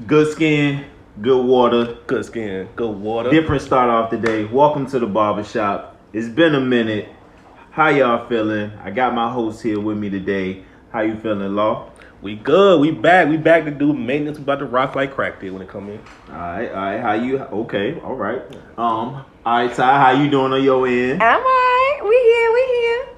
Good skin, good water. Good skin, good water. Different start off today. Welcome to the barbershop. It's been a minute. How y'all feeling? I got my host here with me today. How you feeling, Law? We good. We back. We back to do maintenance. We about to rock like crack did when it come in. All right. How you? Okay, all right. All right, Ty. How you doing on your end? I'm alright. We here.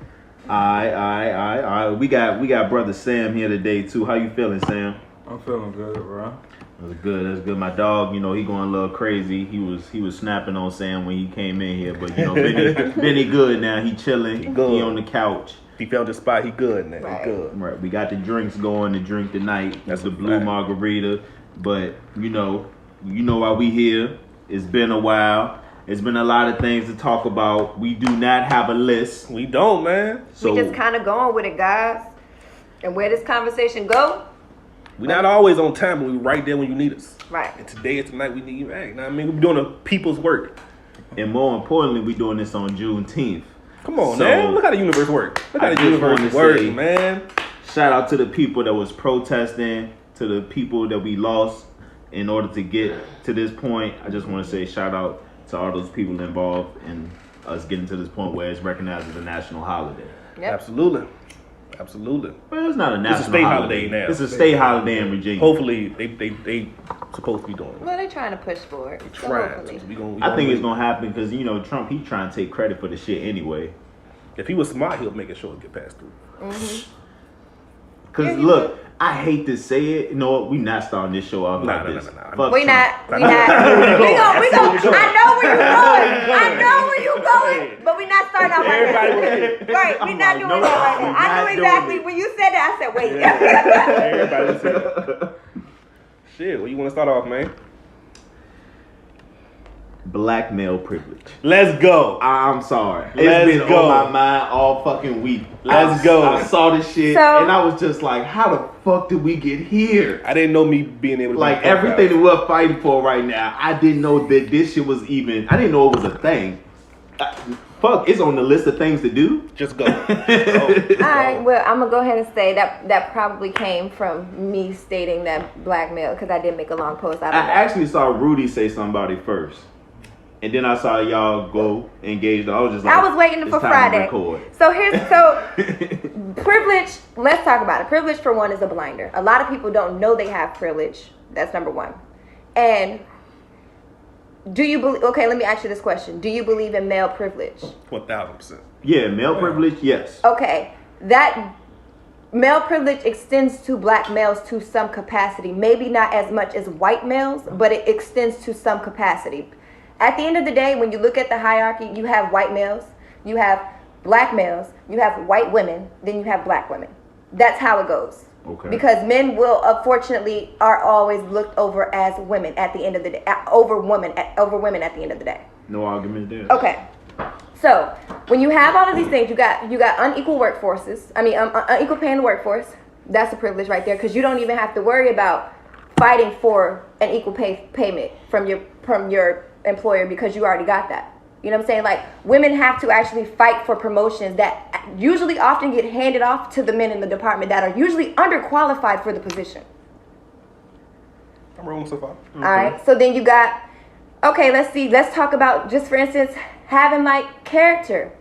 All right. We got brother Sam here today too. How you feeling, Sam? I'm feeling good, bro. That's good. My dog, he going a little crazy. He was snapping on Sam when he came in here, but Benny good now. He chilling. He on the couch. He found his spot. He good now. Right. He good. Right. We got the drinks going to drink tonight. That's the blue fact. margarita. But you know why we here. It's been a while. It's been a lot of things to talk about. We do not have a list. We don't, man. So We just kind of going with it, guys. And where this conversation go? We not always on time, but we right there when you need us. Right. And today and tonight we need you back. Now I mean, we doing the people's work. and more importantly, we doing this on Juneteenth. Come on, So, man. Look how the universe works. Look how I the just wanna universe works, say- man. Shout out to the people that was protesting, to the people that we lost in order to get to this point. I just want to say shout out to all those people involved in us getting to this point where it's recognized as a national holiday. Yep. Absolutely. Well, it's not a national state holiday now. It's a state holiday in Virginia. Hopefully they supposed to be doing it. Well, they're trying to push for it. So Trying hopefully. to. We gonna I think it's win. gonna happen because Trump, he trying to take credit for the shit anyway. If he was smart, he'll make it sure it get passed through. Mm-hmm. Cause Yeah, he look, I hate to say it. You know what? We not starting this show off like this. Nah. Fuck We Trump. not. We I gonna. see where you going. I know where you going. But we not starting out like Everybody that. Right. We I'm not like, doing no, that right we're now. I not knew doing exactly it. when you said that. I said, wait. Everybody listen. Shit, where you want to start off, man? Black male privilege. Let's go. I'm sorry. Let's It's been go. on my mind all fucking week. Let's go. I saw this shit So- and I was just like, how the fuck did we get here? I didn't know me being able to Like be everything that we're fighting for right now, I didn't know that this shit was even. I didn't know it was a thing. Fuck, it's on the list of things to do. Just go. All right. Well, I'm gonna go ahead and say that probably came from me stating that blackmail because I did make a long post out I of that. actually saw Rudy say something about it first. And then I saw y'all go engage. I was just like, I was waiting it's for time to Friday. record. So privilege. Let's talk about it. Privilege for one is a blinder. A lot of people don't know they have privilege. That's number one. And do you believe? Okay, let me ask you this question: do you believe in male privilege? 1000%. Yeah, male privilege, yes. Okay, that male privilege extends to black males to some capacity. Maybe not as much as white males, but it extends to some capacity. At the end of the day, when you look at the hierarchy, you have white males, you have black males, you have white women, then you have black women. That's how it goes. Okay. Because men will, unfortunately, are always looked over as women at the end of the day, over women at the end of the day. No argument there. Okay. So when you have all of these things, you got unequal workforces. Unequal pay in the workforce. That's a privilege right there because you don't even have to worry about fighting for an equal payment from your employer because you already got that. You know what I'm saying? Like women have to actually fight for promotions that usually often get handed off to the men in the department that are usually underqualified for the position. I'm wrong so far. All right. So then you got, okay, let's talk about, just for instance, having like character.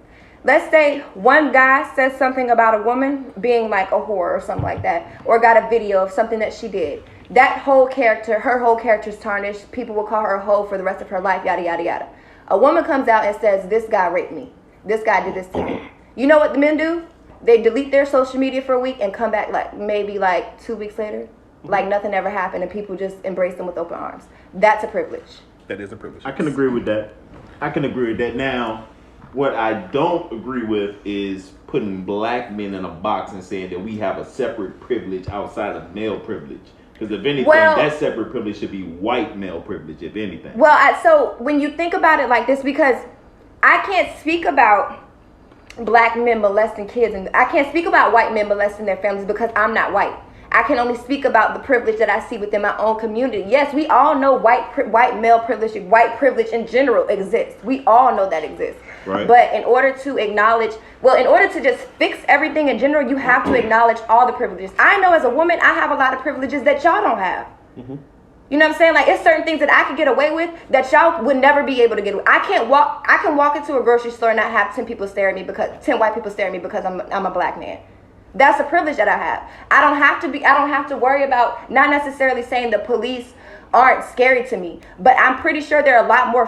Let's say one guy says something about a woman being like a whore or something like that, or got a video of something that she did. That whole character, her whole character's tarnished. People will call her a hoe for the rest of her life, yada, yada, yada. A woman comes out and says, this guy raped me. This guy did this to me. You know what the men do? They delete their social media for a week and come back maybe 2 weeks later. Like nothing ever happened and people just embrace them with open arms. That's a privilege. That is a privilege. I can agree with that. Now, what I don't agree with is putting black men in a box and saying that we have a separate privilege outside of male privilege. Because if anything, that separate privilege should be white male privilege, if anything. Well, so when you think about it like this, because I can't speak about black men molesting kids, and I can't speak about white men molesting their families because I'm not white. I can only speak about the privilege that I see within my own community. Yes, we all know white male privilege, white privilege in general exists. We all know that exists. Right. But in order to just fix everything in general, you have to acknowledge all the privileges. I know as a woman, I have a lot of privileges that y'all don't have. Mm-hmm. You know what I'm saying? Like, it's certain things that I could get away with that y'all would never be able to get away. I can walk into a grocery store and not have 10 people stare at me because 10 white people stare at me because I'm a black man. That's a privilege that I have. I don't have to worry about, not necessarily saying the police aren't scary to me, but I'm pretty sure they're a lot more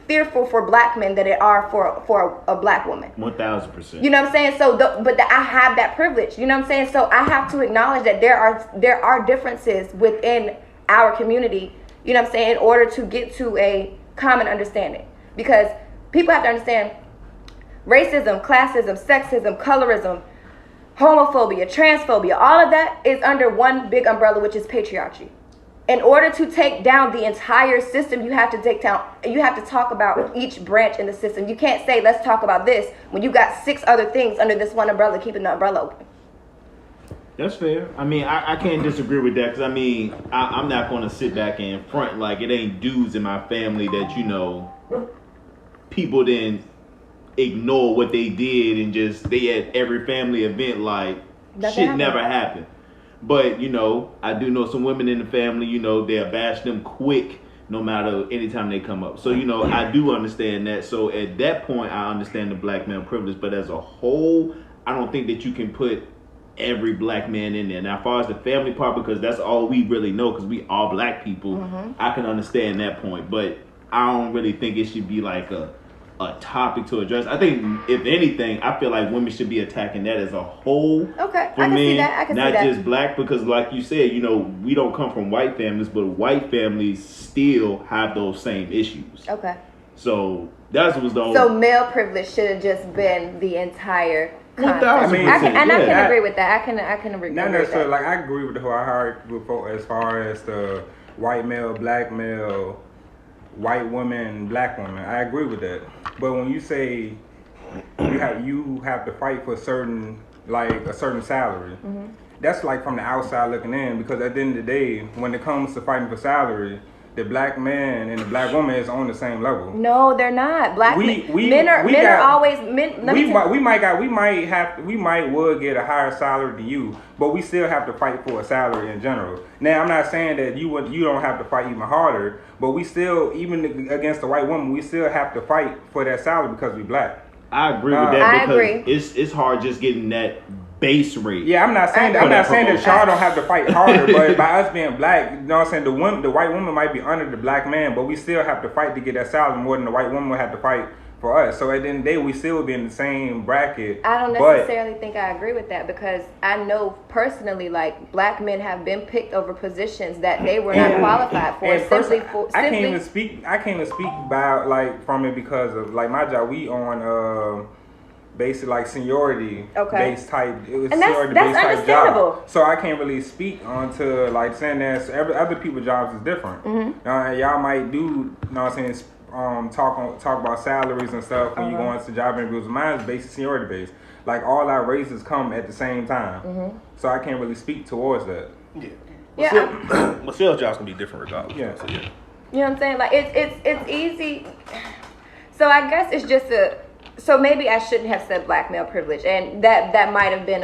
fearful for black men than it are for a black woman. 1000%. You know what I'm saying? So, I have that privilege. You know what I'm saying? So I have to acknowledge that there are differences within our community. You know what I'm saying? In order to get to a common understanding, because people have to understand racism, classism, sexism, colorism, homophobia, transphobia, all of that is under one big umbrella, which is patriarchy. In order to take down the entire system, you have to talk about each branch in the system. You can't say, let's talk about this, when you got 6 other things under this one umbrella, keeping the umbrella open. That's fair. I mean, I can't disagree with that, because I mean, I'm not going to sit back and front like it ain't dudes in my family that, you know, people didn't ignore what they did and just, they at every family event like shit never happened. But, you know, I do know some women in the family, you know, they'll bash them quick no matter anytime they come up. So, you know, I do understand that. So at that point, I understand the black man privilege. But as a whole, I don't think that you can put every black man in there. Now, as far as the family part, because that's all we really know, because we all black people, I can understand that point. But I don't really think it should be like a topic to address. I think, if anything, I feel like women should be attacking that as a whole. Okay, for I can men, see that. I can see that. not just black, because like you said, you know, we don't come from white families, but white families still have those same issues. Okay. So that's what's the whole. So male privilege should have just been the entire concept. 1000%. I can agree with that. I can agree. Not with necessarily. that. Like, I agree with the whole I heard before, as far as the white male, black male, white woman, black woman. I agree with that. But when you say you have to fight for a certain salary, that's like from the outside looking in. Because at the end of the day, when it comes to fighting for salary, the black man and the black woman is on the same level. No, they're not. Men are always men. We might would get a higher salary than you, but we still have to fight for a salary in general. Now, I'm not saying that you don't have to fight even harder, but we still, even against the white woman, we still have to fight for that salary because we black. I agree with that, because it's hard just getting that base rate. Yeah, I'm not saying that. I'm not saying that y'all don't have to fight harder, but by us being black, you know what I'm saying, the white woman might be under the black man, but we still have to fight to get that salary more than the white woman would have to fight for us. So at the end of the day, we still be in the same bracket. I don't necessarily think I agree with that, because I know personally, like, black men have been picked over positions that they were not qualified for. I can't even speak about, like, from it, because of, like, my job. We on basically like seniority based type. It was seniority based type job. So I can't really speak onto, like, saying that other people's jobs is different. Y'all might do, you know what I'm saying, talk about salaries and stuff when you go into job interviews. Mine's based seniority based. Like, all our raises come at the same time. So I can't really speak towards that. But sales jobs can be different regardless. Yeah. So, yeah. You know what I'm saying? Like, it's easy. So I guess it's just so maybe I shouldn't have said black male privilege, and that might have been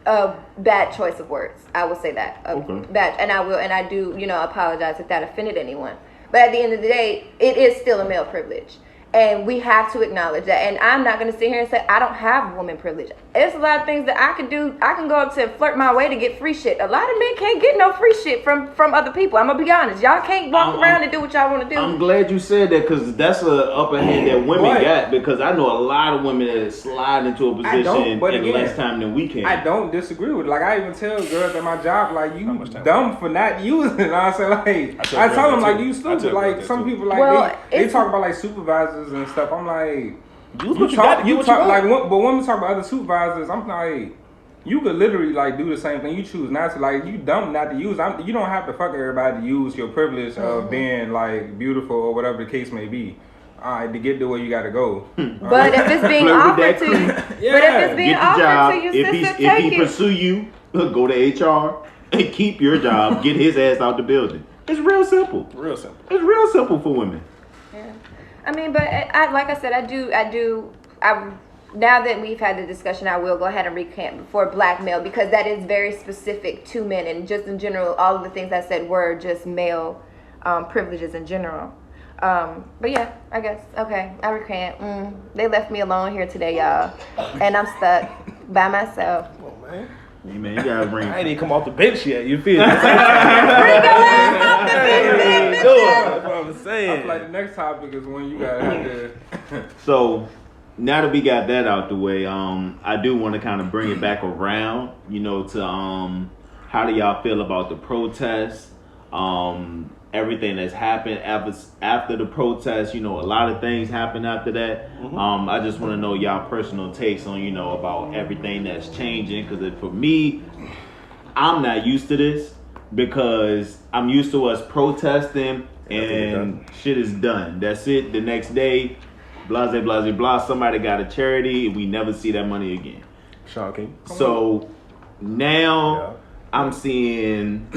a bad choice of words. I will say that. Bad, and I do, you know, apologize if that offended anyone. But at the end of the day, it is still a male privilege. And we have to acknowledge that. And I'm not going to sit here and say I don't have woman privilege. It's a lot of things that I can do. I can go up to flirt my way to get free shit. A lot of men can't get no free shit from other people. I'm going to be honest. Y'all can't walk around and do what y'all want to do. I'm glad you said that, because that's an upper hand that women got. Because I know a lot of women that slide into a position in less time than we can. I don't disagree with it. Like, I even tell girls at my job, like, you dumb for not using it. I say, like, I tell them, like, you stupid. Like, some people, like, they talk about, like, supervisors and stuff. I'm like, but women talk about other supervisors. I'm like, you could literally, like, do the same thing. You choose not to. Like, you dumb not to use. You don't have to fuck everybody to use your privilege of being, like, beautiful or whatever the case may be. To get to where you gotta go. But if it's being offered to you, but if it's being offered to you, sister, take it. If he pursue you, go to HR and keep your job. Get his ass out the building. It's real simple. Real simple. It's real simple for women. Yeah. I mean, but like I said, I now that we've had the discussion, I will go ahead and recant for black male because that is very specific to men, and just in general, all of the things I said were just male privileges in general. But yeah, I guess okay. I recant. They left me alone here today, y'all, and I'm stuck by myself. Come on, man. Hey, man, you gotta bring. I ain't even come off the bench yet. You feel me? Bring your ass off the bench, That's what I'm saying. I feel like the next topic is when you gotta have to. So now that we got that out the way, I do want to kind of bring it back around, to how do y'all feel about the protests? Everything that's happened after the protest, a lot of things happened after that. I just want to know y'all personal takes on, about everything that's changing. Because for me, I'm not used to this because I'm used to us protesting and shit is done. That's it. The next day, blah, blah, blah, blah. Somebody got a charity and we never see that money again. Shocking. So now... Yeah. I'm seeing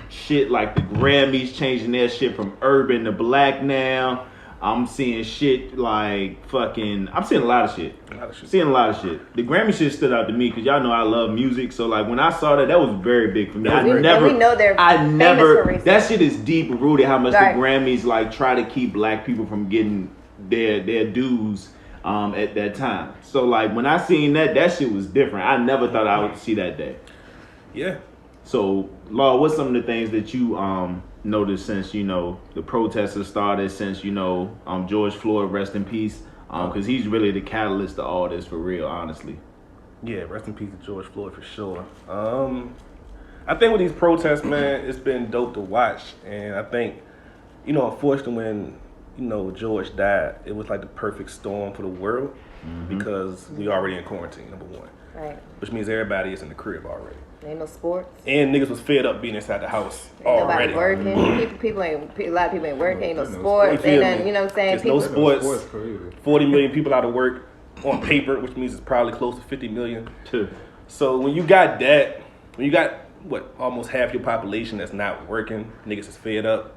shit like the Grammys changing their shit from urban to black now. I'm seeing shit like I'm seeing a lot of shit. Seeing a lot of shit. The Grammy shit stood out to me because y'all know I love music. So like when I saw that was very big for me. We know they're famous for racism. That shit is deep rooted. How much the Grammys like try to keep black people from getting their dues at that time. So like when I seen that shit was different. I never thought I would see that day. Yeah. So, Law, what's some of the things that you noticed since, the protesters started, since, George Floyd, rest in peace, because he's really the catalyst to all this for real, honestly. Yeah, rest in peace to George Floyd for sure. I think with these protests, man, it's been dope to watch. And I think, unfortunately when, George died, it was like the perfect storm for the world because we already in quarantine, number one. Right. Which means everybody is in the crib already. Ain't no sports. And niggas was fed up being inside the house already. Nobody working. A lot of people ain't working. Ain't no sports. Ain't nothing, you know what I'm saying? There's no sports. 40 million people out of work on paper, which means it's probably close to 50 million. So when you got that, almost half your population that's not working, niggas is fed up,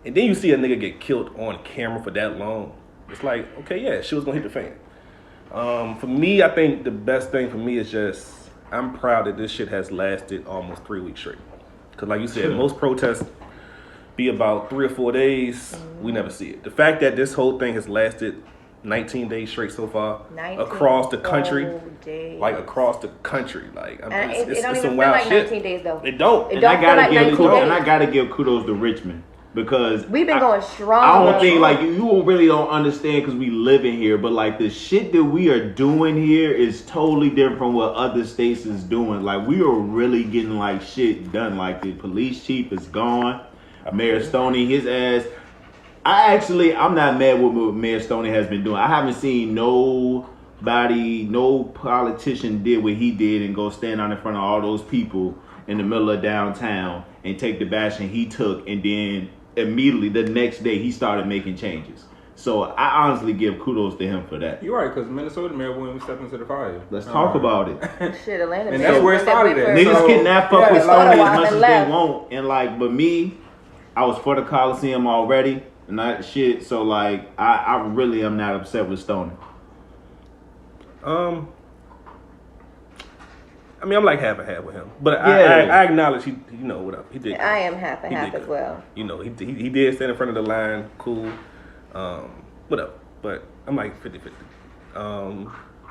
and then you see a nigga get killed on camera for that long, it's like, okay, yeah, shit was gonna hit the fan. For me, I think the best thing for me is just, I'm proud that this shit has lasted almost 3 weeks straight. Because like you said, most protests be about 3 or 4 days. We never see it. The fact that this whole thing has lasted 19 days straight so far across the country. Like across the country. Like it's don't some even wild feel like shit. 19 days though. It don't. It don't feel like 19 days. And I gotta give kudos to Richmond. Because we've been going strong. I don't think like you really don't understand because we live in here, but like the shit that we are doing here is totally different from what other states is doing. Like we are really getting like shit done. Like the police chief is gone, Mayor Stoney, his ass. I'm not mad with what Mayor Stoney has been doing. I haven't seen no politician did what he did and go stand out in front of all those people in the middle of downtown and take the bashing he took, and then immediately the next day he started making changes. So I honestly give kudos to him for that. You're right, because Minnesota Mayor William stepped into the fire. Let's talk about it. Shit, Atlanta. And that's where it started at. Niggas can not fuck with Stoney as much as they want. And like, but me, I was for the Coliseum already. And that shit, so like, I really am not upset with Stoney. I mean, I'm like half and half with him, but I acknowledge he what up. He did. I am half and half as well. He did stand in front of the line, cool. What up? But I'm like 50-50.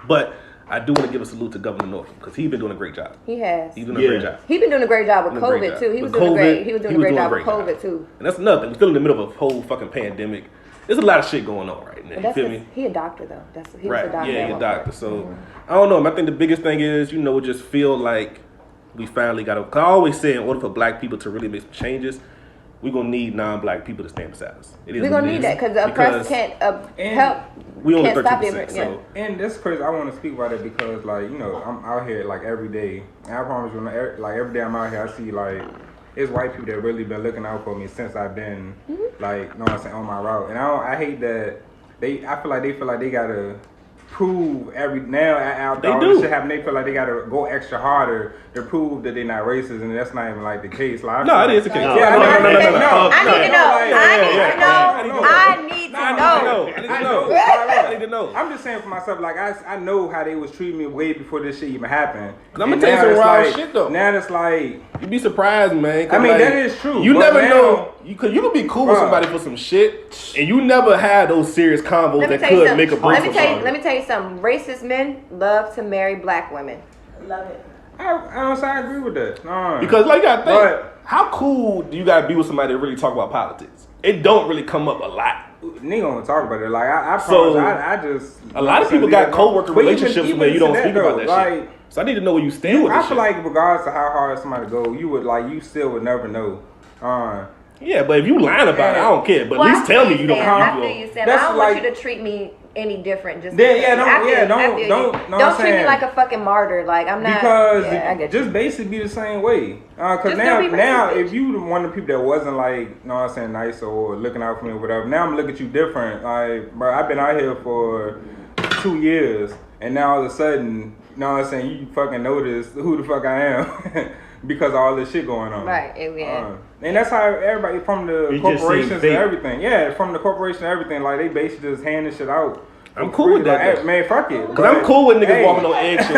But I do want to give a salute to Governor Northam because he's been doing a great job. He has. He's doing a great job. He's been doing a great job with COVID too. He was doing a great job with COVID too. And that's nothing. We're still in the middle of a whole fucking pandemic. There's a lot of shit going on right now. You feel me? He a doctor though. He was a doctor. Yeah, he's a doctor. So I don't know. I think the biggest thing is, just feel like we finally got to. Cause I always say, in order for black people to really make some changes, we're gonna need non-black people to stand beside us. We're gonna need that because the oppressed can't help. We only can't stop 13%. So. And that's crazy. I want to speak about it because, like, I'm out here like every day. And I promise you, like every day I'm out here, I see like. It's white people that really been looking out for me since I've been, like, on my route. And I hate that I feel like they gotta prove after all this shit happen, they feel like they gotta go extra harder to prove that they're not racist, and that's not even like the case. Like, it is the case. I need to know. I need to know. I'm just saying for myself, like I know how they was treating me way before this shit even happened. Cause I'm gonna tell you some wild shit though. Now it's like you'd be surprised, man. I mean, that is true. You never know. You could be cool with somebody for some shit, and you never had those serious combos that could make a break. Let me tell you something. Racist men love to marry black women. Love it. I agree with that. No. Because like you gotta think, how cool do you gotta be with somebody that really talk about politics? It don't really come up a lot. Nigga don't talk about it. Like I just a lot of people got co-worker relationships where you don't speak about that shit. So I need to know where you stand with this shit. I feel like regardless of how hard somebody go, you still would never know. Yeah, but if you lying about it, I don't care. But at least tell me you don't. I feel you saying. I don't want you to treat me any different. Just don't treat me like a fucking martyr. Like I'm not. Because just basically be the same way. Because now if you one of the people that wasn't like, nice or looking out for me or whatever, now I'm looking at you different. Like, bro, I've been out here for 2 years, and now all of a sudden, you fucking notice who the fuck I am. Because of all this shit going on. Right, yeah. And that's how everybody from the corporations and everything. Yeah, from the corporation and everything. Like, they basically just hand this shit out. I'm cool with that. Like, man, fuck it. Because I'm cool with niggas walking on eggshells.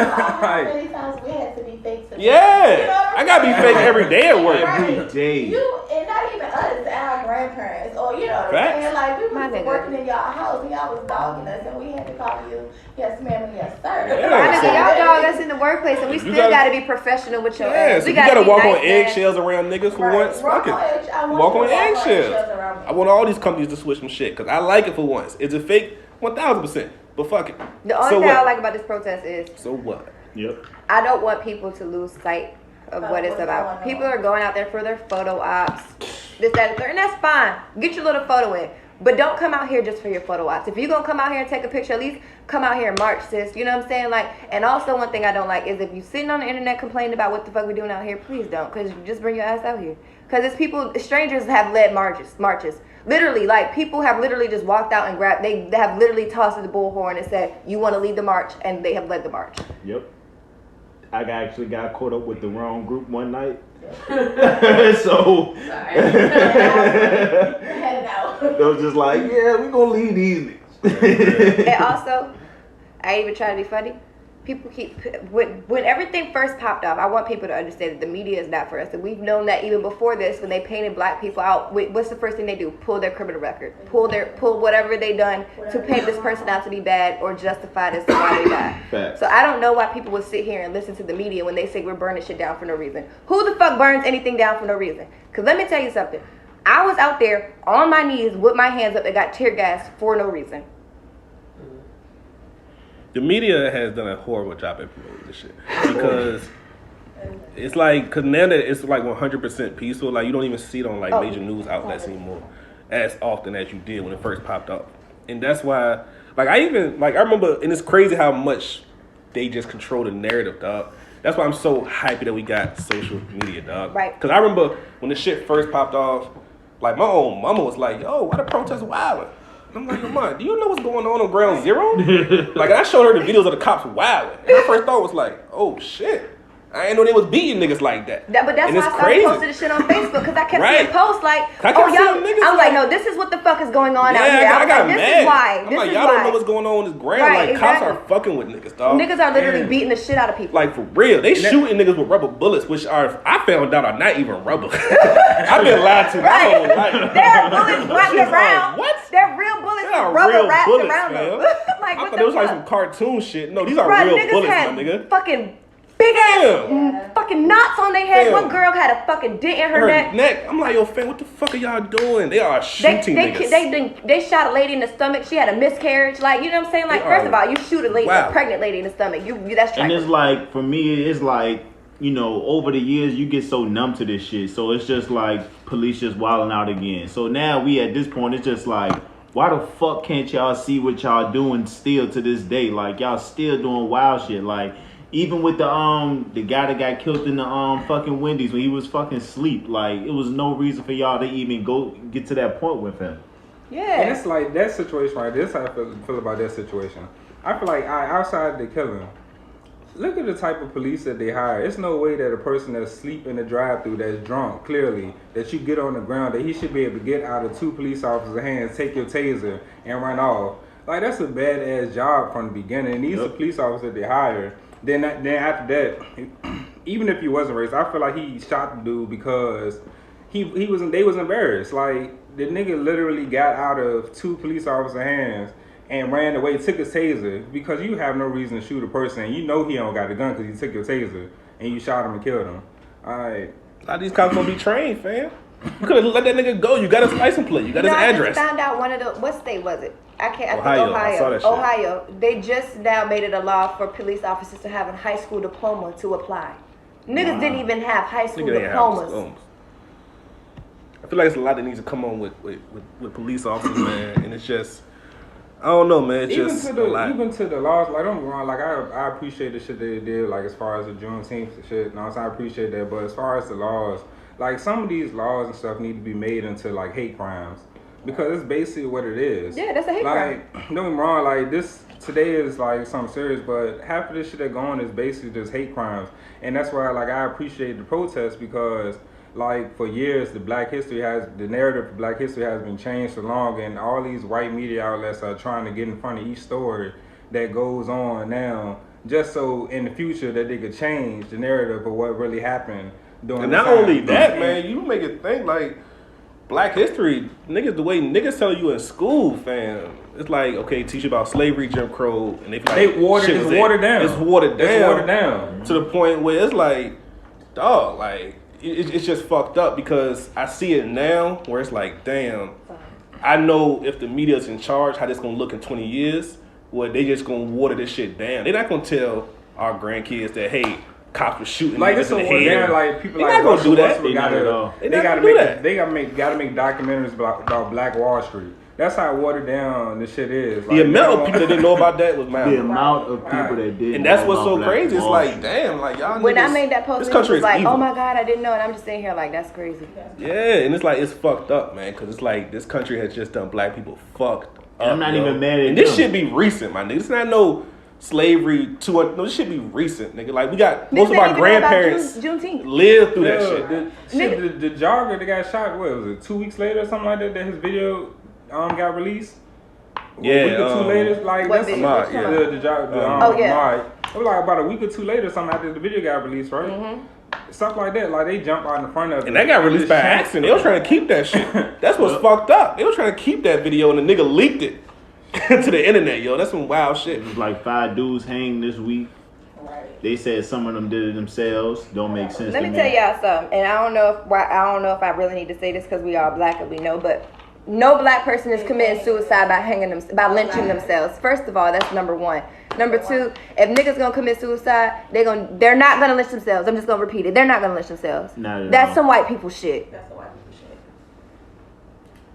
Many times we had to be fake to yeah. You know I gotta be fake every day at work. Every day. And not even us, our grandparents. Or, you know what I'm saying? Like, we was working in y'all house and y'all was dogging us and we had to call you yes ma'am and yes sir. Y'all dog us in the workplace and we still gotta be professional with your ass. So you gotta walk on eggshells around niggas for once. Fuck it. Walk on eggshells. I want all these companies to switch some shit because I like it for once. Is it fake? 1,000%. But fuck it. The only thing I like about this protest is. So what? Yep. I don't want people to lose sight of what it's about. People are going out there for their photo ops, this, that, and third, and that's fine. Get your little photo in. But don't come out here just for your photo ops. If you're going to come out here and take a picture, at least come out here and march, sis. You know what I'm saying? Like, and also one thing I don't like is if you're sitting on the internet complaining about what the fuck we're doing out here, please don't. Because you just bring your ass out here. Because it's people, strangers have led marches. Literally, like, people have literally just walked out and grabbed, they have literally tossed the bullhorn and said, you want to lead the march, and they have led the march. Yep. I actually got caught up with the wrong group one night. So they was just like, yeah, we're gonna leave these niggas. And also, I even try to be funny. People keep, when everything first popped off, I want people to understand that the media is not for us. And we've known that even before this, when they painted black people out, what's the first thing they do? Pull their criminal record. Pull whatever they done to paint this person out to be bad or justify this why they died. Facts. So I don't know why people would sit here and listen to the media when they say we're burning shit down for no reason. Who the fuck burns anything down for no reason? Because let me tell you something. I was out there on my knees with my hands up and got tear gassed for no reason. The media has done a horrible job at promoting this shit because it's like, cause now that it's like 100% peaceful, like you don't even see it on like major news outlets anymore as often as you did when it first popped up, and that's why, like I remember, and it's crazy how much they just control the narrative, dog. That's why I'm so happy that we got social media, dog. Right. Cause I remember when the shit first popped off, like my own mama was like, "Yo, why the protests wildin'?" I'm like, Mom, do you know what's going on Ground Zero? Like, I showed her the videos of the cops wilding. And her first thought was like, oh, shit. I ain't know they was beating niggas like that. But that's why I started posting the shit on Facebook, because I kept seeing posts like, y'all. I was like, no, this is what the fuck is going on out here. I got mad. This is why. I'm like, y'all don't know what's going on in this ground. Right, like, cops are fucking with niggas, dog. Niggas are literally beating the shit out of people. Like, for real. They shooting niggas with rubber bullets, which are, I found out, are not even rubber. I've been lied to my whole life. They're bullets wrapped around. What? They're real bullets with rubber wrapped around them. Like, I thought it was like some cartoon shit. No, these are real bullets, my nigga. Fucking big ass fucking knots on their head. One girl had a fucking dent in her neck. I'm like, yo, fam, what the fuck are y'all doing? They are shooting niggas. They shot a lady in the stomach. She had a miscarriage. Like, you know what I'm saying? Like, first of all, you shoot a pregnant lady in the stomach. That's and it's like, for me, it's like, you know, over the years, you get so numb to this shit. So it's just like police just wilding out again. So now we at this point, it's just like, why the fuck can't y'all see what y'all doing still to this day? Like, y'all still doing wild shit. Like, even with the guy that got killed in the fucking Wendy's when he was fucking asleep, like, it was no reason for y'all to even get to that point with him. Yeah. And it's like that situation right there. This is how I feel about that situation. I feel like outside the killing, Look at the type of police that they hire. It's no way that a person that's asleep in the drive-thru that's drunk, clearly, that you get on the ground, that he should be able to get out of 2 police officers' hands, take your taser, and run off. Like, that's a badass job from the beginning. And these are police officers that they hire. Then after that, even if he wasn't racist, I feel like he shot the dude because they was embarrassed. Like, the nigga literally got out of 2 police officers' hands and ran away, took his taser, because you have no reason to shoot a person. You know he don't got a gun because he took your taser and you shot him and killed him. All right. A lot of these cops gonna be trained, fam. You could have let that nigga go. You got his license plate. You got his address. I found out one of the, what state was it? I think Ohio. I saw that shit. Ohio. They just now made it a law for police officers to have a high school diploma to apply. Niggas didn't even have high school diplomas. I feel like it's a lot that needs to come on with police officers, man. And it's just, I don't know, man. It's even to the laws, like, don't get me wrong, like, I appreciate the shit they did, like, as far as the Juneteenth shit, I appreciate that, but as far as the laws, like, some of these laws and stuff need to be made into, like, hate crimes, because it's basically what it is. Yeah, that's a hate crime. Like, don't get me wrong, like, this, today is, like, something serious, but half of this shit that going is basically just hate crimes, and that's why, like, I appreciate the protests, because, like, for years, the narrative of Black history has been changed so long, and all these white media outlets are trying to get in front of each story that goes on now, just so in the future that they could change the narrative of what really happened during. And not only that, man, you make it think like Black history, niggas, the way niggas tell you in school, fam. It's like, okay, teach you about slavery, Jim Crow, and it's watered down. It's watered down to the point where it's like, dog, like. It's just fucked up, because I see it now where it's like, damn, I know if the media's in charge, how this gonna look in 20 years, where they just gonna water this shit down. They're not gonna tell our grandkids that, hey, cops were shooting like niggas in the head. Down, like, people they're like not gonna do that. They gotta make documentaries about Black Wall Street. That's how watered down this shit is. Like, the amount of people that didn't know about that was massive. The amount of people that did. And that's what's so crazy. It's like, damn, like, y'all when niggas, I made that post, this country was like, evil. oh my God, I didn't know. And I'm just sitting here like, that's crazy. Yeah, and it's like, it's fucked up, man, because it's like, this country has just done Black people fucked up. I'm not even mad at And this should be recent, my nigga. It's not no slavery no, this should be recent, nigga. Like, we got most of our grandparents lived through that shit. The jogger that got shot, what was it, 2 weeks later or something like that his video got released? Yeah, a week or 2 later, like, that's the it was like about a week or 2 later, something after the video got released, right? Mm-hmm. Stuff like that, like, they jump out in front of it. And that got released by accident. They were trying to keep that shit. That's what's fucked up. They were trying to keep that video, and the nigga leaked it to the internet, yo. That's some wild shit. It was like 5 dudes hanged this week. Right. They said some of them did it themselves. Don't make sense. Let me tell y'all something, and I don't know if I really need to say this because we are Black and we know, but no Black person is committing suicide by lynching themselves. First of all, that's number one. Number two, if niggas gonna commit suicide, they're not gonna lynch themselves. I'm just gonna repeat it. They're not gonna lynch themselves. That's some white people shit. That's some white people shit.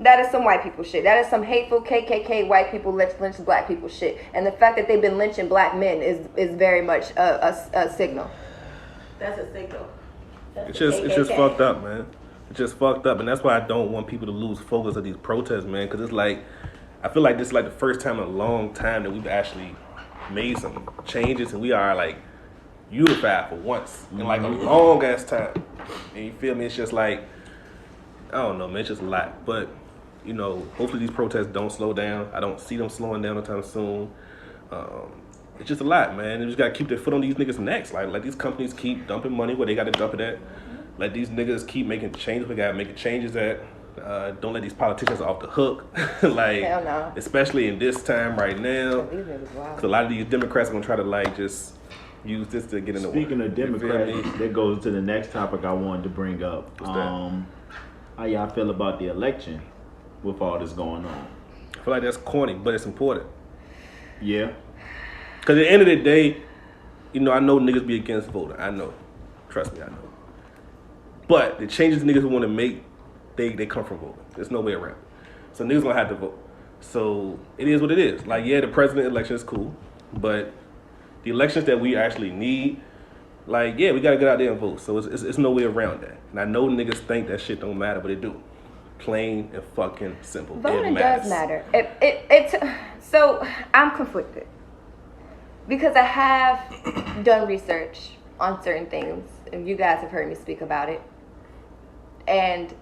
That is some white people shit. That is some hateful KKK white people lynch Black people shit. And the fact that they've been lynching Black men is very much a signal. That's a signal. It's just fucked up, man. It's just fucked up, and that's why I don't want people to lose focus of these protests, man. Because it's like, I feel like this is like the first time in a long time that we've actually made some changes, and we are like unified for once in like a long ass time. And you feel me? It's just like, I don't know, man. It's just a lot. But you know, hopefully these protests don't slow down. I don't see them slowing down anytime soon. It's just a lot, man. They just gotta keep their foot on these niggas' necks. Like, let these companies keep dumping money where they gotta dump it at. Let these niggas keep making changes. We gotta make changes at. Don't let these politicians off the hook. Like, hell no. Especially in this time right now. Because a lot of these Democrats are gonna try to like just use this to get in the way. Speaking of Democrats, that goes to the next topic I wanted to bring up. What's that? How y'all feel about the election with all this going on? I feel like that's corny, but it's important. Yeah. Because at the end of the day, you know, I know niggas be against voting. I know. Trust me, I know. But the changes niggas want to make, they come from voting. There's no way around it. So niggas gonna have to vote. So it is what it is. Like, yeah, the president election is cool, but the elections that we actually need, like, yeah, we gotta get out there and vote. So it's no way around that. And I know niggas think that shit don't matter, but it do. Plain and fucking simple. Voting does matter. So I'm conflicted. because I have done research on certain things, and you guys have heard me speak about it, and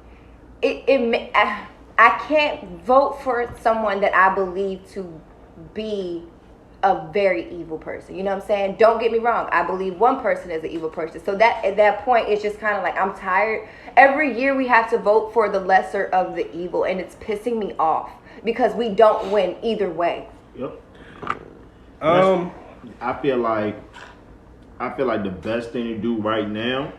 I can't vote for someone that I believe to be a very evil person. You know what I'm saying? Don't get me wrong. I believe one person is an evil person. So that at that point, it's just kind of like, I'm tired. Every year we have to vote for the lesser of the evil, and it's pissing me off because we don't win either way. Yep. I feel like the best thing to do right now,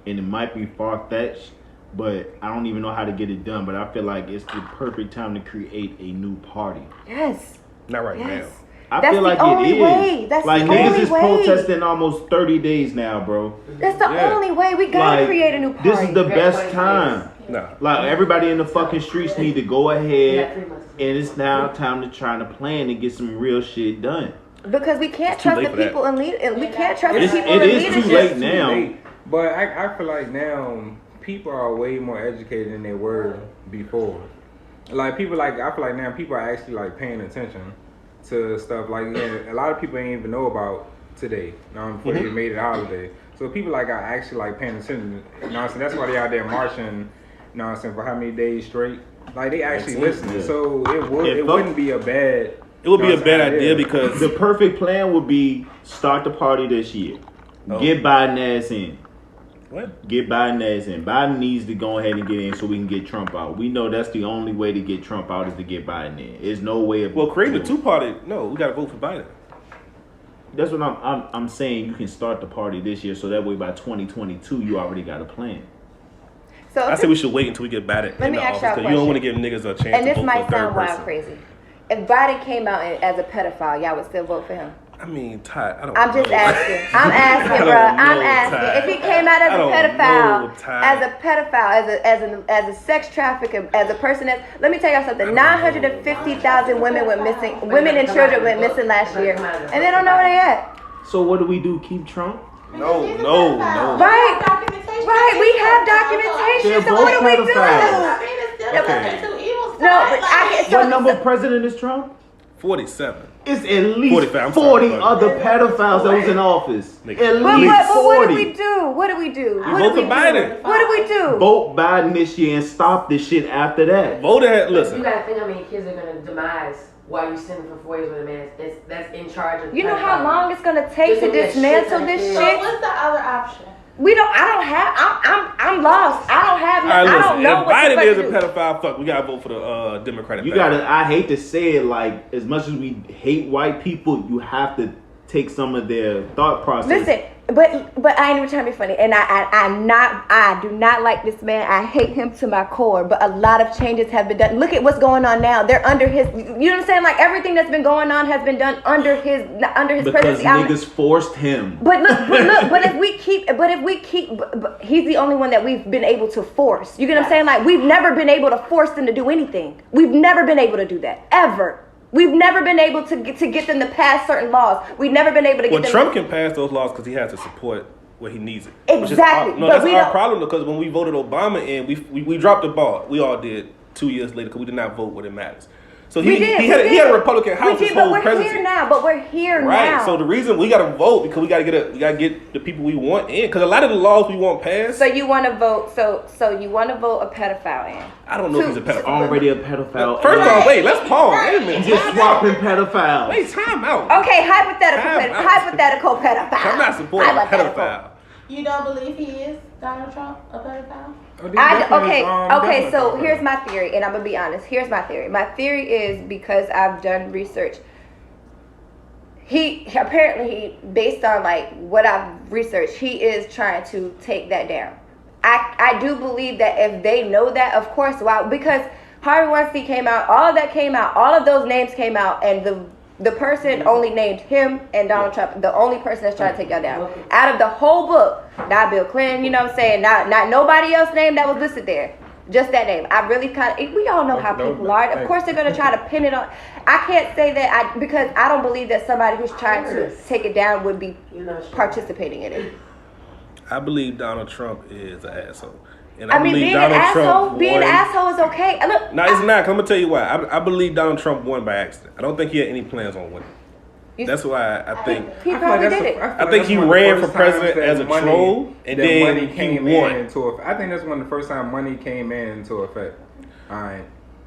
and it might be far-fetched, but I don't even know how to get it done, but I feel like it's the perfect time to create a new party. Yes. Not right now. I feel like it is. That's like the niggas only is way. protesting almost 30 days now, bro. That's the only way. We gotta create a new party. This is the best time. No. Like everybody in the fucking streets need to go ahead, and it's now time to try to plan and get some real shit done. Because we can't trust the people in leadership. We can't trust the people in leadership. It is too late now. But I feel like now people are way more educated than they were before. Like people I feel like now people are actually like paying attention to stuff like a lot of people ain't even know about today. Before they made it holiday. So people like are actually like paying attention. You know what I'm saying? That's why they out there marching. You know what I'm saying, for how many days straight? Like they actually listening. So it wouldn't be a bad. It would be a bad idea because the perfect plan would be start the party this year. Get Biden ass in. What? Get Biden ass in. Biden needs to go ahead and get in so we can get Trump out. We know that's the only way to get Trump out is to get Biden in. There's no way of create a two-party. No, we gotta vote for Biden. That's what I'm saying. You can start the party this year so that way by 2022 you already got a plan. So I say we should wait until we get Biden in the office because you don't want to give niggas a chance to vote for a third person. And this might sound wild crazy. If Biden came out as a pedophile, y'all would still vote for him? I mean, Ty, I don't I'm just asking. I'm asking, bro. I'm asking. If he came out as a pedophile, as a sex trafficker, as a person that, let me tell y'all something. 950,000 women and children went missing last year, and they don't know where they at. So what do we do? Keep Trump? No. Right. We have documentation. So what do we do? What number president is Trump? 47. It's at least 40 other pedophiles that was in office. At least 40. What do we do? What do we do? Vote for Biden. What do we do? Vote Biden this year and stop this shit after that. Vote ahead. Listen. You gotta think how many kids are gonna demise while you sitting for 4 years with a man that's in charge of. You know how long it's gonna take to dismantle this shit? So what's the other option? I'm lost. I don't know if what Biden is a do. pedophile, we gotta vote for the Democratic. I hate to say it, like as much as we hate white people, you have to take some of their thought process. Listen, but I ain't even trying to be funny, and I do not like this man. I hate him to my core. But a lot of changes have been done. Look at what's going on now. They're under his. You know what I'm saying? Like everything that's been going on has been done under his because presidency. Niggas forced him. But if we keep, he's the only one that we've been able to force. You get what I'm saying? Like we've never been able to force them to do anything. We've never been able to do that ever. We've never been able to get them to pass certain laws. We've never been able to get them. Trump can pass those laws because he has to support where he needs it. Exactly. That's our problem because when we voted Obama in, we dropped the ball. We all did 2 years later because we did not vote when it matters. So he had a Republican House his whole presidency. But we're here now. Right. So the reason we got to vote because we got to get the people we want in because a lot of the laws we want passed. So you want to vote? So you want to vote a pedophile in? I don't know if he's a pedophile. Already a pedophile. First off, wait. Let's pause. Wait a minute. Just swapping pedophiles. Wait, time out. Okay, hypothetical pedophile. I'm not supporting a pedophile. You don't believe he is Donald Trump a pedophile? Okay. So here's my theory, and I'm gonna be honest. Here's my theory. My theory is because I've done research. He apparently, based on like what I've researched, he is trying to take that down. I do believe that if they know that, of course, because Harvey Weinstein came out, all of that came out, all of those names came out, and the person only named him and Donald Trump, the only person that's trying to take y'all down. Out of the whole book, not Bill Clinton, you know what I'm saying, not nobody else name that was listed there. Just that name. I really we all know how people are. Of course they're going to try to pin it on. I can't say that because I don't believe that somebody who's trying to take it down would be participating in it. I believe Donald Trump is an asshole. And I mean, being an asshole is okay. Look, no, it's not. I'm gonna tell you why. I believe Donald Trump won by accident. I don't think he had any plans on winning. That's why I think he probably did it. I think he ran for president as a troll, and then money came he won. into effect. I think that's when the first time money came into effect. All right.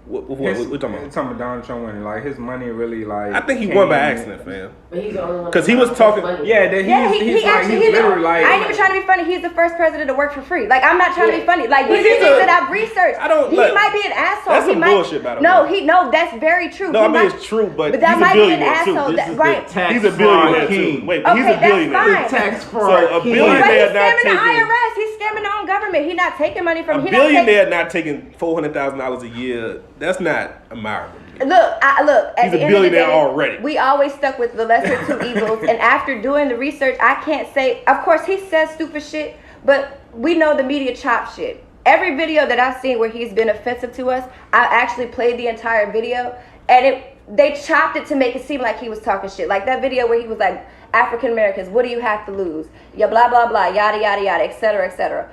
What talking about? Talking about Donald Trump winning, like his money really like. I think he won by accident, fam. But he's the only one. Because he was talking. He's literally like. I ain't even trying to be funny. He's the first president to work for free. Like I'm not trying to be funny. Like these are things that I've researched. He might be an asshole. That's some bullshit, by the way. No, that's very true. No, I mean it's true, but that he's a might be an billionaire too. asshole. Right? He's a billionaire too. Wait, but he's a billionaire. Tax fraud. So a billionaire not taking. taking. The IRS. He's scamming the own government. He's not taking money from. A billionaire not taking $400,000 a year. That's not admirable. Look. At he's the a end of the billionaire day, already. We always stuck with the lesser two evils, and after doing the research, I can't say. Of course, he says stupid shit, but we know the media chop shit. Every video that I've seen where he's been offensive to us, I actually played the entire video, and they chopped it to make it seem like he was talking shit. Like that video where he was like, African Americans, what do you have to lose? Yeah, blah blah blah, yada yada yada, etc. etc.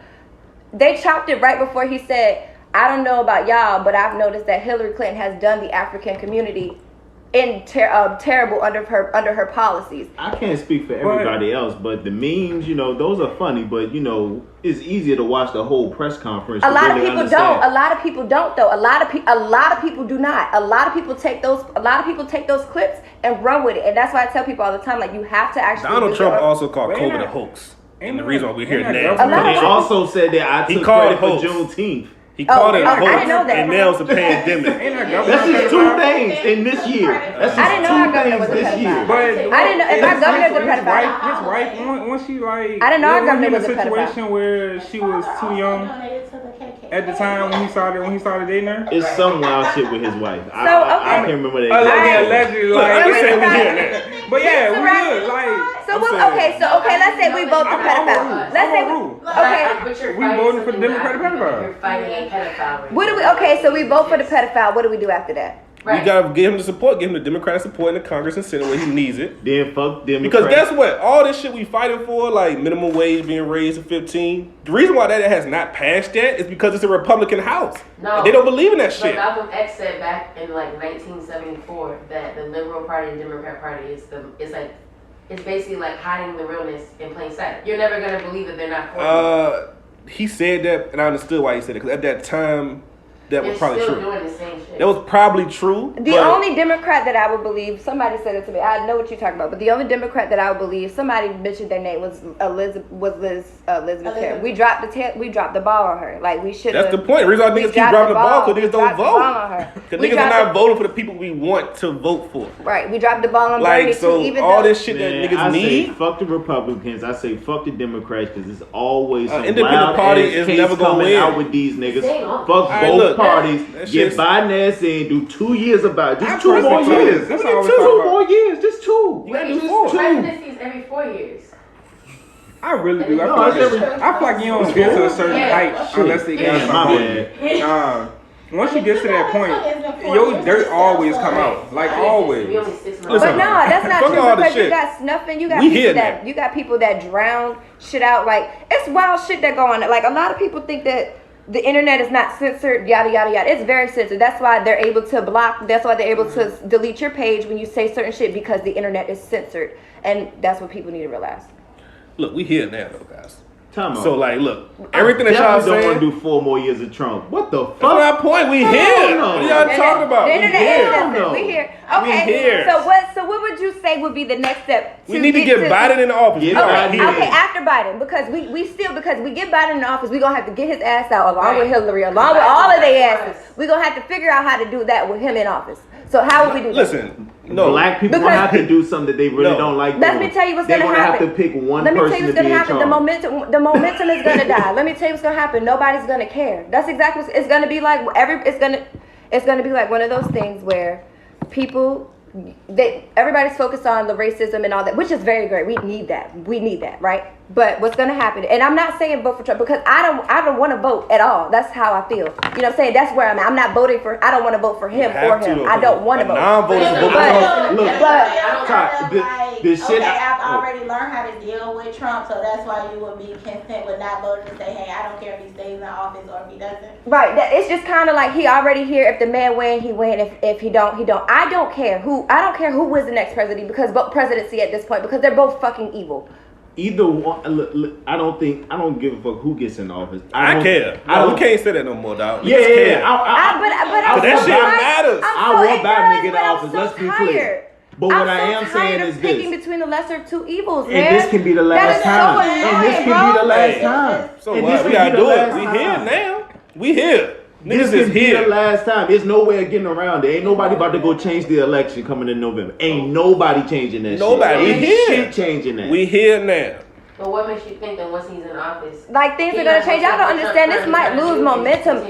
They chopped it right before he said, I don't know about y'all, but I've noticed that Hillary Clinton has done the African community in terrible under her policies. I can't speak for everybody else, but the memes, those are funny, but it's easier to watch the whole press conference. A lot of people don't. A lot of people don't though. A lot of people do not. A lot of people take those clips and run with it. And that's why I tell people all the time, like you have to actually Donald Trump also called COVID a hoax. And the reason why we're here now. But they also said that I took credit for Juneteenth. He called it a hoax, I didn't know that. and now it's a pandemic. That's just two things in this year. That's just I didn't know our governor was a pedophile. I didn't know if our governor's a pedophile. His wife, once she like, I didn't know our governor was a pedophile. Situation where she was too young at the time when he started dating her. It's some wild shit with his wife. I can't remember that. Allegedly, like, but yeah, we good. Like, let's say we vote for pedophile. Let's say we voting for the Democratic pedophile. You're fighting a pedophile. What do we? Okay, so we vote for the pedophile. What do we do after that? Right. You gotta give him the support, give him the Democratic support in the Congress and Senate where he needs it. Then fuck Democrats. Because guess what? All this shit we fighting for, like minimum wage being raised to 15, the reason why that has not passed yet is because it's a Republican House. No, they don't believe in that shit. Malcolm X said back in like 1974 that the Liberal Party and Democrat Party it's basically like hiding the realness in plain sight. You're never gonna believe that they're not for you. He said that, and I understood why he said it, because at that time, that was probably true. Doing the same shit. That was probably true. The only Democrat that I would believe, somebody said it to me, I know what you're talking about, but the only Democrat that I would believe, somebody mentioned their name was Elizabeth Taylor. We dropped the ball on her. Like we should. That's the point. The reason why niggas keep dropping the ball because niggas don't vote. Because niggas are not voting for the people we want to vote for. Right. We dropped the ball on Bernie too. Even all this shit that niggas need. Say fuck the Republicans. I say fuck the Democrats because it's always some independent party is never gonna win out with these niggas. Fuck both parties. Get Biden ass in. Do 2 years about it. Just 2 more years. That's all 2 more years. Just 2. You gotta do 4. Presidencies every 4 years. I really do. I feel like you don't get to a certain height unless they got something. Once you get to that point, your dirt always come out. Like always. But no, that's not true because you got snuffing. You got people that drown shit out. Like it's wild shit that go on. Like a lot of people think that the internet is not censored, yada yada yada. It's very censored. That's why they're able to block. That's why they're able to delete your page when you say certain shit because the internet is censored, and that's what people need to realize. Look, we here now though, guys. So like, look, everything that y'all saying. Don't want to do 4 more years of Trump. What the fuck? That's my point. We here. What are y'all talking about? We here. We here. Okay. We here. So what would you say would be the next step? We need to get Biden in the office. Okay, after Biden, because we get Biden in the office, we gonna have to get his ass out along with Hillary, along with all of their asses. We gonna have to figure out how to do that with him in office. So how would we do that? Listen, black people gonna have to do something that they really don't like doing. Let me tell you what's gonna happen. They're gonna have to pick one person to be in charge. Let me tell you what's gonna happen. The momentum is gonna die. Let me tell you what's gonna happen. Nobody's gonna care. That's exactly what it's gonna be like. It's gonna be like one of those things where people. Everybody's focused on the racism and all that, which is very great. We need that, right? But what's going to happen? And I'm not saying vote for Trump because I don't want to vote at all. That's how I feel. You know what I'm saying? That's where I'm at. I'm not voting for. I don't want to vote for him or him. I don't want to vote. Look, this shit. already learned how to deal with Trump, so that's why you would be content with not voting to say, hey, I don't care if he stays in office or if he doesn't. Right. It's just kind of like he already here. If the man win, he win. If he don't, he don't. I don't care who wins the next presidency at this point because they're both fucking evil. Either one, I don't give a fuck who gets in office. I care. We can't say that no more, dog. Yeah. But that shit matters. I want Biden to get in office. Let's be clear. But what I am saying is this: picking between the lesser of two evils, man. And this can be the last time. And this can be the last time. So what? We gotta do it. We here now. We here. Niggas is here. The last time. There's no way of getting around it. Ain't nobody about to go change the election coming in November. Ain't nobody changing that shit. Nobody. We here. Shit changing that. We here now. But what makes you think that once he's in office, like things are gonna change? I don't understand. This might lose momentum.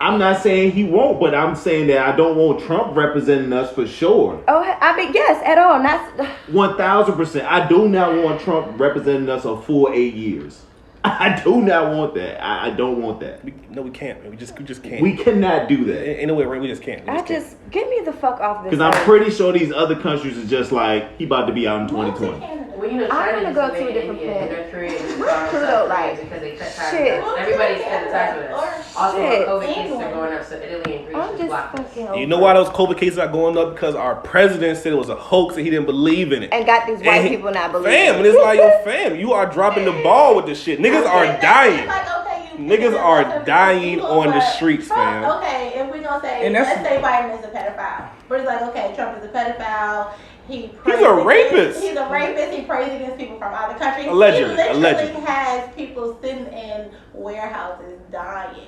I'm not saying he won't, but I'm saying that I don't want Trump representing us for sure. Oh, I mean, yes, at all. Not 1000%. I do not want Trump representing us a full 8 years. I do not want that. I don't want that. We can't. Man. We just can't. We cannot do that. In a way, right? We just can't. Get me the fuck off this. Because I'm pretty sure these other countries are just like he about to be out in 2020. Well, you know, I'm gonna go to a different planet. Pluto, like because they cut ties. Shit. Everybody's cutting ties with us. Also, COVID cases are going up, so Italy and Greece just blocked us. You know why those COVID cases are going up? Because our president said it was a hoax and he didn't believe in it. And got these white people not believing. Fam, and it's like your fam. You are dropping the ball with this shit. Niggas are dying. Niggas are dying on the streets, fam. Okay, if we're gonna say, let's say Biden is a pedophile. But it's like, okay, Trump is a pedophile. He's a rapist. He's a rapist. He prays against people from other countries. Allegedly. He literally has people sitting in warehouses dying.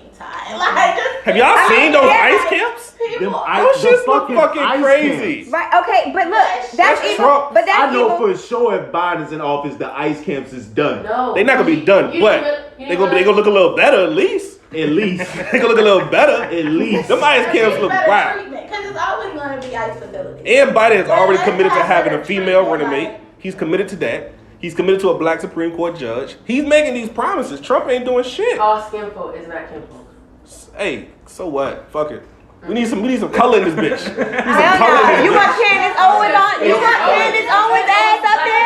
Have y'all seen those ice camps? Those shits look fucking crazy. Right? Okay, but look, that's evil. Trump. But that's I know evil. for sure if Biden's in office, the ice camps is done. No, they're not gonna be done, but they gonna look a little better at least. At least they gonna look a little better. At least them ice camps look wild. Because it's always gonna be ice facilities. And Biden has already committed to having a female running mate. He's committed to that. He's committed to a black Supreme Court judge. He's making these promises. Trump ain't doing shit. All skinfolk is not kinfolk. Hey, so what? Fuck it. We need some color in this bitch. You want Candace Owens on? You want Candace Owens ass up there?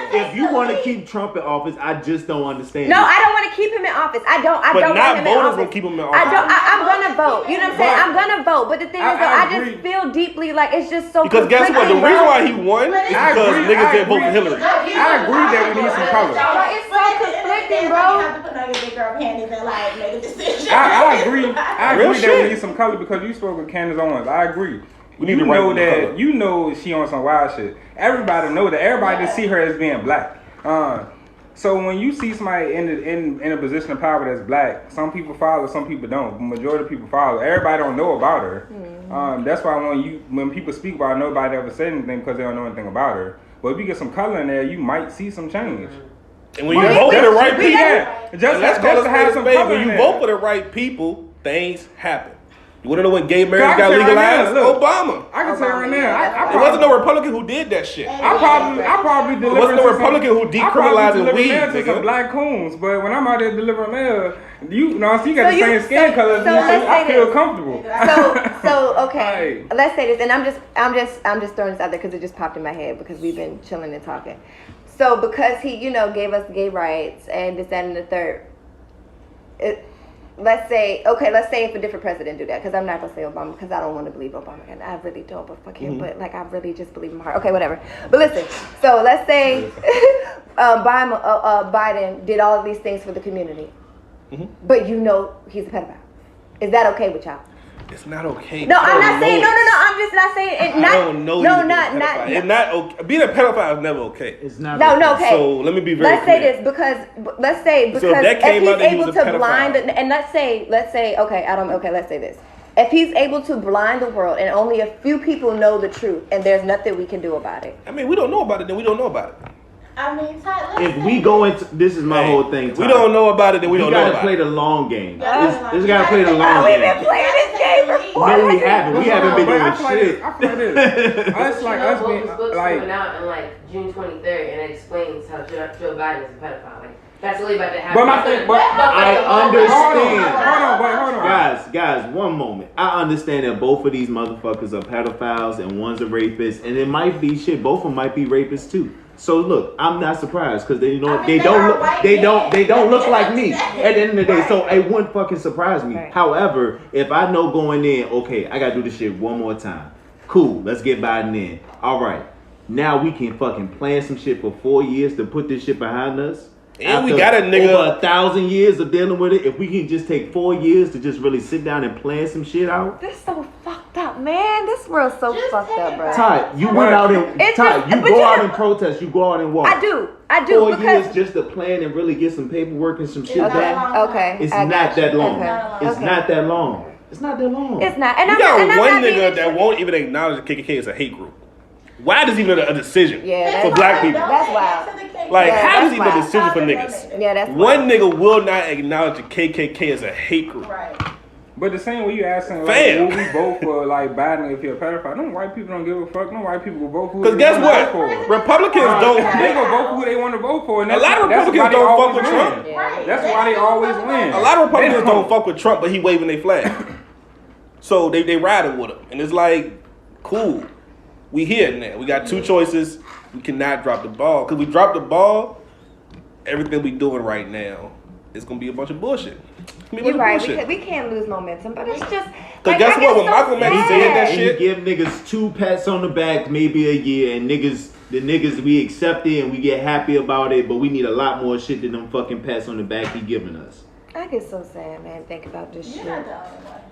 If you want to keep Trump in office, I just don't understand. No, I don't want to keep him in office. I don't want him in office. But not voters will keep him in office. I'm gonna vote. You know what I'm saying? I'm gonna vote. But the thing is, I just feel deeply like it's just so. Because guess what? The reason why he won is because niggas didn't vote for Hillary. I agree that we need some color. It's so conflicting, bro. You have to put on your big girl panties and like make a decision. I agree that we need some color because you spoke with Candace Owens. I agree. You know that you know she on some wild shit. Everybody know that. Everybody just see her as being black. So when you see somebody in a position of power that's black, some people follow, some people don't. The majority of people follow. Everybody don't know about her. Mm-hmm. That's why when people speak about her, nobody ever say anything because they don't know anything about her. But if you get some color in there, you might see some change. And when you vote for the right people, when you vote for the right people, things happen. You want to know when gay marriage got legalized? Obama. I can tell you right now. There wasn't no Republican who did that shit. I probably delivered. There wasn't no Republican who decriminalized weed. To some black coons, but when I'm out there delivering mail, you got the same skin color as me, so I feel comfortable. So okay, let's say this, and I'm just throwing this out there because it just popped in my head because we've been chilling and talking. So because he, gave us gay rights and this, that, and the third. Let's say if a different president do that, because I'm not gonna say Obama because I don't want to believe Obama, and I really don't, but fuck him. But I really just believe him hard. Okay, whatever. But listen, so let's say Biden did all of these things for the community, but he's a pedophile. Is that okay with y'all? It's not okay. No, I'm not saying. No. I'm just not saying it. I don't know. No, not. It's not okay. Being a pedophile is never okay. It's not. No, okay. So let me be very clear. Say this because if he's able to blind, and let's say let's say this. If he's able to blind the world and only a few people know the truth and there's nothing we can do about it. I mean, we don't know about it, then we don't know about it. I mean, Ty, if we go into this is my whole thing. Ty. We don't know about it, then we don't know about it. You gotta play the long game. This gotta play the long game. We've been playing this game for 4 No, we haven't. We haven't been doing shit. I feel this. It's like us being like coming out on June 23rd, and it explains how Joe Biden is a pedophile. That's really about to happen. I understand. Hold on. Guys, one moment. I understand that both of these motherfuckers are pedophiles and one's a rapist, and it might be shit. Both of them might be rapists too. So look, I'm not surprised because they don't look like me at the end of the day. So it wouldn't fucking surprise me. Right. However, if I know going in, okay, I gotta do this shit one more time. Cool, let's get Biden in. All right, now we can fucking plan some shit for 4 years to put this shit behind us. And we got a nigga over 1,000 years of dealing with it. If we can just take 4 years to just really sit down and plan some shit out. This so fucked up, man. This world's so just fucked up, bro. Ty, you went out and you go out and protest. You go out and walk. I do. 4 years just to plan and really get some paperwork and some shit done. Okay. It's not that long. It's not that long. It's not that long. It's not. And you got one nigga that won't even acknowledge the KKK as a hate group. Why does even a decision for black people? That's wild. Like, how is even a decision for niggas? Yeah, that's one nigga will not acknowledge the KKK as a hate group. Right. But the same way you asking, like, will we vote for like Biden if you're a pedophile? No white people don't give a fuck. No white people will vote for who they want to vote for. Republicans don't. They gonna vote for who they want to vote for. And a lot of Republicans don't fuck with Trump. Right. That's why they always win. A lot of Republicans don't fuck with Trump, but he waving their flag. So they riding with him, and it's like, cool. We here now. We got two choices. We cannot drop the ball. Because we drop the ball, everything we doing right now is going to be a bunch of bullshit. You're right. We can't lose momentum. But it's just... Because guess what? When Malcolm X said that shit... You give niggas 2 pats on the back maybe a year, and the niggas, we accept it and we get happy about it, but we need a lot more shit than them fucking pats on the back he giving us. I get so sad, man, think about this shit.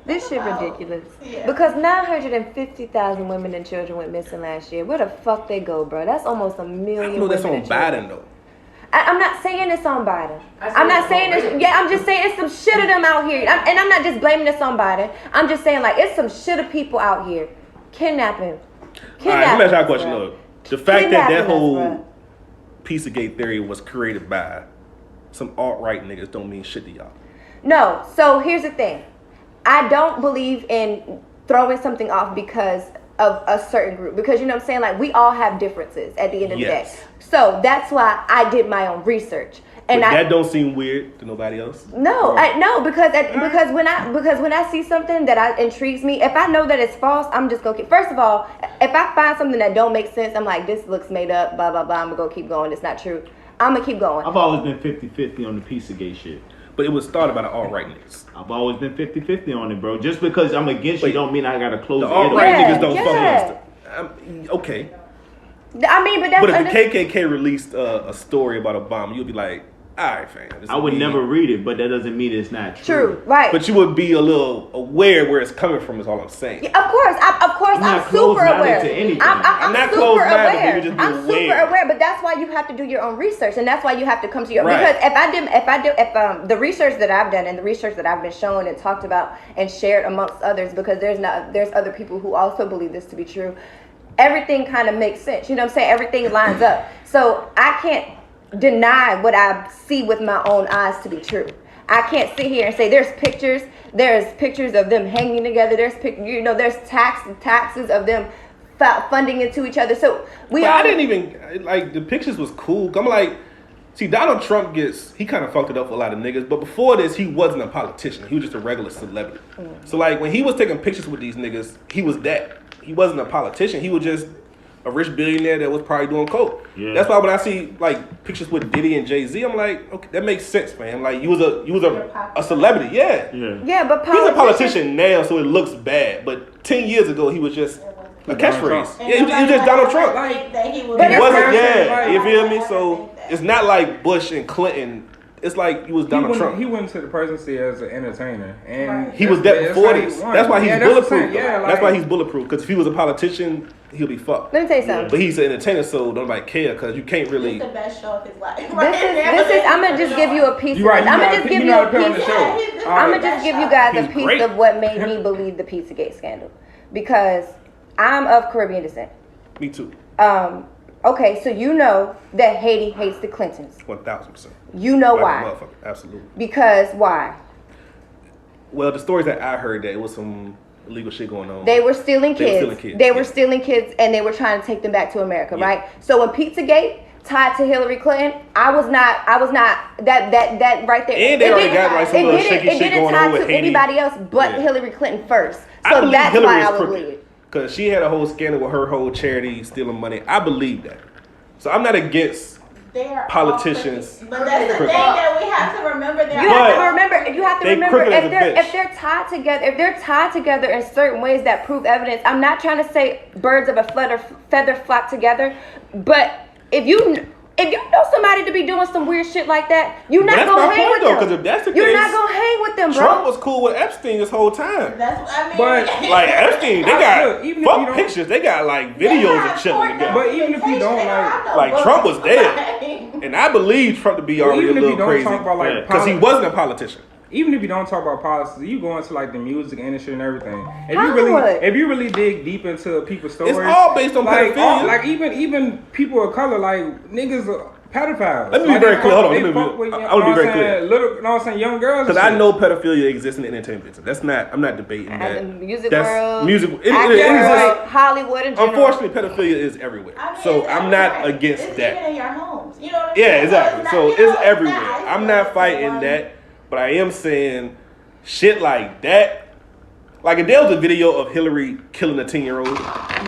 This shit ridiculous. Yeah. Because 950,000 women and children went missing last year. Where the fuck they go, bro? That's almost 1 million. I know that's on Biden, though. I'm not saying it's on Biden. I'm not saying this. Yeah, I'm just saying it's some shit of them out here. And I'm not just blaming this on Biden. I'm just saying, like, it's some shit of people out here kidnapping. All right, let me ask you a question, though. The fact that whole Pizzagate theory was created by some alt-right niggas don't mean shit to y'all. No. So here's the thing. I don't believe in throwing something off because of a certain group. Because, you know what I'm saying? Like, we all have differences at the end of the day. So that's why I did my own research. And that don't seem weird to nobody else? No, because when I see something that intrigues me, if I know that it's false, I'm just gonna first of all, if I find something that don't make sense, I'm like, this looks made up, blah blah blah, I'm gonna go keep going. It's not true. I'm gonna keep going. I've always been 50-50 on the Pizzagate shit. But it was started by the alt-right niggas. I've always been 50-50 on it, bro. Just because I'm against you don't mean I gotta close the alt-right niggas don't fuck with us. Okay. I mean, but that's... But if the KKK released a story about Obama, you'd be like, all right, fam. I would never read it, but that doesn't mean it's not true. True, right. But you would be a little aware where it's coming from is all I'm saying. Yeah, of course, I'm super aware. I'm not super aware. Just I'm super aware, but that's why you have to do your own research, and that's why you have to come to your because if the research that I've done and the research that I've been shown and talked about and shared amongst others, because there's other people who also believe this to be true. Everything kind of makes sense. You know what I'm saying? Everything lines up. So I can't deny what I see with my own eyes to be true. I can't sit here and say there's pictures of them hanging together. There's taxes of them funding into each other. So I didn't even like the pictures was cool. I'm like, see, Donald Trump he kind of fucked it up for a lot of niggas. But before this, he wasn't a politician. He was just a regular celebrity. So like when he was taking pictures with these niggas, he was that. He wasn't a politician. He was just a rich billionaire that was probably doing coke. Yeah. That's why when I see like pictures with Diddy and Jay-Z, I'm like, okay, that makes sense, man. Like you was a celebrity, yeah. Yeah, but he's a politician now, so it looks bad. But 10 years ago, he was just a catchphrase. Yeah, he was just Donald Trump. He wasn't. Yeah, you feel me? So it's not like Bush and Clinton. It's like he was Donald Trump. He went to the presidency as an entertainer, and he was that before this. That's why he's bulletproof. That's why he's bulletproof. Because if he was a politician, he'll be fucked. Let me tell you something. But he's an entertainer, so nobody care because you can't really. It's the best show of his life. This is. I'm gonna just give you a piece. I'm gonna just give you a piece. I'm gonna just give you guys a piece of what made me believe the Pizzagate scandal, because I'm of Caribbean descent. Me too. Okay, so you know that Haiti hates the Clintons. 1000%. You know why? Absolutely. Because why? Well, the stories that I heard that it was some illegal shit going on. They were stealing kids. They were stealing kids, and they were trying to take them back to America, right? So when Pizzagate tied to Hillary Clinton, I was not that right there. And they already got like some little shaky shit going on with Haiti. It didn't tie to anybody else but Hillary Clinton first. So that's why I would believe it. Because she had a whole scandal with her whole charity stealing money. I believe that. So I'm not against politicians. But that's the thing that we have to remember. You have to remember if they're tied together in certain ways that prove evidence. I'm not trying to say birds of a feather flock together, but if you know somebody to be doing some weird shit like that, you're not gonna hang with them. Because if that's the case, you're not gonna hang with them, bro. Trump was cool with Epstein this whole time. That's what I mean. But like Epstein, they got fuck pictures. They got like videos of chilling together. But even if you don't like Trump was dead, and I believe Trump to be already a little crazy because he wasn't a politician. Even if you don't talk about policy, you go into like the music industry and everything. If you really dig deep into people's stories, it's all based on pedophilia. Like even people of color, like niggas are pedophiles. Let me be very clear. Hold on. I want to be very clear. You know what I'm saying? Young girls. Because I know pedophilia exists in the entertainment business. That's not. I'm not debating that. Music world, music. It is Hollywood in general. Unfortunately, pedophilia is everywhere. So I'm not against it's that. Even in your homes. You know what I mean? Yeah, exactly. So it's everywhere. I'm not fighting that. But I am saying shit like that. Like if there was a video of Hillary killing a 10-year-old.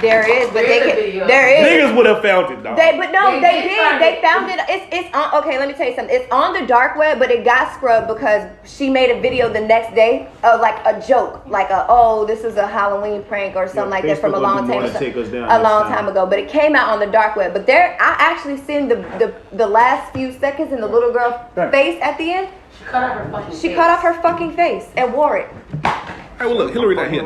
There is, but there is. Niggas would have found it, dog. They did. They found it. It's on. Okay, let me tell you something. It's on the dark web, but it got scrubbed because she made a video the next day of like a joke, like this is a Halloween prank or something like that from a long time ago. But it came out on the dark web. But I actually seen the last few seconds in the little girl face at the end. She cut off her fucking face and wore it. Hey, well, look, Hillary not here.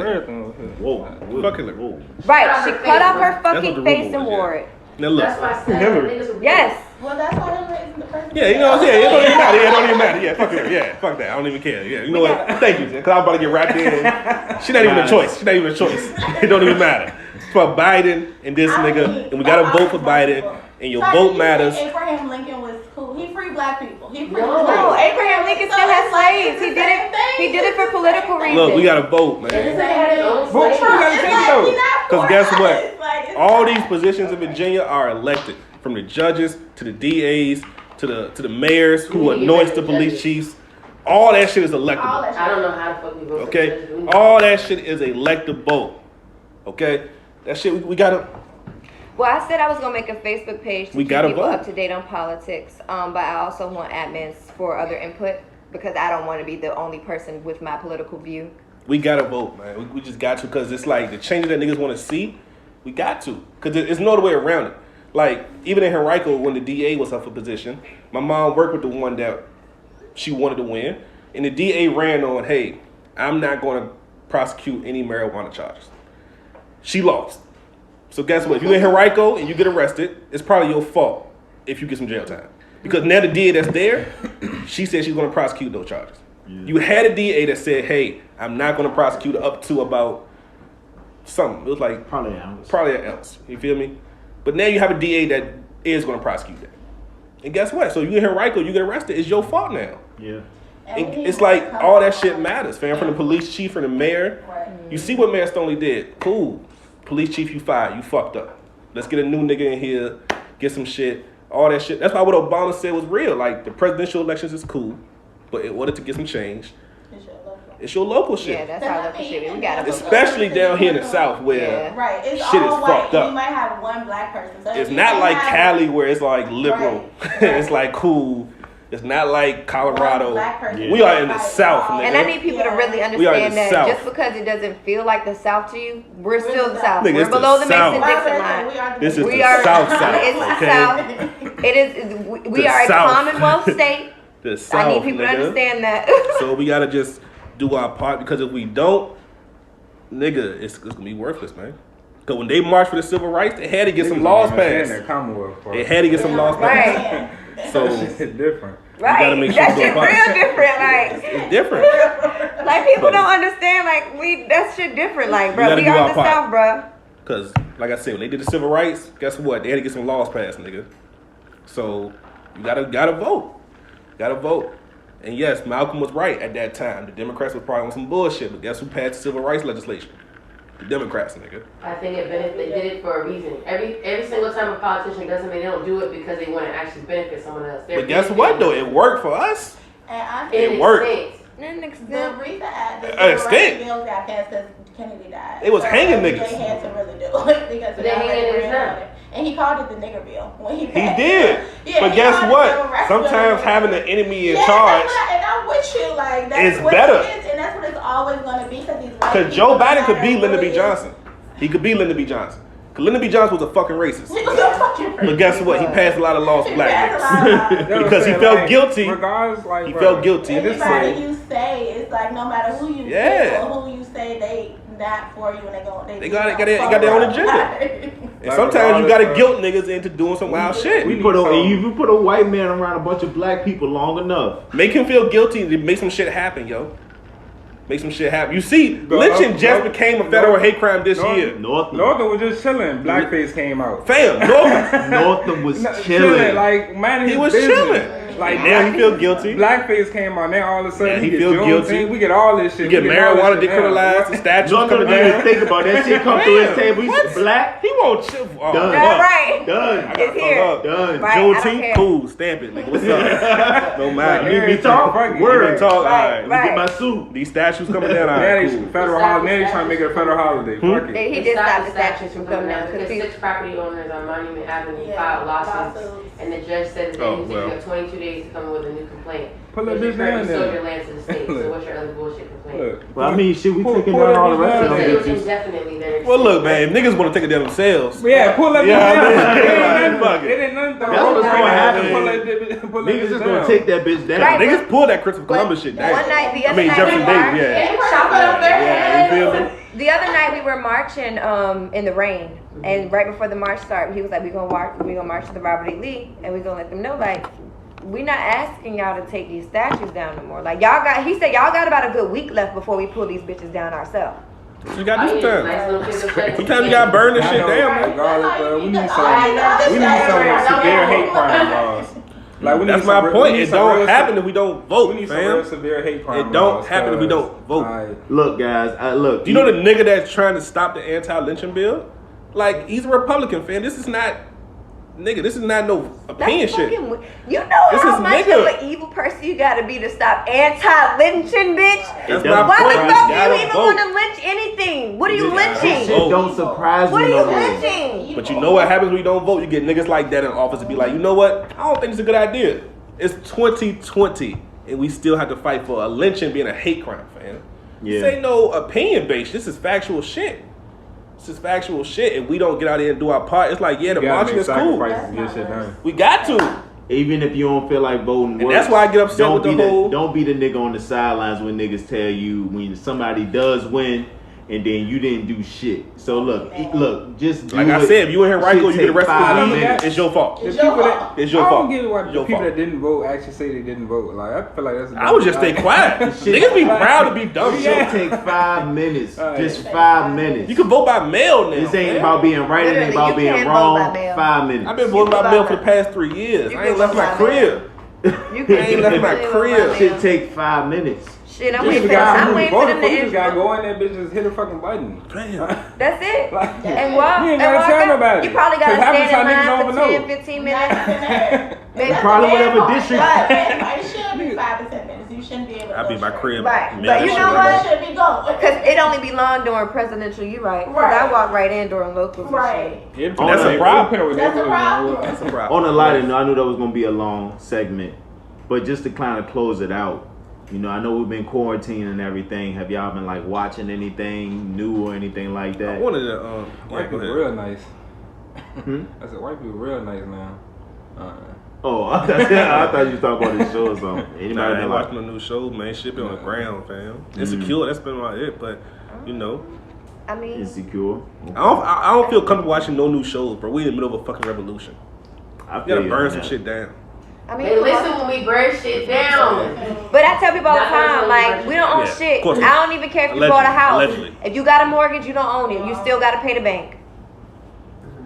Whoa. Fuck Hillary. Whoa. Right, she cut off her fucking face and wore it. Now look. That's why I said Hillary. Yes. Well, that's why Hillary isn't the president. Yeah, you know what I'm saying? It don't even matter. Yeah, it don't even matter. Yeah, fuck Hillary. Yeah, fuck that. I don't even care. Yeah, you know what? Thank you, because I'm about to get wrapped in. She's not even a choice. It don't even matter. For Biden and this nigga, and we got to vote for Biden. And your vote matters. Abraham Lincoln was cool. He freed black people. No, Abraham Lincoln still has slaves. He did it for political reasons. Look, we gotta vote, man. Because guess what? All these positions in Virginia are elected, from the judges to the DAs to the mayors who anoints the police chiefs. All that shit is electable. I don't know how to fucking vote. Okay, all that shit is electable. Okay, that shit we gotta. Well, I said I was gonna make a Facebook page to keep people up to date on politics, but I also want admins for other input because I don't want to be the only person with my political view. We gotta vote, man. We just got to, because it's like the changes that niggas want to see. We got to, because there's no other way around it. Like even in Henrico, when the DA was up for position, my mom worked with the one that she wanted to win, and the DA ran on, "Hey, I'm not going to prosecute any marijuana charges." She lost. So guess what? If you're in Henrico and you get arrested, it's probably your fault if you get some jail time. Because now the DA that's there, she said she's going to prosecute those charges. Yeah. You had a DA that said, "Hey, I'm not going to prosecute up to about something." It was like probably an ounce. You feel me? But now you have a DA that is going to prosecute that. And guess what? So you in Henrico, you get arrested, it's your fault now. Yeah. And it's like all that shit matters, fam. From the police chief, from the mayor. Right. You see what Mayor Stoney did? Cool. Police chief, you fired. You fucked up. Let's get a new nigga in here. Get some shit. All that shit. That's why what Obama said was real. Like, the presidential elections is cool, but in order to get some change, it's your local shit. Yeah, that's how local shit is. We gotta especially down here in the South where it's shit is all fucked up. You might have one black person. So it's not like Cali where it's like liberal. Right. It's like cool. It's not like Colorado. We are in the South, nigga. And I need people to really understand that South. Just because it doesn't feel like the South to you, we're still the South. Nigga, we're below the Mason-Dixon line. This is the South Side. It's the South. It is. We are a Commonwealth state. The South, I need people to understand that. So we gotta just do our part, because if we don't, nigga, it's gonna be worthless, man. Because when they marched for the civil rights, they had to get some laws passed. They had to get some laws passed. So it's different. Right. You gotta make sure that shit real different. Like it's different. Like people don't understand. Like that shit different. Like bro, we are the South, bro. Because like I said, when they did the civil rights, guess what? They had to get some laws passed, nigga. So you gotta vote. Gotta vote. And yes, Malcolm was right at that time. The Democrats was probably on some bullshit, but guess who passed the civil rights legislation? The Democrats, nigga. I think they did it for a reason. Every single time a politician doesn't mean they don't do it because they want to actually benefit someone else. But guess what though? It worked for us. It worked. The reason the bills got passed because Kennedy died. It was hanging niggas. They had to really do it because they're hanging niggas now. And he called it the nigger bill when he passed. He did. Yeah, but guess what? Sometimes having an enemy in charge. And I'm with you. Like, that's it's what better. It is, and that's what it's always going to be. Because Joe Biden could be Lyndon B. Johnson. He could be Lyndon B. Johnson. Because Lyndon B. Johnson was a fucking racist. He was a fucking racist. But guess what? He passed a lot of laws for black niggas. Because he felt guilty. Regardless, like, he felt guilty. Anybody you say, it's like no matter who you say or who you say, they not for you and they got their own agenda. And sometimes you gotta guilt niggas into doing some wild shit. You put a white man around a bunch of black people long enough, make him feel guilty to make some shit happen, yo. Make some shit happen. You see, lynching just became a federal hate crime this year. Northam was just chilling. Blackface came out. Fam, Northam was chilling. Like, man, he was chilling. Like, now he feel guilty. Blackface came out. Now all of a sudden he feel guilty. We get all this shit. You get marijuana decriminalized. The statues coming down. Think about that shit come through his table. He's black. He won't chill. Done. Right. Done. It's here. Done. Right. Juneteenth, cool. Stamp it, nigga. What's up? No matter. Need me talk. Word. Talk. All right. Let me get my suit. These statues coming down. Now they federal holiday. Now they trying to make it a federal holiday. Fuck it. He did stop the statues from coming down because 6 property owners on Monument Avenue filed lawsuits, and the judge said that they need to take 22 days to come with a new complaint. Pull that bitch down there. Sold your land to the state. So what's your other bullshit complaint? Well, I mean, shit, we taking down all the rest of them. It was indefinitely there. Well, look, man, if niggas want to take it down themselves. Yeah, pull that bitch down. Fuck it. It ain't nothing. That's what's going to happen. Niggas just going to take that bitch down. Right, niggas pull that Christopher Columbus shit down. One night, the other night, Jefferson Davis, yeah. The other night we were marching in the rain, and right before the march started, he was like, "We gonna march to the Robert E. Lee, and we gonna let them know like." We're not asking y'all to take these statues down no more. Like he said y'all got about a good week left before we pull these bitches down ourselves. So you gotta do sometimes. Sometimes you gotta burn this shit down, man. We need some severe hate crime laws. Like, that's my point. It don't happen if we don't vote. We need some real severe hate crime. It don't happen if we don't vote. Look, guys, look. Do you know the nigga that's trying to stop the anti-lynching bill? Like, he's a Republican fan. This is not. Nigga, this is not no opinion shit. You know how much of an evil person you gotta be to stop anti-lynching, bitch? That's my Why point. the fuck do you even want to lynch anything? What are you lynching? Shit don't surprise me. What are you lynching? But you know what happens when you don't vote? You get niggas like that in office and be like, you know what? I don't think it's a good idea. It's 2020 and we still have to fight for a lynching being a hate crime, fam. Yeah. This ain't no opinion based. This is factual shit. This is factual shit. If we don't get out there and do our part, it's like, yeah, the marching is cool. We got to. Even if you don't feel like voting, and that's why I get upset with the whole. Don't be the nigga on the sidelines when niggas tell you when somebody does win and then you didn't do shit. So look, just do like I said, if you in here right, you get the rest of the week. It's your fault. It's your fault. It's your fault. I don't get why the people that didn't vote actually say they didn't vote. Like, I feel like that's. I would just stay quiet. Niggas be proud to be dumb. Shit take 5 minutes. Just 5 minutes. You can vote by mail now. This ain't about being right. It ain't about being wrong. 5 minutes. I've been voting by mail for the past 3 years. I ain't left my crib. I ain't left my crib. Shit take 5 minutes. Shit, I'm waiting for them to You just gotta go in there, bitch, just hit a fucking button. That's it. And walk. You ain't gotta tell nobody. You probably gotta stand in line for 10, 15 minutes. Probably whatever district. It should be 5 to 10 minutes. You shouldn't be able to. I'll be my crib. Right. But you know what? Should be going. Because it only be long during presidential, you right. Because I walk right in during locals. Right. That's a problem. That's a problem. That's a problem. On a lighter note, I knew that was gonna be a long segment, but just to kind of close it out. You know, I know we've been quarantining and everything. Have y'all been like watching anything new or anything like that? I wanted to. White people real nice. I said white people real nice now. Oh, I thought you was talking about this show or something. Anybody I ain't been watching no new shows, man. Shit been on the ground, fam. Insecure. That's been about it. But you know, I mean, Insecure. Okay. I don't feel comfortable watching no new shows, bro. We in the middle of a fucking revolution. I gotta burn some shit down. I mean, they listen when we burn shit down. But I tell people all the time, like, we don't own shit. I don't even care if you bought a house. If you got a mortgage, you don't own it. You still gotta pay the bank.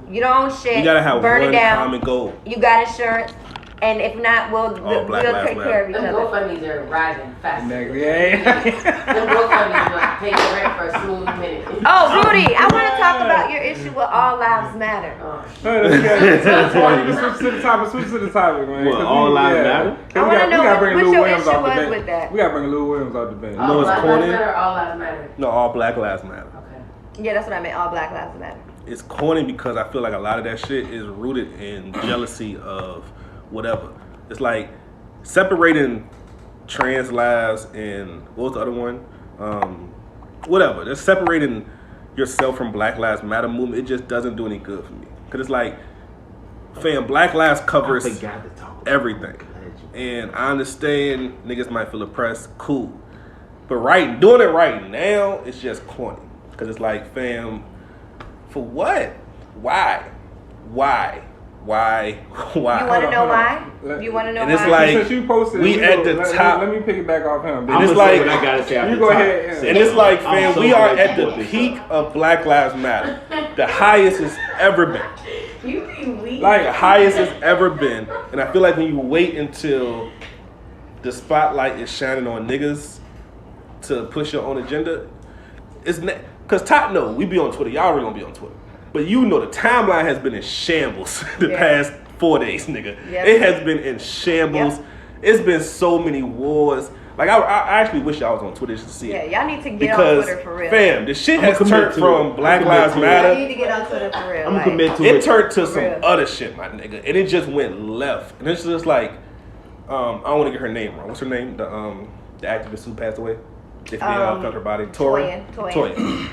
You don't own shit. You gotta have burn one it down. common goal. You got insurance. And if not, we'll take care of each other. GoFundMes are rising fast. Yeah. Them GoFundMes will pay the rent for a smooth minute. Oh, Rudy, I want to talk about your issue with All Lives Matter. Switch to the topic, man. What, All Lives Matter? I want to know what your issue was with that. We got to bring Lou Williams out the bench. All Black Lives Matter or All Lives Matter? No, All Black Lives Matter. Okay. Yeah, that's what I meant. All Black Lives Matter. it's corny because I feel like a lot of that shit is rooted in jealousy of whatever. It's like separating trans lives and what was the other one? Whatever. Just separating yourself from Black Lives Matter movement. It just doesn't do any good for me. Cause it's like, fam, Black Lives covers everything. And I understand niggas might feel oppressed. Cool. But doing it right now, it's just corny. Cause it's like, fam, for what? Why? You want to know why? You want to know why? And it's like, since you posted, we at the top. Let me pick it back off him. And it's like, what I gotta say. You go ahead. And it's like, fam, we are at the peak of Black Lives Matter. The highest it's ever been. You be weak. Like, the highest it's ever been. And I feel like when you wait until the spotlight is shining on niggas to push your own agenda, it's not, cause top no, we be on Twitter. Y'all really gonna be on Twitter. But you know the timeline has been in shambles the past 4 days, nigga. Yep. It has been in shambles. Yep. It's been so many wars. Like, I actually wish y'all was on Twitter to see it. Yeah, y'all need to get on Twitter for real. Fam, the shit has turned from Black Lives Matter. You need to get on Twitter for real. I'm gonna commit to it. It turned to some other shit, my nigga. And it just went left. And it's just like, I don't want to get her name wrong. What's her name? The activist who passed away? If they felt her body. Toyin.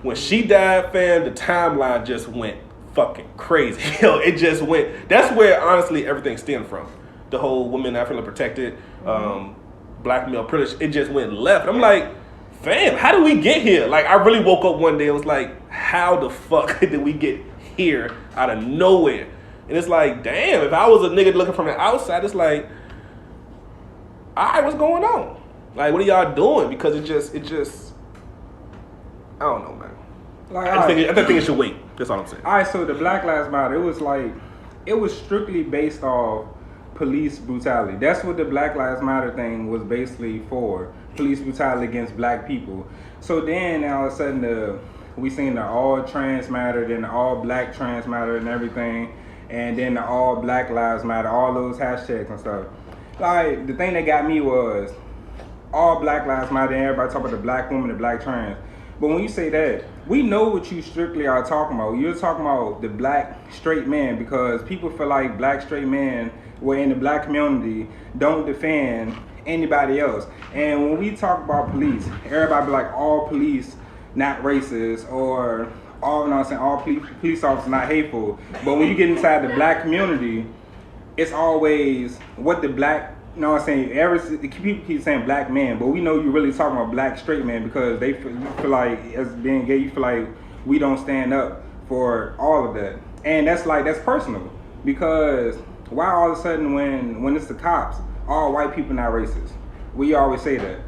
When she died, fam, the timeline just went fucking crazy. Yo, it just went. That's where honestly everything stemmed from. The whole women not feeling protected, black male privilege. It just went left. I'm like, fam, how did we get here? Like, I really woke up one day. It was like, how the fuck did we get here out of nowhere? And it's like, damn. If I was a nigga looking from the outside, it's like, all right, what's going on? Like, what are y'all doing? Because it just, I don't know, man. Like, I think it should wait. That's all I'm saying. All right, so the Black Lives Matter, it was strictly based off police brutality. That's what the Black Lives Matter thing was basically for. Police brutality against black people. So then all of a sudden we seen the all trans matter, then the all black trans matter and everything, and then the all Black Lives Matter, all those hashtags and stuff. Like, the thing that got me was all Black Lives Matter, and everybody talk about the black woman, the black trans. But when you say that, we know what you strictly are talking about. You're talking about the black straight man, because people feel like black straight men were in the black community don't defend anybody else. And when we talk about police, everybody be like, all police not racist, or all, you know what I'm saying, all police officers not hateful. But when you get inside the black community, it's always what the black, you know what I'm saying, people keep saying black man, but we know you're really talking about black straight man, because you feel like, as being gay, you feel like we don't stand up for all of that. And that's personal, because why all of a sudden when it's the cops, all white people not racist? We always say that.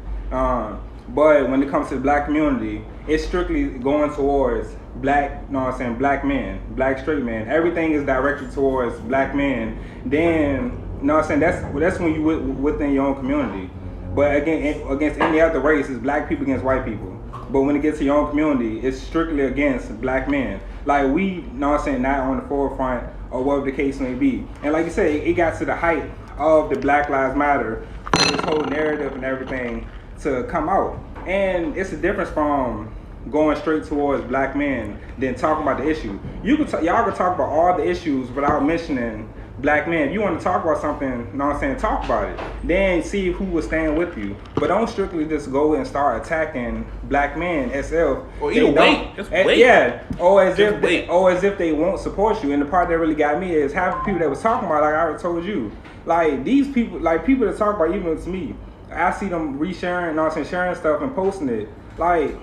But when it comes to the black community, it's strictly going towards black, you know what I'm saying, black men, black straight men. Everything is directed towards black men. Then, you know what I'm saying, that's when you within your own community. But again, against any other race, it's black people against white people. But when it gets to your own community, it's strictly against black men. Like, we, you know what I'm saying, not on the forefront or whatever the case may be. And like you said, it got to the height of the Black Lives Matter, this whole narrative and everything to come out. And it's a difference from going straight towards black men than talking about the issue. Y'all can talk about all the issues without mentioning black men. If you want to talk about something, you know what I'm saying, talk about it. Then see who will stand with you. But don't strictly just go and start attacking black men as if or either wait. Just wait. Yeah. Or as if they won't support you. And the part that really got me is half the people that was talking about, like I already told you, like these people, like people that talk about, even to me, I see them resharing, you know what I'm saying, sharing stuff and posting it. Like,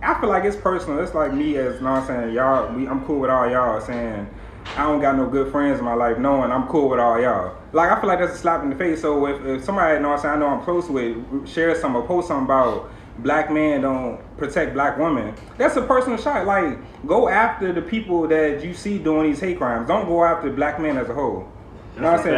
I feel like it's personal. It's like me as, you know what I'm saying, y'all, I'm cool with all y'all saying, I don't got no good friends in my life knowing I'm cool with all y'all. Like, I feel like that's a slap in the face. So if somebody, you know what I'm saying, I know I'm close with, shares something or post something about black men don't protect black women, that's a personal shot. Like, go after the people that you see doing these hate crimes. Don't go after black men as a whole. That's a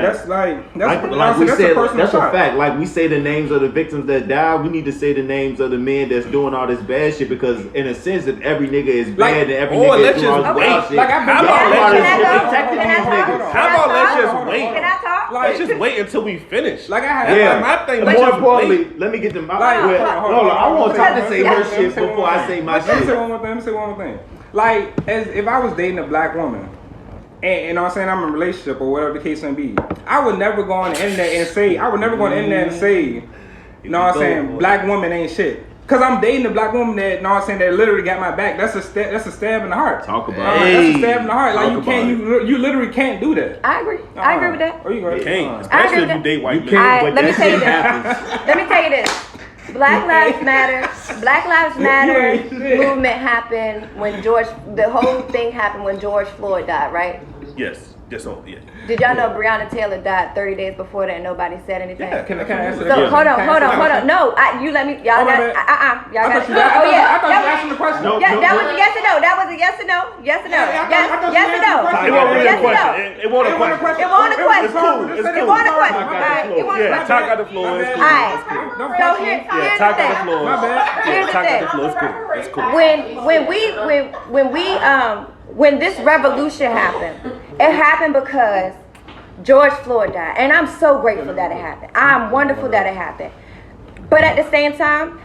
fact. Like we say the names of the victims that died, we need to say the names of the men that's doing all this bad shit because, in a sense, if every nigga is bad and every nigga is doing all this bad shit, how about let's just wait? Can I talk? Let's just wait until we finish. Like I had my thing. More importantly, let me get them. I want Todd to say her shit before I say my shit. Let me say one more thing. Like, as if I was dating a black woman. And you know what I'm saying, I'm in a relationship or whatever the case may be, I would never go on the internet and say, you know what I'm saying, black woman ain't shit. Cause I'm dating a black woman that, you know what I'm saying, that literally got my back. That's a stab in the heart. Talk about it. That's a stab in the heart. Like you literally can't do that. I agree. I agree with that. Oh, you can't, especially if you date white men. Let me tell you this. Let me tell you this. Black Lives Matter movement happened when the whole thing happened when George Floyd died, right? Yes. Yeah. Did y'all know Breonna Taylor died 30 days before that and nobody said anything? Yeah, can I answer that? So hold on. No, you let me. Y'all got. Y'all got. Oh yeah. I thought you were asking the question. Yeah, that was a yes or no. That was a yes or no. Yes or no. Yes or no. It wasn't really a question. It wasn't a question. It wasn't a question. It's cool. It wasn't a question. Yeah, talk out the floor. It's cool. Alright. So here's the thing. My bad. Here's the thing. It's cool. When this revolution happened, it happened because George Floyd died. And I'm so grateful that it happened. I'm wonderful that it happened. But at the same time,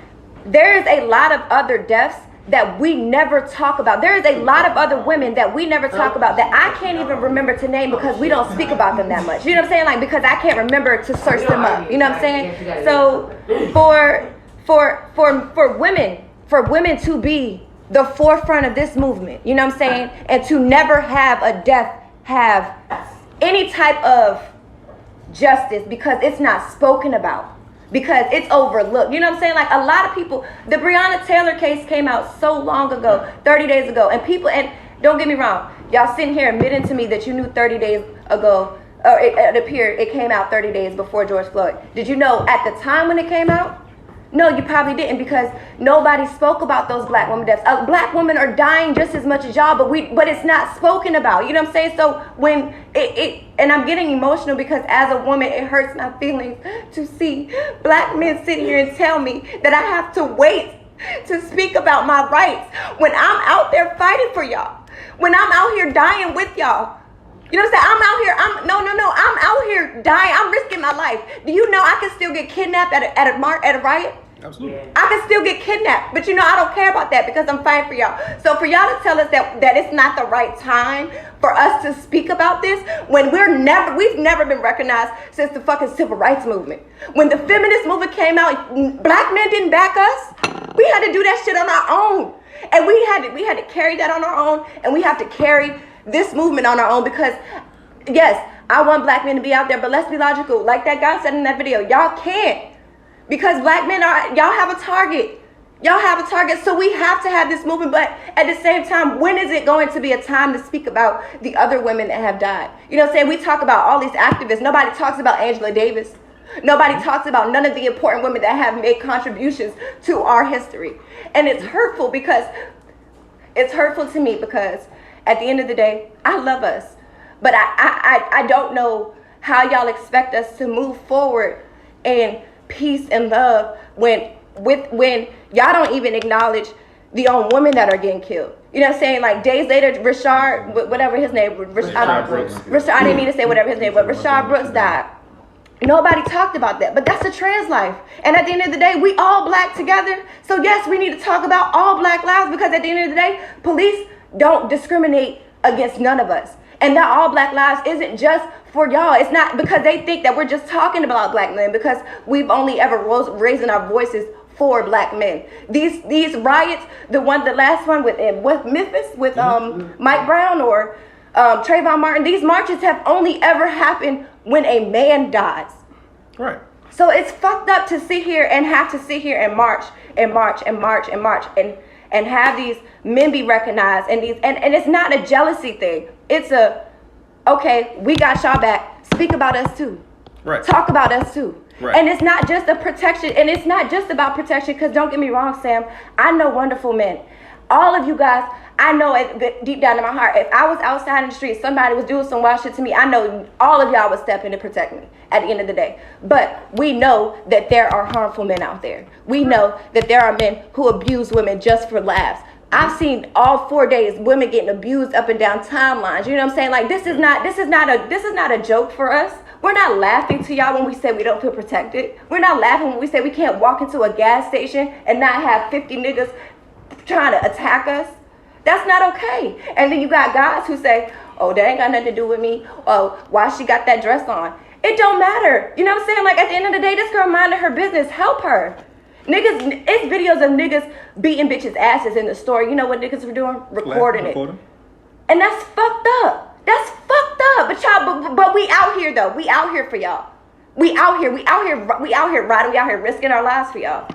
there is a lot of other deaths that we never talk about. There is a lot of other women that we never talk about that I can't even remember to name because we don't speak about them that much. You know what I'm saying? Like, because I can't remember to search them up. You know what I'm saying? So for women to be the forefront of this movement, you know what I'm saying? And to never have a death have any type of justice because it's not spoken about, because it's overlooked. You know what I'm saying? Like, a lot of people, the Breonna Taylor case came out so long ago, 30 days ago, and don't get me wrong, y'all sitting here admitting to me that you knew 30 days ago, or it came out 30 days before George Floyd. Did you know at the time when it came out? No, you probably didn't, because nobody spoke about those black women deaths. Black women are dying just as much as y'all, but it's not spoken about. You know what I'm saying? So when and I'm getting emotional because as a woman, it hurts my feelings to see black men sit here and tell me that I have to wait to speak about my rights when I'm out there fighting for y'all, when I'm out here dying with y'all. You know what I'm saying? I'm out here. I'm out here dying. I'm risking my life. Do you know I can still get kidnapped at a riot? Absolutely. I can still get kidnapped, but I don't care about that because I'm fighting for y'all. So for y'all to tell us that it's not the right time for us to speak about this when we've never been recognized since the fucking civil rights movement. When the feminist movement came out, black men didn't back us. We had to do that shit on our own, and we had to carry that on our own, and we have to carry this movement on our own because, yes, I want black men to be out there, but let's be logical. Like that guy said in that video, y'all can't, because black men y'all have a target. Y'all have a target, so we have to have this movement. But at the same time, when is it going to be a time to speak about the other women that have died? You know what I'm saying? We talk about all these activists. Nobody talks about Angela Davis. Nobody talks about none of the important women that have made contributions to our history. And it's hurtful to me because at the end of the day, I love us, but I don't know how y'all expect us to move forward in peace and love when y'all don't even acknowledge the own women that are getting killed. You know what I'm saying? Like, days later, Rashard, whatever his name, Rashard Brooks. I didn't mean to say whatever his name, but Rashard Brooks died. Nobody talked about that, but that's a trans life. And at the end of the day, we all black together. So yes, we need to talk about all black lives, because at the end of the day, police don't discriminate against none of us. And that all black lives isn't just for y'all. It's not because they think that we're just talking about black men, because we've only ever raising our voices for black men. These riots, the last one with Memphis with Mike Brown or Trayvon Martin, these marches have only ever happened when a man dies. Right. So it's fucked up to sit here and have to sit here and march and have these men be recognized, and it's not a jealousy thing. It's okay, we got y'all back. Speak about us too. Right. Talk about us too. Right. And it's not just a protection, and it's not just about protection, because don't get me wrong, Sam, I know wonderful men. all of you guys, I know it deep down in my heart, if I was outside in the street, somebody was doing some wild shit to me, I know all of y'all would step in to protect me at the end of the day. But we know that there are harmful men out there. We know that there are men who abuse women just for laughs. I've seen all 4 days women getting abused up and down timelines. You know what I'm saying? Like, this is not a joke for us. We're not laughing to y'all when we say we don't feel protected. We're not laughing when we say we can't walk into a gas station and not have 50 niggas trying to attack us. That's not okay. And then you got guys who say, oh, that ain't got nothing to do with me. Oh, why she got that dress on? It don't matter. You know what I'm saying? Like, at the end of the day, this girl minded her business. Help her. Niggas, it's videos of niggas beating bitches' asses in the store. You know what niggas were doing? Recording it. And that's fucked up. That's fucked up. But y'all, but we out here though. We out here for y'all. We out here riding. We out here risking our lives for y'all.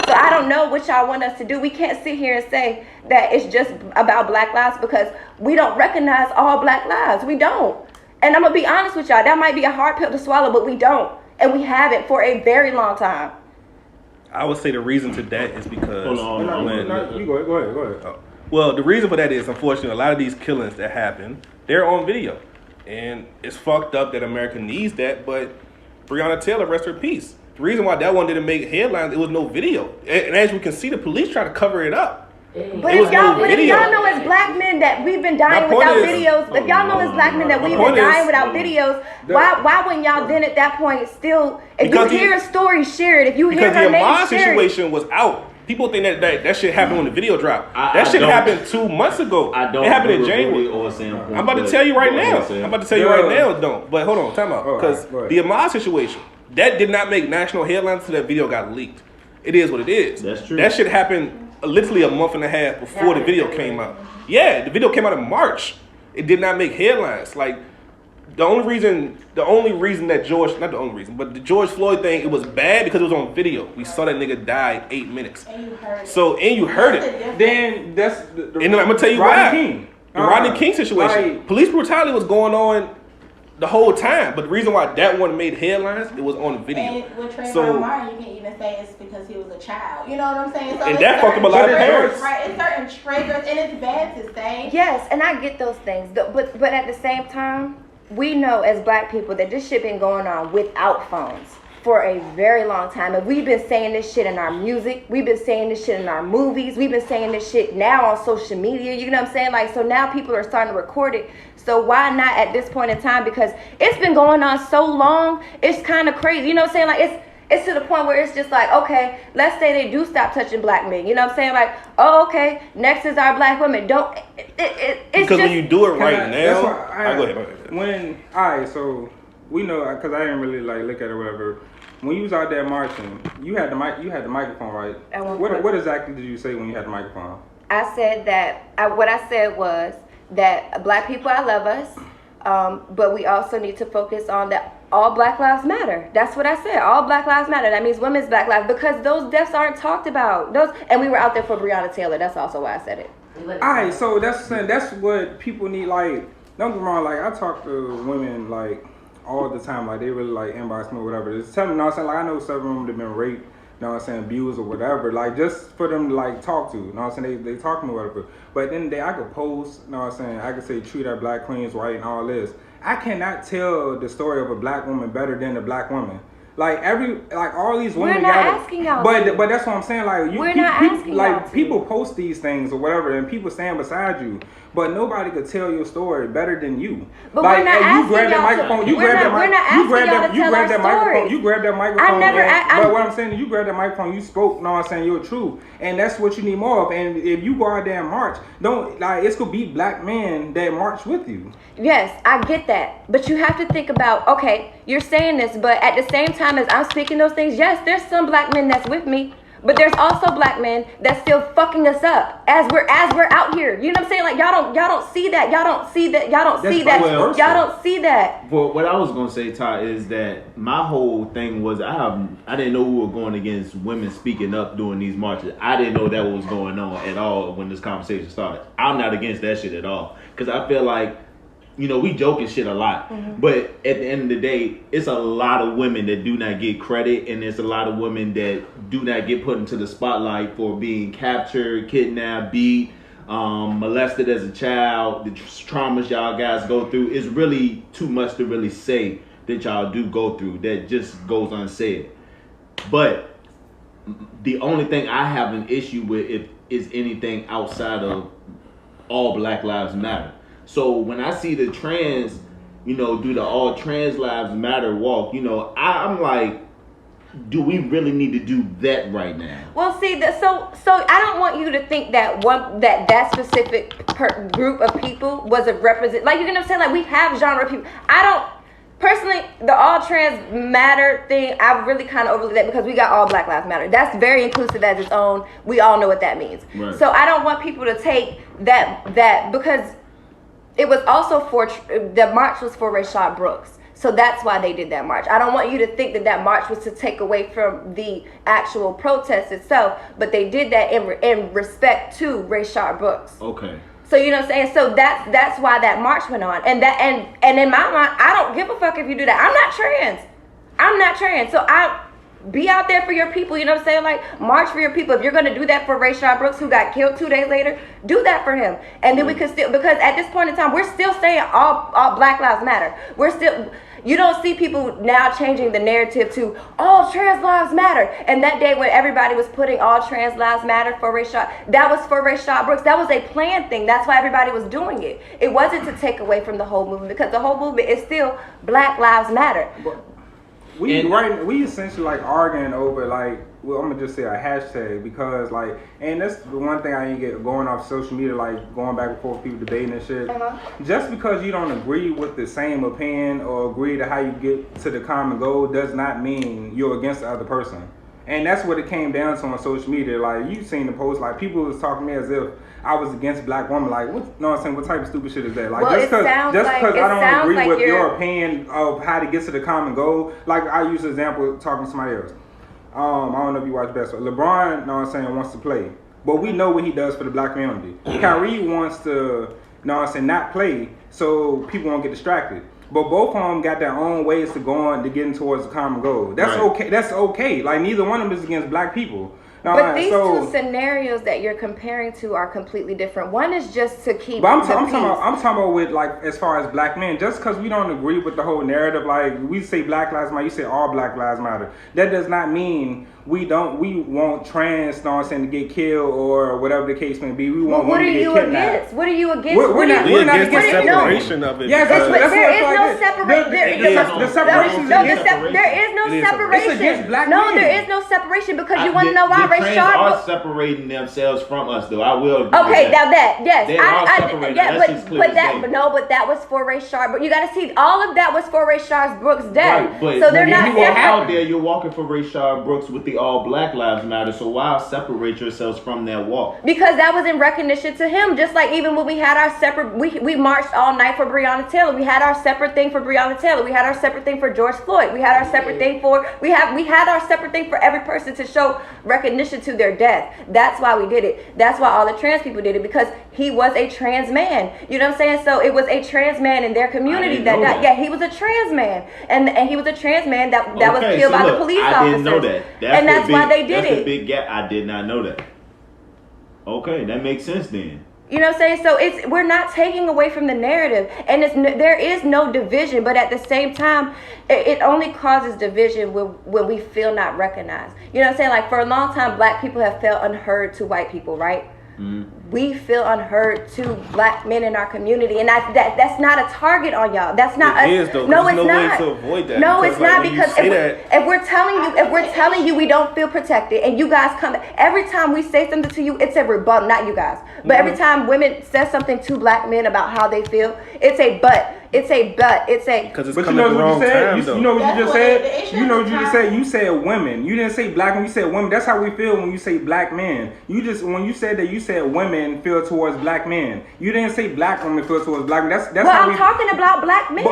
So I don't know what y'all want us to do. We can't sit here and say that it's just about black lives because we don't recognize all black lives. We don't. And I'm going to be honest with y'all. That might be a hard pill to swallow, but we don't. And we haven't for a very long time. I would say the reason to that is because... You go ahead. Oh. Well, the reason for that is, unfortunately, a lot of these killings that happen, they're on video. And it's fucked up that America needs that, but Breonna Taylor, rest her peace. The reason why that one didn't make headlines, it was no video. And as we can see, the police try to cover it up. But if y'all know as black men that we've been dying without videos, if y'all know as black men that we've been dying without videos, why wouldn't y'all then at that point still, if you hear a story, share it. If you hear her name, share it. Because the Ahmaud situation was out. People think that shit happened when the video dropped. That shit happened 2 months ago. It happened in January. I'm about to tell you right now. Don't. But hold on, time out. Because the Ahmaud situation, that did not make national headlines until that video got leaked. It is what it is. That's true. That shit happened literally a month and a half before the video came out. Yeah, the video came out in March. It did not make headlines. Like, the only reason that the George Floyd thing, it was bad because it was on video. We saw that nigga die 8 minutes. And you heard it. And you heard it. Then that's and then I'm gonna tell you why. The Rodney King situation. Like, police brutality was going on the whole time, but the reason why that one made headlines, it was on video. And with Trayvon Martin, you can even say it's because he was a child. You know what I'm saying? So and that fucked up a lot of parents. Right, it's certain triggers, and it's bad to say. Yes, and I get those things, but at the same time, we know as black people that this shit been going on without phones for a very long time. And we've been saying this shit in our music. We've been saying this shit in our movies. We've been saying this shit now on social media. You know what I'm saying? Like, so now people are starting to record it. So why not at this point in time? Because it's been going on so long. It's kind of crazy. You know what I'm saying? Like, it's to the point where it's just like, okay, let's say they do stop touching black men. You know what I'm saying? Like, oh, okay, next is our black women. It's because just, when you do it right now, go ahead. So we know, because I didn't really like look at it or whatever. When you was out there marching, you had the microphone, right? What exactly did you say when you had the microphone? I said that what I said was that black people, I love us, but we also need to focus on that all black lives matter. That's what I said. All black lives matter. That means women's black lives, because those deaths aren't talked about. And we were out there for Breonna Taylor. That's also why I said it. Alright, so that's what people need. Like, don't get me wrong. Like, I talk to women like all the time. Like, they really like inbox me or whatever. Just tell me, you know what I'm saying? Like, I know several of them have been raped. You know what I'm saying, abused or whatever, like, just for them to like talk to, you know what I'm saying, they talk to me or whatever. But then I could post, you know what I'm saying, I could say treat our black queens right and all this. I cannot tell the story of a black woman better than a black woman. Like, all these women. We're not asking y'all. But that's what I'm saying. Like, people post these things or whatever, and people stand beside you, but nobody could tell your story better than you. But like, we're not asking you grab that microphone. You grab that microphone. You grab that microphone. But what I'm saying is, you grab that microphone. You spoke. No, I'm saying your truth, and that's what you need more of. And if you go out there and march, it's gonna be black men that march with you. Yes, I get that. But you have to think about, okay, you're saying this, but at the same time as I'm speaking those things, yes, there's some black men that's with me, but there's also black men that's still fucking us up as we're out here. You know what I'm saying? Like, y'all don't see that. Y'all don't see that. Y'all don't see that. But what I was gonna say, Ty, is that my whole thing was I didn't know we were going against women speaking up during these marches. I didn't know that was going on at all when this conversation started. I'm not against that shit at all, because I feel like you know, we joking shit a lot, but at the end of the day, it's a lot of women that do not get credit, and there's a lot of women that do not get put into the spotlight for being captured, kidnapped, beat, molested as a child. The traumas y'all guys go through is really too much to really say that y'all do go through. That just goes unsaid. But the only thing I have an issue with is anything outside of all Black Lives Matter. So when I see the trans, you know, do the All Trans Lives Matter walk, you know, I'm like, do we really need to do that right now? Well, see, so I don't want you to think that that specific group of people was a represent. Like, you're gonna say, like, we have genre people. I don't personally, the All Trans Matter thing, I really kind of overlook that because we got All Black Lives Matter. That's very inclusive as its own. We all know what that means. Right. So I don't want people to take that because it was also the march was for Rayshard Brooks. So that's why they did that march. I don't want you to think that march was to take away from the actual protest itself, but they did that in respect to Rayshard Brooks. Okay. So you know what I'm saying? So that's why that march went on. And in my mind, I don't give a fuck if you do that. I'm not trans. So I be out there for your people, you know what I'm saying? Like, march for your people. If you're going to do that for Rayshard Brooks, who got killed 2 days later, do that for him. And then we could still, because at this point in time, we're still saying all Black Lives Matter. You don't see people now changing the narrative to all trans lives matter. And that day when everybody was putting all trans lives matter for Rayshard, that was for Rayshard Brooks. That was a planned thing. That's why everybody was doing it. It wasn't to take away from the whole movement, because the whole movement is still Black Lives Matter. We essentially like arguing over, like, well, I'm gonna just say a hashtag, because like, and that's the one thing I ain't get going off social media, like going back and forth, people debating and shit. Just because you don't agree with the same opinion or agree to how you get to the common goal does not mean you're against the other person. And that's what it came down to on social media. Like, you seen the post, like people was talking to me as if I was against black women. Like, what? No, I'm saying, what type of stupid shit is that? Like, well, just because I don't agree with your opinion of how to get to the common goal. Like, I use an example talking to somebody else. I don't know if you watch basketball. LeBron, know what I'm saying, wants to play, but we know what he does for the black community. Kyrie wants to, know what I'm saying, not play so people won't get distracted. But both of them got their own ways to go on to getting towards the common goal. That's okay. That's okay. Like, neither one of them is against black people. But these two scenarios that you're comparing to are completely different. One is just to keep. But I'm talking about with, like, as far as black men, just because we don't agree with the whole narrative, like we say Black Lives Matter, you say all Black Lives Matter. That does not mean we want trans, know what I'm saying, to get killed or whatever the case may be. We want women to get kidnapped. What are you against? We're not against the separation of it. Yes, but there is no separation. There is no separation. It's against black men. There is no separation, because you want to know why Trans are separating themselves from us, though. I will agree. Okay, now that, yes, they are separated. but that was for Rayshard. But you got to see, all of that was for Rayshard Brooks' death. Right, but so they're not. You were out there. You're walking for Rayshard Brooks with the All Black Lives Matter. So why separate yourselves from that walk? Because that was in recognition to him. Just like even when we had our separate, we marched all night for Breonna Taylor. We had our separate thing for Breonna Taylor. We had our separate thing for George Floyd. We had our separate thing for we had our separate thing for every person to show recognition to their death. That's why we did it. That's why all the trans people did it, because he was a trans man. You know what I'm saying? So it was a trans man in their community that died. Yeah, he was a trans man, and he was a trans man that was killed by the police officers. I didn't know that. That's why they did it. That's a big gap. I did not know that. Okay, that makes sense then. You know what I'm saying? So we're not taking away from the narrative, and there is no division, but at the same time, it only causes division when we feel not recognized. You know what I'm saying? Like, for a long time, black people have felt unheard to white people, right? Mm-hmm. We feel unheard to black men in our community, and that's not a target on y'all. That's not. It is, though. No, it's no not. Way to avoid that. No, it's not, because if we're telling you we don't feel protected, and you guys come every time we say something to you, it's a rebuttal. Not you guys, but every time women say something to black men about how they feel, it's a but. It's a but. It's a. Because it's coming at the wrong time, though. You know what you just said? You know what you just said? You said women. You didn't say black men. You said women. That's how we feel when you say black men. When you said that, you said women feel towards black men. You didn't say black women feel towards black men. That's how I'm talking about black men,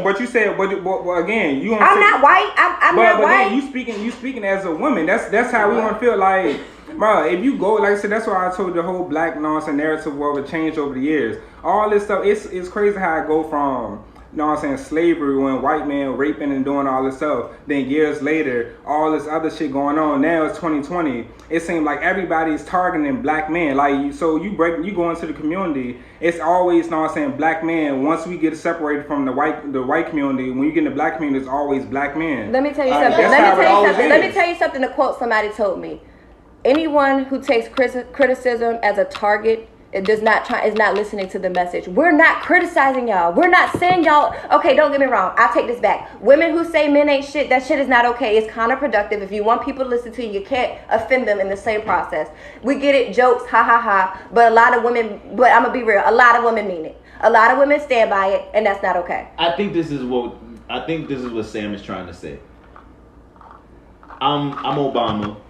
but you said, but again, you. I'm not white. I'm not white. Again, you speaking as a woman. That's how we want to feel like. Bro, if you go, like I said, that's why I told you the whole black nonsense narrative world changed over the years. All this stuff, it's crazy how it go from, you know what I'm saying, slavery when white men raping and doing all this stuff. Then years later, all this other shit going on. Now it's 2020. It seems like everybody's targeting black men. Like, so you go into the community, it's always, you know what I'm saying, black men. Once we get separated from the white community, when you get in the black community, it's always black men. Let me tell you something. Let me tell you something to quote somebody told me. Anyone who takes criticism as a target is not listening to the message. We're not criticizing y'all. We're not saying y'all. Okay, don't get me wrong. I'll take this back. Women who say men ain't shit, that shit is not okay. It's counterproductive. If you want people to listen to you, you can't offend them in the same process. We get it, jokes, ha ha ha. But a lot of women. But I'm gonna be real. A lot of women mean it. A lot of women stand by it, and that's not okay. I think this is what Sam is trying to say. I'm Obama.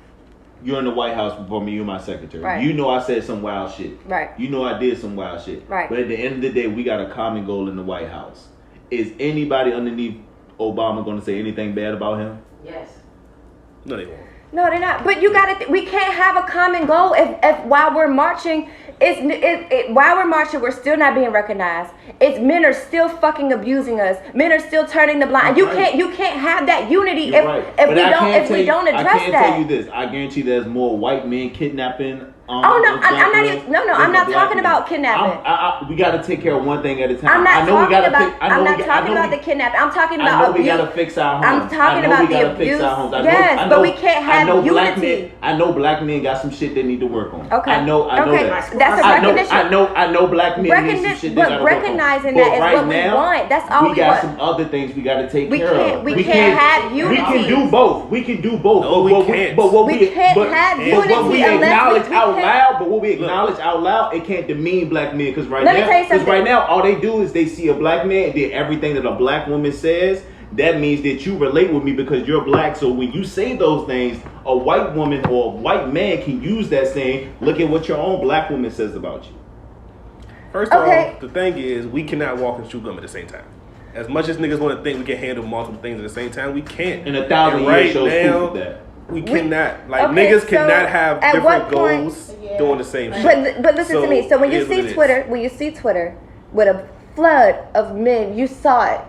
You're in the White House before me, you're my secretary. Right. You know I said some wild shit. Right. You know I did some wild shit. Right. But at the end of the day, we got a common goal in the White House. Is anybody underneath Obama going to say anything bad about him? Yes. No, they won't. No, they're not. But you got to. We can't have a common goal if while we're marching, while we're marching, we're still not being recognized. Men are still fucking abusing us. Men are still turning the blind. You can't have that unity if we don't address that. I can't tell you this. I guarantee there's more white men kidnapping. I'm not talking about kidnapping. We got to take care of one thing at a time. I'm not talking about the kidnapping. I'm talking about abuse. We got to fix our homes. I'm talking about the abuse. Yes, but we can't have unity. I know black men got some shit they need to work on. Okay. I know that. That's a recognition. I know black men need some shit they got to work on. But recognizing that is what we want. That's all we want. We got some other things we got to take care of. We can't have unity. We can do both. No, we can't. But what we can't have unity what we unless acknowledge out loud, it can't demean black men. Because right now, now, all they do is they see a black man and did everything that a black woman says. That means that you relate with me because you're black. So when you say those things, a white woman or a white man can use that saying, look at what your own black woman says about you. First of all, the thing is, we cannot walk and chew gum at the same time. As much as niggas want to think we can handle multiple things at the same time, we can't. In 1,000 years shows proof of that. We cannot. Niggas cannot have different goals doing the same shit. But listen to me. So when you see Twitter with a flood of men, you saw it.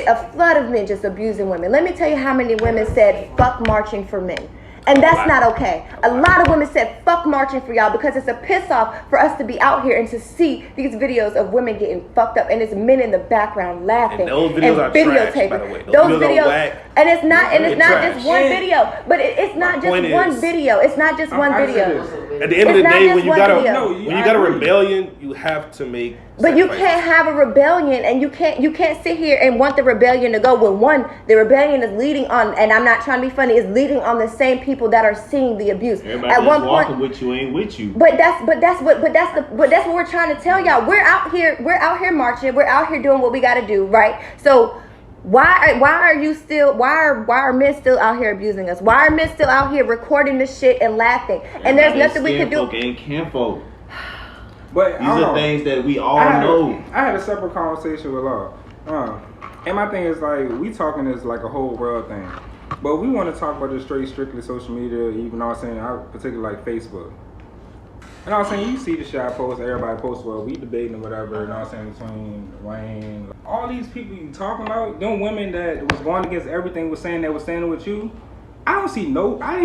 A flood of men just abusing women. Let me tell you how many women said fuck marching for men. And that's not okay. A lot of women said fuck marching for y'all because it's a piss off for us to be out here and to see these videos of women getting fucked up and it's men in the background laughing and those videos are videotaping. Trash, by the way. Those videos and it's not just one video, but it's not just one video. It's not just one video. At the end of the day, when you got a rebellion, you have to make. But you can't have a rebellion, and you can't sit here and want the rebellion to go when the rebellion is leading on, and I'm not trying to be funny, is leading on the same people that are seeing the abuse. Everybody at one point, walking with you ain't with you. But that's what we're trying to tell y'all. We're out here marching. We're out here doing what we got to do, right? So. Why are men still out here abusing us? Why are men still out here recording this shit and laughing? And there's nothing we can do. Ain't kinfolk. But these are things that we all know. I had a separate conversation with Law. And my thing is we talking this like a whole world thing. But we want to talk about this strictly social media, even though I'm saying particularly like Facebook. And I was saying, you see the shit I post, everybody posts, well, we debating or whatever, you know what I'm saying, between Wayne. All these people you talking about, them women that was going against everything was saying that was standing with you, I didn't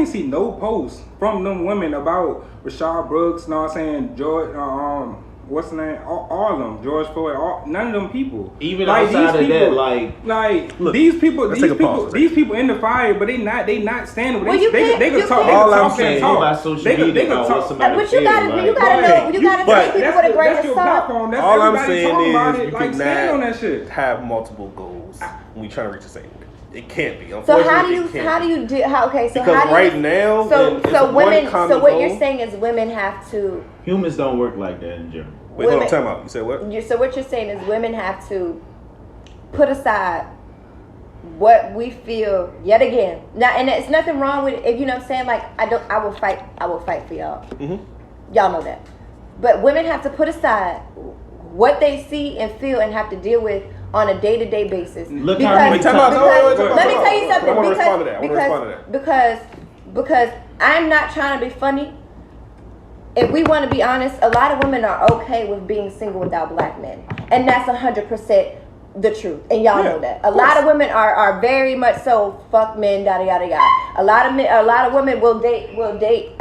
see no posts from them women about Rashad Brooks, you know what I'm saying, George, what's the name, all of them, George Floyd, none of them people. Even outside of that, look, these people in the fire, but they not standing with they could talk. All I'm saying about social media about what somebody but you gotta know, you gotta take people with a grain of salt. All I'm saying is you cannot have multiple goals when you trying to reach the same goal. It can't be. So how do you do? Because right now, so what you're saying is women have to. Humans don't work like that in general. Wait, hold on, time out. You said what? So what you're saying is women have to put aside what we feel yet again. Now, and it's nothing wrong with it. You know what I'm saying? Like I will fight for y'all. Mm-hmm. Y'all know that. But women have to put aside what they see and feel and have to deal with on a day-to-day basis. Let me tell you something. Because I'm not trying to be funny, if we want to be honest, a lot of women are okay with being single without black men, and that's 100% the truth, and y'all know that. A lot of women are very much so fuck men, yada yada yada. A lot of women will date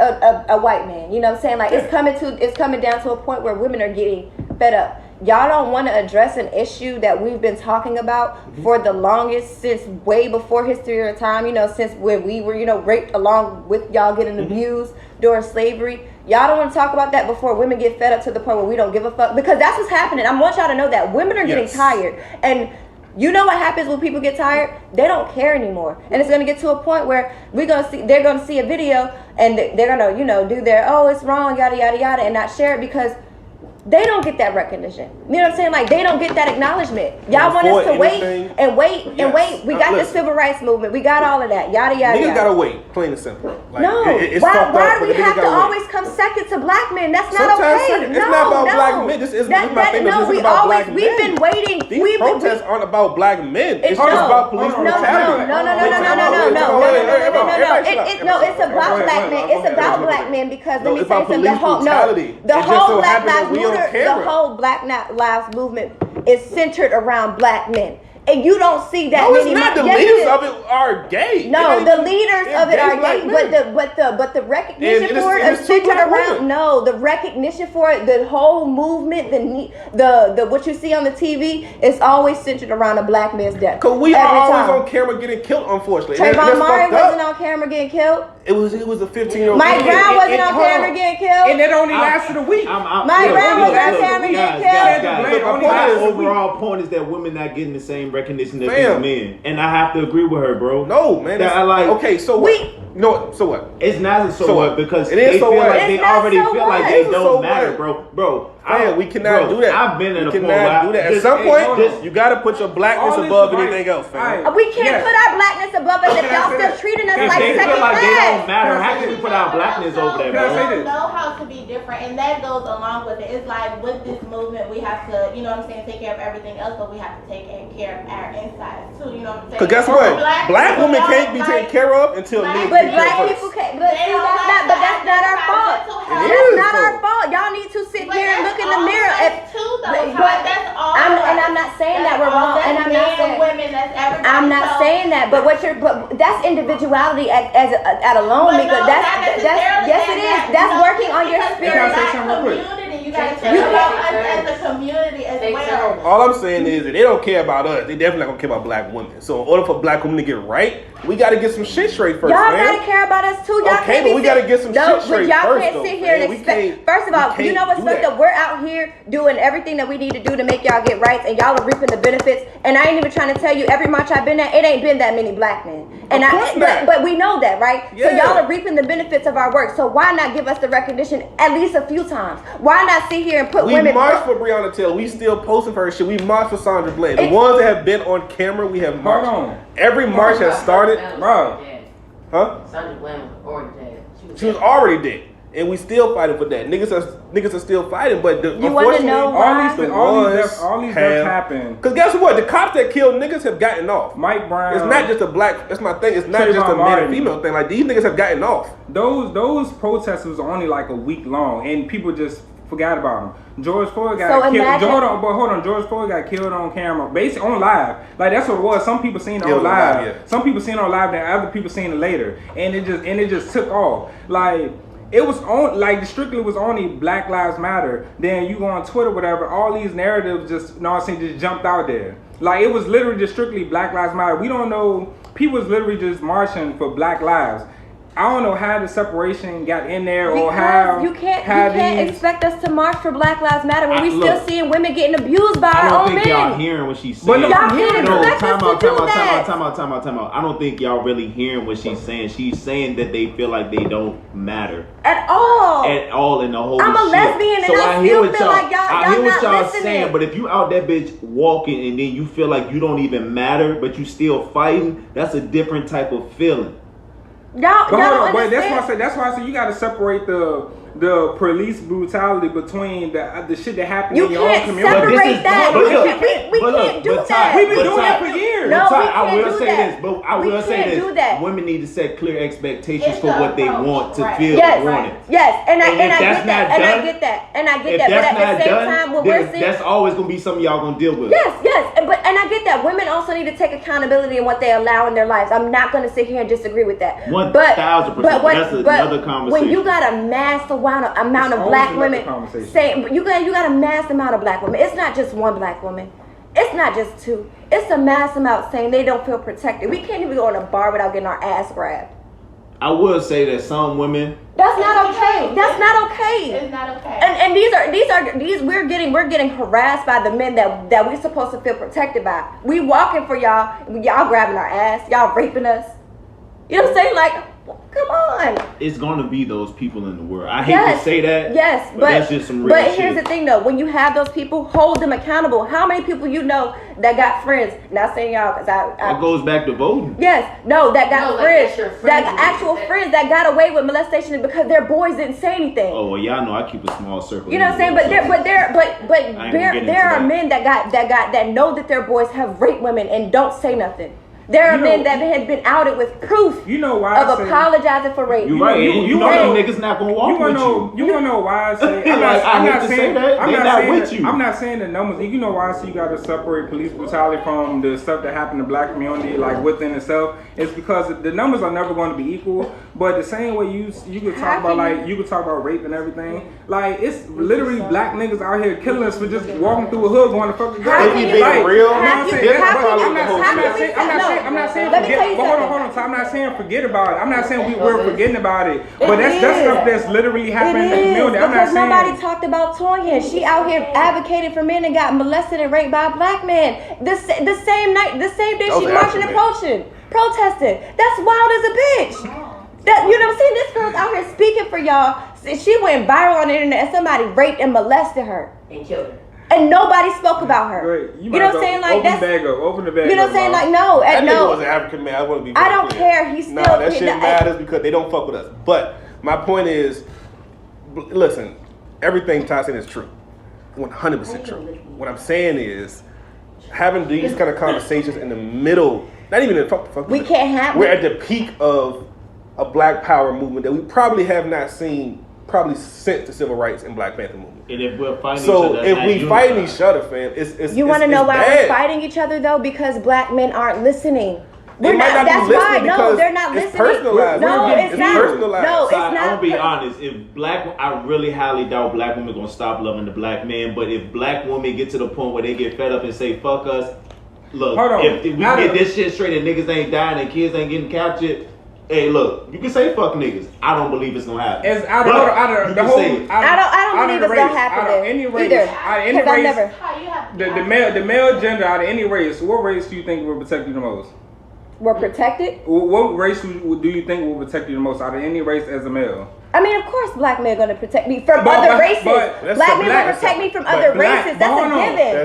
a white man. You know what I'm saying? Like it's coming down to a point where women are getting fed up. Y'all don't want to address an issue that we've been talking about for the longest, since way before history or time, you know, since when we were, you know, raped along with y'all getting abused during slavery. Y'all don't want to talk about that before women get fed up to the point where we don't give a fuck, because that's what's happening. I want y'all to know that women are getting tired, and you know what happens when people get tired? They don't care anymore, and it's gonna get to a point where they're gonna see a video and they're gonna, you know, do their it's wrong, yada yada yada, and not share it because they don't get that recognition. You know what I'm saying? Like, they don't get that acknowledgement. Y'all want us to wait and wait and wait. We got the civil rights movement. We got all of that. Yada, yada, Niggas gotta wait, plain and simple. Like, no. Why do we have to always come second to black men? That's not okay. It's not about black men. This is my thing. This isn't about black men. We've been waiting. These protests aren't about black men. It's just about police brutality. No. It's about black men. It's about black men because let me say something. The whole Black Lives Matter. The whole Black Lives Movement is centered around black men. And you don't see that many. No, it's not. The leaders of it are gay. No, the leaders of it are gay. But the recognition for it is centered around. No, the recognition for it, the whole movement, the what you see on the TV is always centered around a black man's death. Cause we are always on camera getting killed, unfortunately. Trayvon Martin wasn't on camera getting killed. It was a 15-year-old. Mike Brown wasn't on camera getting killed. And it only lasted a week. Mike Brown wasn't on camera getting killed. My overall point is that women not getting the same recognition that these men, and I have to agree with her, bro. No, man. That I like. Okay, so what? No, so what? It's not so what because it is they so feel what. like they already feel like they don't matter, bro. We cannot do that. I've been in a point where at some point you gotta put your blackness above anything else, fam. We can't put our blackness above us if y'all still treating us like second class. They don't matter. How can we put our blackness over there, bro? We don't know how to be different, and that goes along with it. It's like with this movement, we have to, you know what I'm saying, take care of everything else, but we have to take care of our insides too. You know what I'm saying? Because guess what? Black women can't be taken care of until niggas But black people can't. But that's not our fault. That's not our fault. Y'all need to sit here and look in the mirror. I'm not saying that we're wrong, and I'm not saying that. But that's individuality at alone, because that's yes it is. That's working on your spirit. You gotta tell about us as a community as well. All I'm saying is that they don't care about us. They definitely not gonna care about black women. So in order for black women to get right, we gotta get some shit straight first. Y'all gotta care about us too. Y'all okay, but we gotta get some shit straight y'all first. Y'all can't sit here and expect. First of all, you know what's fucked up? We're out here doing everything that we need to do to make y'all get rights, and y'all are reaping the benefits. And I ain't even trying to tell you, every march I've been at, it ain't been that many black men. And but we know that, right? Yeah. So y'all are reaping the benefits of our work. So why not give us the recognition at least a few times? Why not sit here and put women? We marched for Breonna Taylor. We still posting for her shit. We marched for Sandra Bland. The ones that have been on camera, we have marched. Hold on. Every march has started, bro. Huh? Sandra Bland was already dead. She was already dead. And we still fighting for that. Niggas are still fighting, but you want to know why? All these deaths happen. Because guess what? The cops that killed niggas have gotten off. Mike Brown. It's not just a black. That's my thing. It's not just a man and female thing. Like, these niggas have gotten off. Those protests was only like a week long, and people just forgot about them. George Floyd got killed. George Floyd got killed on camera, basically on live. Like, that's what it was. Some people seen it on live. Yeah. Some people seen it on live, then other people seen it later, and it just took off. Like, it was on, like, strictly was only Black Lives Matter. Then you go on Twitter, whatever, all these narratives just, you know what I'm saying, just jumped out there. Like, it was literally just strictly Black Lives Matter. We don't know, people was literally just marching for Black lives. I don't know how the separation got in there, or how you can't expect us to march for Black Lives Matter when we still seeing women getting abused by our own men. I don't think y'all hearing what she's saying. But y'all can't expect us to do that. Time out. I don't think y'all really hearing what she's saying. She's saying that they feel like they don't matter at all in the whole. I'm a lesbian, so and I still feel like y'all I hear what y'all listening. saying, but if you out that bitch walking and then you feel like you don't even matter, but you still fighting, that's a different type of feeling. Y'all don't understand. That's why I say you gotta separate the police brutality between the shit that happened in your own community. You can't separate that. We can't do that. We've been doing that for years. I will say this, but I will say this: women need to set clear expectations for what they want to feel wanted. Yes, and I get that, and I get that. But at the same time, what we're seeing, that's always gonna be something y'all gonna deal with. Yes, and I get that. Women also need to take accountability in what they allow in their lives. I'm not gonna sit here and disagree with that. 1,000%. That's another conversation. When you got a mass amount of black women saying you got a mass amount of black women. It's not just one black woman. It's not just two. It's a mass amount saying they don't feel protected. We can't even go in a bar without getting our ass grabbed. I will say that some women. That's not okay. That's not okay. It's not okay. And these we're getting harassed by the men that we're supposed to feel protected by. We walking for y'all grabbing our ass, y'all raping us. You know what I'm saying? Like, come on. It's gonna be those people in the world. I hate to say that. Yes, but that's just some real shit. But here's the thing though, when you have those people, hold them accountable. How many people you know that got friends? Not saying y'all, because that goes back to voting. Yes, that got friends, that actual friends that got away with molestation because their boys didn't say anything. Oh well, y'all know I keep a small circle. You know what I'm saying? But there are men that know that their boys have raped women and don't say nothing. There are men that have been outed with proof of apologizing for rape. You're right. You know them niggas not gonna walk with you. You wanna know why I say I'm not saying the numbers. You know why I say you gotta separate police brutality from the stuff that happened to black community, like within itself. It's because the numbers are never going to be equal. But the same way you could talk about rape and everything. Like it's literally black niggas out here killing us for just walking through a hood going to fucking go. I'm not saying forget. But hold on. So I'm not saying forget about it. I'm not saying we're forgetting about it. But that's stuff that's literally happening in the community. Because nobody talked about Tonya. She out here advocated for men and got molested and raped by a black man. The same day she marching and protesting. That's wild as a bitch. You know what I'm saying? This girl's out here speaking for y'all. She went viral on the internet and somebody raped and molested her. And killed her. And nobody spoke about her. You know what I'm saying? Like open the bag up. You know what I'm saying? Like no, that nigga was an African man. I want to be. I don't care. He's still. That shit matters because they don't fuck with us. But my point is, listen, everything Ty said is true, 100% true. What I'm saying is, having these kind of conversations in the middle, not even in fuck. We can't have. We're at the peak of a Black Power movement that we probably have not seen since the Civil Rights and Black Panther movement. And if we're fighting each other, if we fighting each other, fam, it's you want to know why bad. we're fighting each other though? Because black men aren't listening. They're not that's why. No, they're not listening. Personalized. It's not. Personalized. No, it's not. I'm gonna be honest. I really highly doubt black women gonna stop loving the black man. But if black women get to the point where they get fed up and say "fuck us," look, if we get this shit straight and niggas ain't dying and kids ain't getting captured. Hey, look, you can say fuck niggas. I don't believe it's gonna happen. I don't believe it's gonna happen. Out of any race, the male gender, out of any race, what race do you think will protect you the most? We're protected? What race do you think will protect you the most out of any race as a male? I mean, of course, black men are going to protect me from other races. Black men will protect me from other races. That's a given.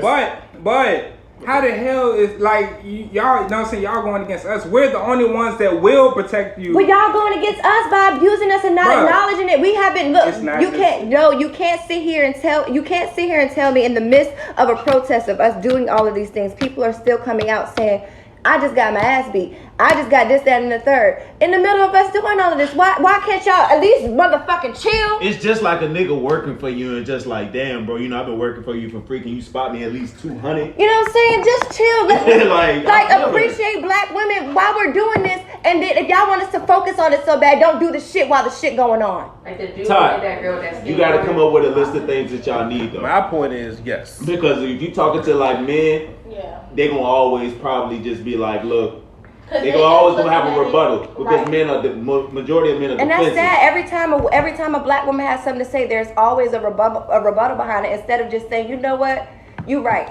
But how the hell is like y'all? You know what I'm saying? Y'all going against us. We're the only ones that will protect you. But y'all going against us by abusing us and not acknowledging it. We haven't you can't sit here and tell me in the midst of a protest of us doing all of these things, people are still coming out saying, I just got my ass beat. I just got this, that, and the third. In the middle of us doing all of this, why can't y'all at least motherfucking chill? It's just like a nigga working for you and just like, damn, bro, I've been working for you for freaking. You spot me at least 200. You know what I'm saying? Just chill. like appreciate black women while we're doing this. And then if y'all want us to focus on it so bad, don't do the shit while the shit going on. Like the dude that girl that's you got to come up with a list of things that y'all need, though. My point is, yes. Because if you talking to like men, they gonna always probably just be like, look. They always gonna have a rebuttal because men are the majority of men are defensive. And that's sad. Every time a black woman has something to say, there's always a rebuttal behind it. Instead of just saying, you know what, you right.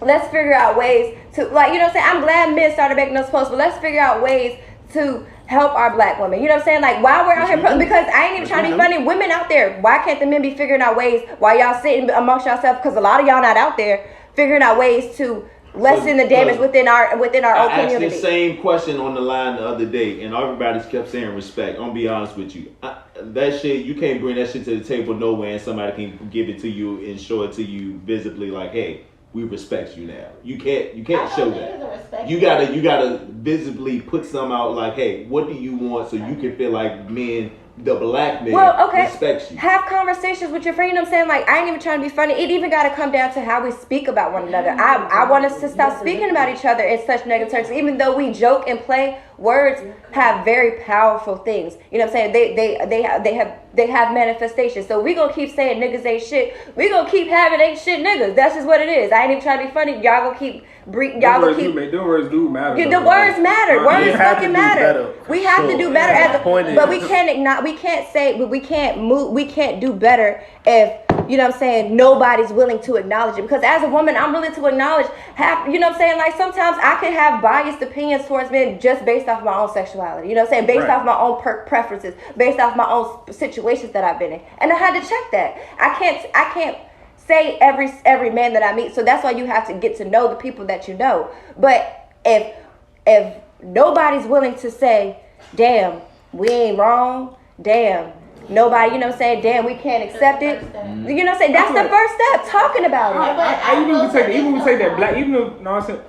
Let's figure out ways to, like, you know what I'm saying. I'm glad men started making those posts, but let's figure out ways to help our black women. You know what I'm saying? Like while we're out here, because I ain't even trying to be funny. Women out there, why can't the men be figuring out ways while y'all sitting amongst yourselves? Because a lot of y'all not out there figuring out ways to lessen the damage within our own community. I asked the same question on the line the other day, and everybody kept saying respect. I'm gonna be honest with you. That shit, you can't bring that shit to the table nowhere, and somebody can give it to you and show it to you visibly. Like, hey, we respect you now. You can't show that. You gotta visibly put some out like, hey, what do you want so you can feel like men, the black man, respects you. Have conversations with your friend. You know what I'm saying? Like, I ain't even trying to be funny. It even got to come down to how we speak about one another. I want us to stop speaking about each other in such negative terms. Even though we joke and play, words have very powerful things. You know what I'm saying? They have manifestations. So we gonna keep saying niggas ain't shit. We gonna keep having ain't shit niggas. That's just what it is. I ain't even trying to be funny. Y'all gonna keep. The words do matter. Yeah, the words matter. Words fucking matter. We have to do better as a point. But we can't do better if, you know what I'm saying, nobody's willing to acknowledge it. Because as a woman, I'm willing to acknowledge, you know what I'm saying, like sometimes I can have biased opinions towards men just based off my own sexuality. You know what I'm saying? Based off my own preferences, based off my own situations that I've been in. And I had to check that. I can't say every man that I meet. So that's why you have to get to know the people that you know. But if nobody's willing to say, damn, we ain't wrong, damn, nobody, you know what I'm saying, damn, we can't accept it. You know what I'm saying? That's the first step, talking about it. Even we take that black, even though, no, I'm saying,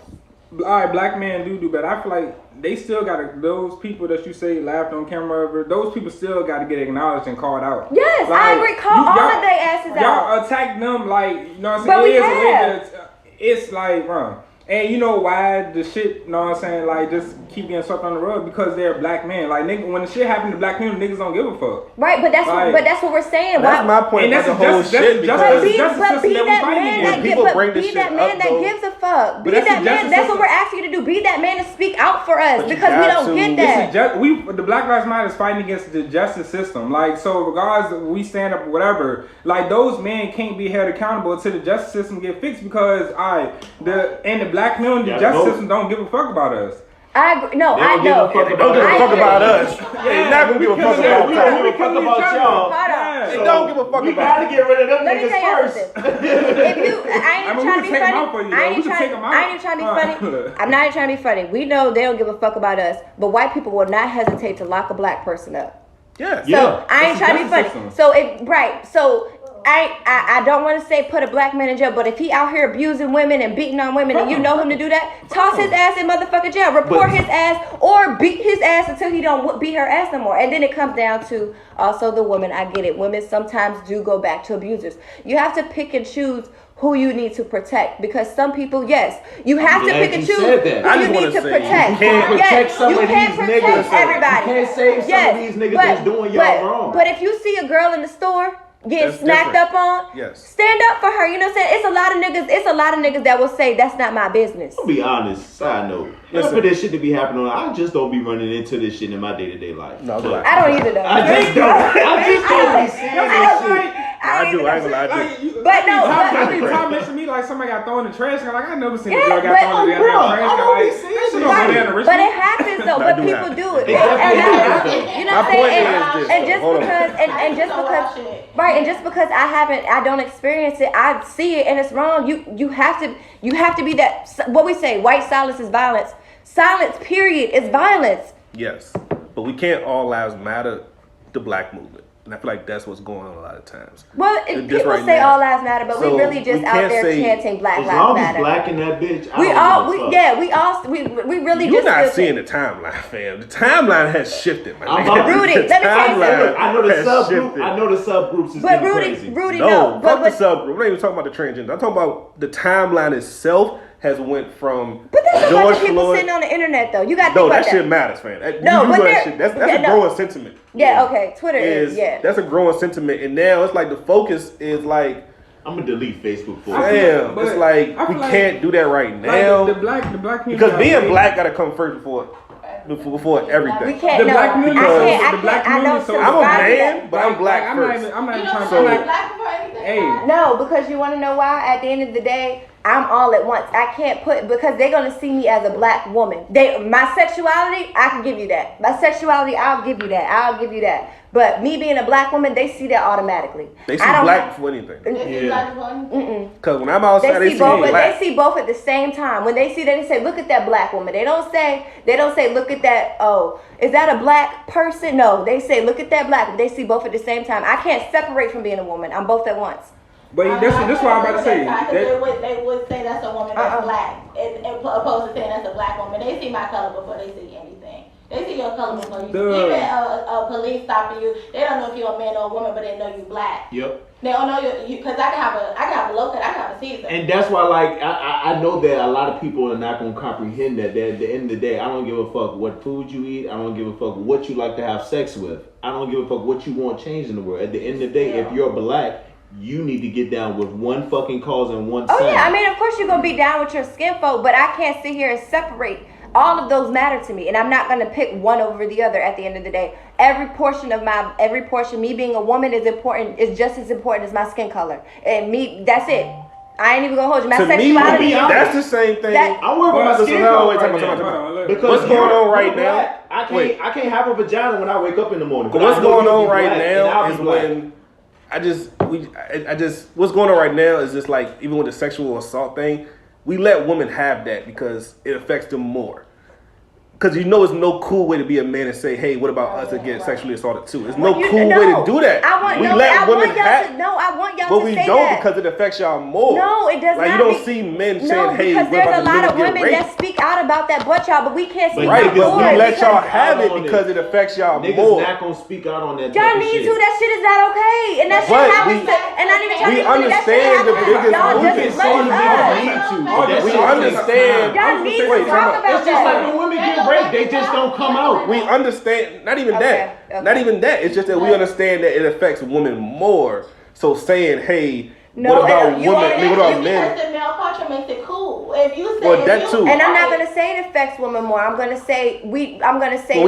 all right, black men do better. I feel like they still gotta, those people that you say laughed on camera, those people still gotta get acknowledged and called out. Yes, like, I agree. Call all of their asses out. Y'all attack them like, you know what I'm saying? It's like, and you know why the shit, you know what I'm saying, like just keep getting swept on the rug? Because they're black men. Like nigga, when the shit happen to black men, niggas don't give a fuck. Right, but that's what we're saying. That's my point about the whole shit. But be that man that gives a fuck. Be that man. That's what we're asking you to do. Be that man to speak out for us because we don't get that. The Black Lives Matter is fighting against the justice system. Like so, regardless, we stand up, whatever. Like those men can't be held accountable until the justice system get fixed because the black men in the justice system don't give a fuck about us. I agree. No, I know. They don't give a fuck about us. They're not gonna give a fuck about us. We don't give a fuck about y'all. They don't give a fuck about us. We gotta get rid of them niggas first. I ain't trying to be funny. I ain't even trying to be funny. I'm not even trying to be funny. We know they don't give a fuck about us, but white people will not hesitate to lock a black person up. Yeah. So I ain't trying to be funny. So I don't want to say put a black man in jail, but if he out here abusing women and beating on women and you know him to do that, toss his ass in motherfucking jail. Report his ass or beat his ass until he don't beat her ass no more. And then it comes down to also the woman. I get it. Women sometimes do go back to abusers. You have to pick and choose who you need to protect because some people, yes, you have to pick and choose who you need to protect. You can't protect some of these niggas. Everybody. You can't save some of these niggas that's doing y'all wrong. But if you see a girl in the store getting snacked up on, stand up for her. You know what I'm saying? It's a lot of niggas that will say that's not my business. I'll be honest, side note. For this shit to be happening, I just don't be running into this shit in my day-to-day life. No, I don't either though. I just don't be seeing this shit. I do. I ain't gonna lie to you. But no, Tom mentioned me like somebody got thrown in the trash can. Like I never seen a girl got thrown in the trash can. But it happens though. But people do it. You know what I'm saying? And just because I don't experience it, I see it and it's wrong. You have to be that. What we say, white silence is violence. Silence, period, is violence. Yes, but we can't all lives matter. The black movement. And I feel like that's what's going on a lot of times. Well, people say all lives matter, but we really just out there chanting Black Lives Matter. As long as black in that bitch, we really You're just... You're not seeing the timeline, fam. The timeline has shifted, man. Rudy, let me tell you something. I know the subgroups is but crazy. Rudy, no. Fuck the subgroup. We're not even talking about the transgender. I'm talking about the timeline itself has went from But there's a bunch of people sitting on the internet, though. You got to think about that. No, that shit matters, fam. That's a growing sentiment. Yeah, okay. Twitter is. That's a growing sentiment. And now it's like the focus is like, I'm going to delete Facebook for it. Damn. It's like, we can't do that right now. Like the black community. Because being black got to come first before everything. We can't. I'm a man, but I'm black first. I'm not trying to be black before anything. No, because you want to know why? At the end of the day, I'm all at once. I can't because they're gonna see me as a black woman. My sexuality, I can give you that. My sexuality, I'll give you that. But me being a black woman, they see that automatically. They see black for anything. Because when I'm outside, they see both. They see both at the same time. When they see that, they say, "Look at that black woman." They don't say, "Look at that." Oh, is that a black person? No, they say, "Look at that black." They see both at the same time. I can't separate from being a woman. I'm both at once. But that's what I'm about to say. They would say that's a woman that's black, and opposed to saying that's a black woman. They see my color before they see anything. They see your color before you. Even a police stopping you, they don't know if you're a man or a woman, but they know you black. Yep. They don't know you because I can have a low cut, I can have a Caesar. And that's why, like, I know that a lot of people are not gonna comprehend that. At the end of the day, I don't give a fuck what food you eat. I don't give a fuck what you like to have sex with. I don't give a fuck what you want changed in the world. At the end of the day, if you're black, you need to get down with one fucking cause and one sign. Oh yeah, I mean, of course you're gonna be down with your skin folk, but I can't sit here and separate. All of those matter to me, and I'm not gonna pick one over the other. At the end of the day, every portion, me being a woman is important. Is just as important as my skin color, and me. That's it. I ain't even gonna hold you. My sexuality. That's the same thing. I'm worried about my skin color because what's going on right now? I can't have a vagina when I wake up in the morning. But what's going on right now is when what's going on right now is just like, even with the sexual assault thing, we let women have that because it affects them more. Because it's no cool way to be a man and say, hey, what about us to get sexually assaulted too? There's no cool way to do that. I want y'all to say that. But we don't, because it affects y'all more. No, it does not. Like, you don't see men saying, hey, because there's a lot of women that speak out about that but y'all, but we can't speak out. Right, but we let y'all have it because it affects y'all more. Niggas not gonna speak out on that. Y'all need to. That shit is not okay. And that shit happens. And I need to tell you, we understand the biggest movement. We understand. Y'all need to talk about that. It's just like when women get raped, they just don't come out. We understand. Not even that. Not even that. It's just that we understand that it affects women more. So saying, hey, what about women? What about men? Because the male culture makes it cool. If you say, that too. And I'm not gonna say it affects women more. I'm gonna say we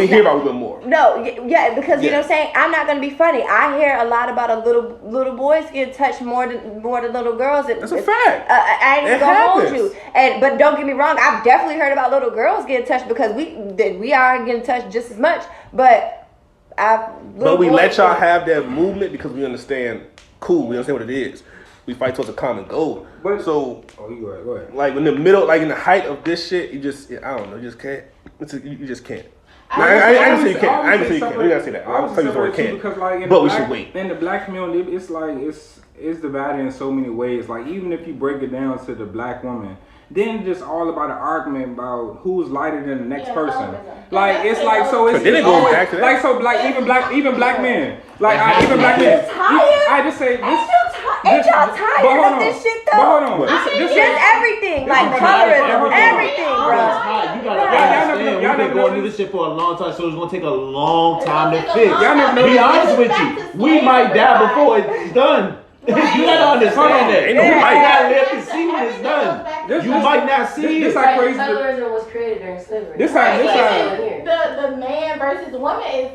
hear about women more. No, yeah, because you know what I'm saying. I'm not gonna be funny. I hear a lot about a little boys getting touched more than little girls. That's a fact. I ain't gonna hold you. But don't get me wrong. I've definitely heard about little girls getting touched because we are getting touched just as much. But we let y'all have that movement because we understand. Cool, we understand what it is. We fight towards a common goal. So, you go ahead. Like in the middle, like in the height of this shit, you just, I don't know, you just can't. You just can't. I didn't say you can't. I didn't say you can't. We gotta say that. I'll tell you where it can't. Because like but we should wait. In the black community, it's like it's divided in so many ways. Like, even if you break it down to the black woman, then it's just all about an argument about who's lighter than the next person. Like, it's like, so it's always back to that. Like, so like even black men, like even black men. I just say this. Ain't y'all tired of this shit though? But hold on. This is everything, like colorism, everything, bro. You gotta understand, we've been going through this shit for a long time, so it's gonna take a long time to fix. Be honest with you, we might die before it's done. You gotta understand that. You gotta live to see when it's done. You might not see it. This how crazy. Colorism was created during slavery. This the man versus the woman is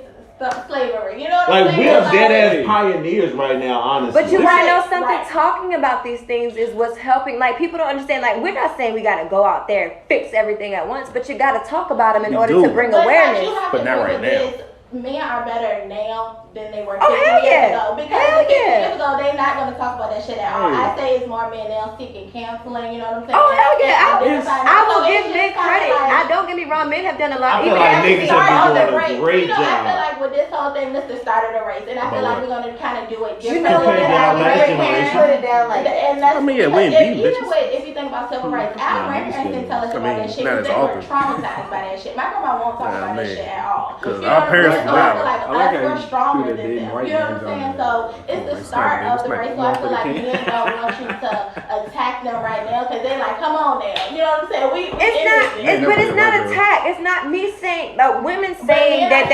slavery. You know what I'm saying? Like, we are dead ass pioneers right now, honestly. But you wanna know something? Talking about these things is what's helping. Like, people don't understand. Like, we're not saying we gotta go out there and fix everything at once, but you gotta talk about them in order to bring awareness. But not right now. Men are better now than they were 50 years ago. Because 50 years ago, they're not going to talk about that shit at all. I say it's more men now seeking counseling, you know what I'm saying? Oh, hell yeah. I will give men credit. Don't get me wrong, men have done a lot. I feel like niggas have been doing a great job. I feel like with this whole thing, this is the start of the race. And I feel like we're going to kind of do it differently. Put it down like that. And that's, we ain't beating bitches. If you think about civil rights, our grandparents didn't tell us about that shit. They were traumatized by that shit. My grandma won't talk about that shit at all. Because our parents we're stronger than them. You know what I'm saying? So it's the start of the race. So I feel like men don't want you to attack them right now because they're like, come on now. You know what I'm saying? But it's not attack. It's not me saying, women saying that.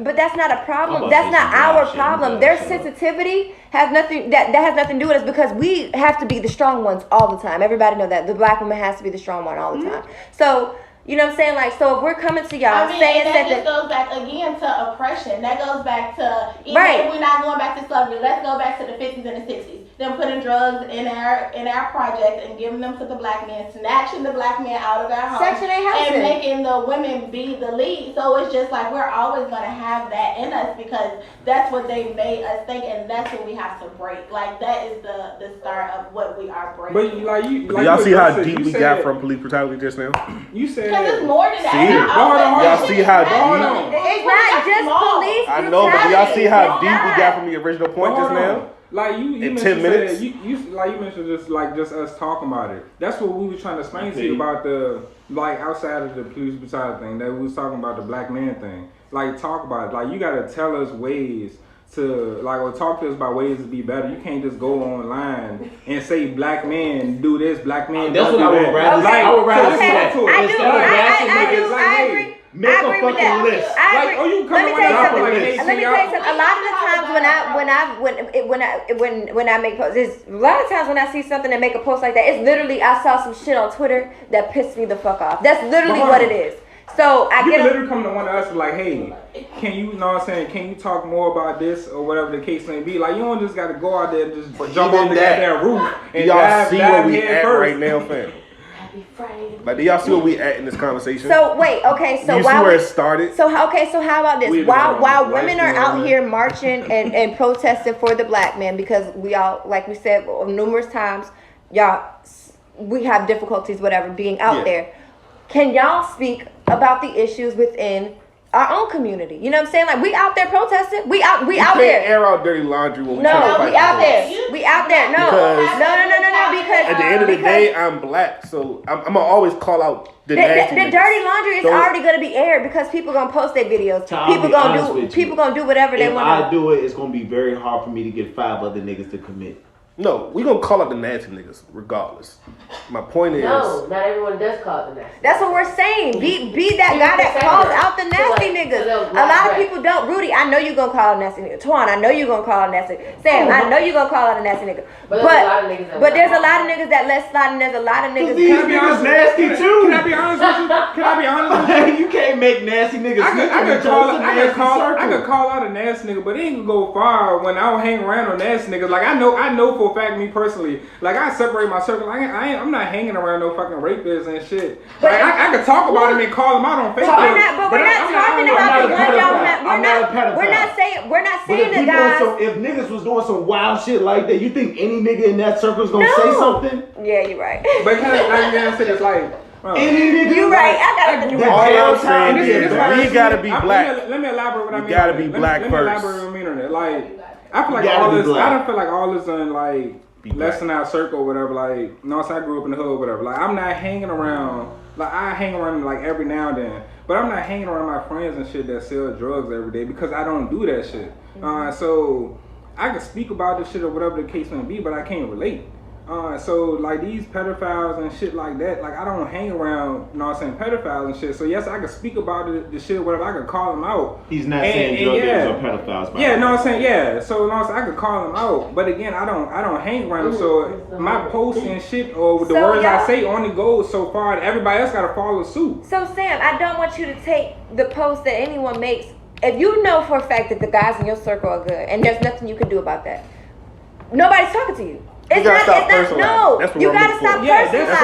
But that's not a problem. That's not our problem. Their sensitivity has nothing. That has nothing to do with us because we have to be the strong ones all the time. Everybody know that the black woman has to be the strong one all the time. So. You know what I'm saying? Like, so if we're coming to y'all saying that just goes back again to oppression. That goes back to, even if we're not going back to slavery, let's go back to the 50s and the 60s. them putting drugs in our projects and giving them to the black men, snatching the black men out of their homes, and making the women be the lead. So it's just like we're always gonna have that in us because that's what they made us think, and that's what we have to break. Like that is the start of what we are breaking. But y'all see how deep we got from police brutality just now? You said because it's more than that. Y'all see how deep? It's not just police brutality. I know, but y'all see how deep we got from the original point just now? Like you in 10 minutes, you mentioned just us talking about it. That's what we were trying to explain to you about the outside of the police brutality thing. That we was talking about the black man thing. Like talk about it. Like you gotta tell us ways to or talk to us about ways to be better. You can't just go online and say black men do this, black men that's don't what do I would rather. I would rather see that too. I agree. Make a fucking list. Let me tell you something. A lot of the times when I make posts, a lot of times when I see something and make a post like that, it's literally I saw some shit on Twitter that pissed me the fuck off. That's literally what it is. So you can literally come to one of us like, hey, can you know what I'm saying? Can you talk more about this or whatever the case may be? Like you don't just gotta go out there and just jump on the goddamn roof and y'all see where we at first. right now, fam. Like, do y'all see where we at in this conversation? So wait, okay, so you see where it started? So how about this? While women are out here marching and protesting for the black man, because we all, like we said numerous times, we have difficulties, whatever, being out there. Can y'all speak about the issues within our own community? You know what I'm saying? Like we out there protesting. We out there. We can't air out dirty laundry when we trying to fight. We out there. We out there. No. Because at the end of the day, I'm black, so I'm gonna always call out the nasty the dirty laundry is already gonna be aired because people gonna post their videos. People gonna do whatever they want. If I do it, it's gonna be very hard for me to get 5 other niggas to commit. No, we gonna call out the nasty niggas regardless. My point is, no, not everyone does call out the nasty. That's what we're saying. Be that guy that calls out the nasty niggas. A lot of people don't. Rudy, I know you gonna call a nasty nigga. Twan, I know you gonna call a nasty. Sam, I know you gonna call out a nasty nigga. But there's a lot of niggas that let slide, and there's a lot of niggas. These niggas nasty too. Can I be honest with you? Can I be honest with you? You can't make nasty niggas. I could call out a nasty nigga, but it ain't gonna go far when I don't hang around on nasty niggas. Like I know for a fact, me personally, like I separate my circle. I'm not hanging around no fucking rapists and shit. Like I could talk about them and call them out on Facebook. We're not talking about the one y'all. We're not saying the guys. If niggas was doing some wild shit like that, you think any nigga in that circle is gonna say something? Yeah, you're right. But can I say this like. You right. I gotta. All I'm saying is we gotta be black. Let me elaborate what I mean. We gotta be black first. Let me elaborate what I mean on it. Like I feel like all this. I don't feel like all this on like less than our circle or whatever. Like I grew up in the hood or whatever. Like I'm not hanging around. Like I hang around like every now and then, but I'm not hanging around my friends and shit that sell drugs every day because I don't do that shit. So I can speak about this shit or whatever the case may be, but I can't relate. So like these pedophiles and shit like that, like I don't hang around, you know what I'm saying, pedophiles and shit. So yes, I can speak about the shit or whatever. I can call them out. He's not saying drug dealers are pedophiles. Yeah, know what I'm saying? Yeah. So I could call them out. But again, I don't hang around them. So my posts and shit or the words I say only goes so far and everybody else gotta follow suit. So Sam, I don't want you to take the post that anyone makes. If you know for a fact that the guys in your circle are good and there's nothing you can do about that, nobody's talking to you. You gotta stop personalizing because it's not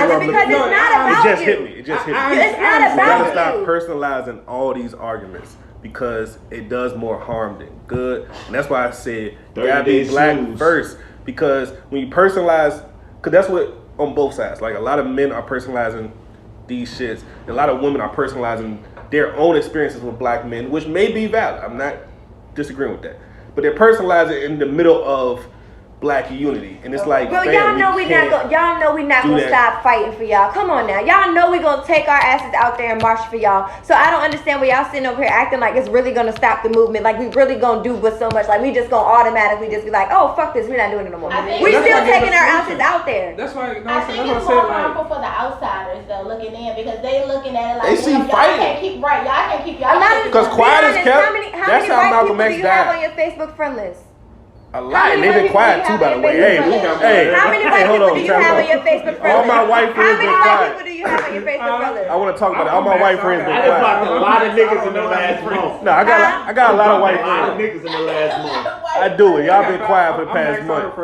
about you. It just hit me. It's not about you. You gotta stop personalizing all these arguments because it does more harm than good. And that's why I said you gotta be black first. Because when you personalize, because that's what on both sides. Like a lot of men are personalizing these shits. A lot of women are personalizing their own experiences with black men, which may be valid. I'm not disagreeing with that. But they're personalizing in the middle of black unity, and it's like, bro, y'all know we not gonna stop fighting for y'all. Come on now, y'all know we gonna take our asses out there and march for y'all. So I don't understand why y'all sitting over here acting like it's really gonna stop the movement, like we really gonna do but so much, like we just gonna automatically just be like, oh fuck this, we're not doing it no more. We still taking our asses out there. That's why I think it's more harmful for the outsiders though, looking in, because they looking at it like they see fighting. Y'all can't keep y'all. Because quiet is kept. That's how Malcolm X died. How many white people do you have on your Facebook friend list? A lot, and they've been quiet too, by the way. Hey, how many white people do you have on your Facebook friend list? All my white friends been quiet. How many white people do you have on your Facebook friend list? I want to talk about it. All my white friends been quiet. I blocked a lot of niggas in the last month. No, I got a lot of white friends. A lot of niggas in the last month. I do it. Y'all been quiet for the past month.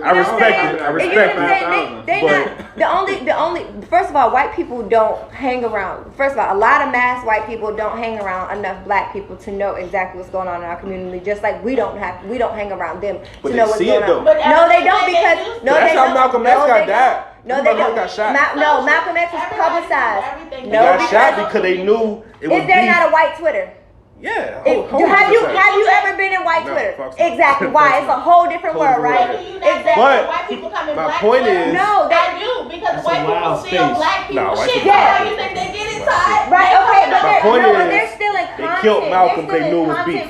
I respect it. I respect it. They not the only. First of all, white people don't hang around. First of all, a lot of mass white people don't hang around enough black people to know exactly what's going on in our community. Just like we don't hang around them to know what's going on. But no, they don't because no, that's they how don't. Malcolm X got died. No, they don't. Got shot. No, Malcolm X was publicized. He got shot because they knew it was. Is there not a white Twitter? Yeah. Have you ever been in white Twitter? Exactly. Why? It's a whole different world, right? Exactly. But white people come in my black point Twitter? is, no, I do because white people steal black people shit. Yeah. You think they get inside? Right. Okay. But they're still in content. They killed Malcolm. They knew it was beef.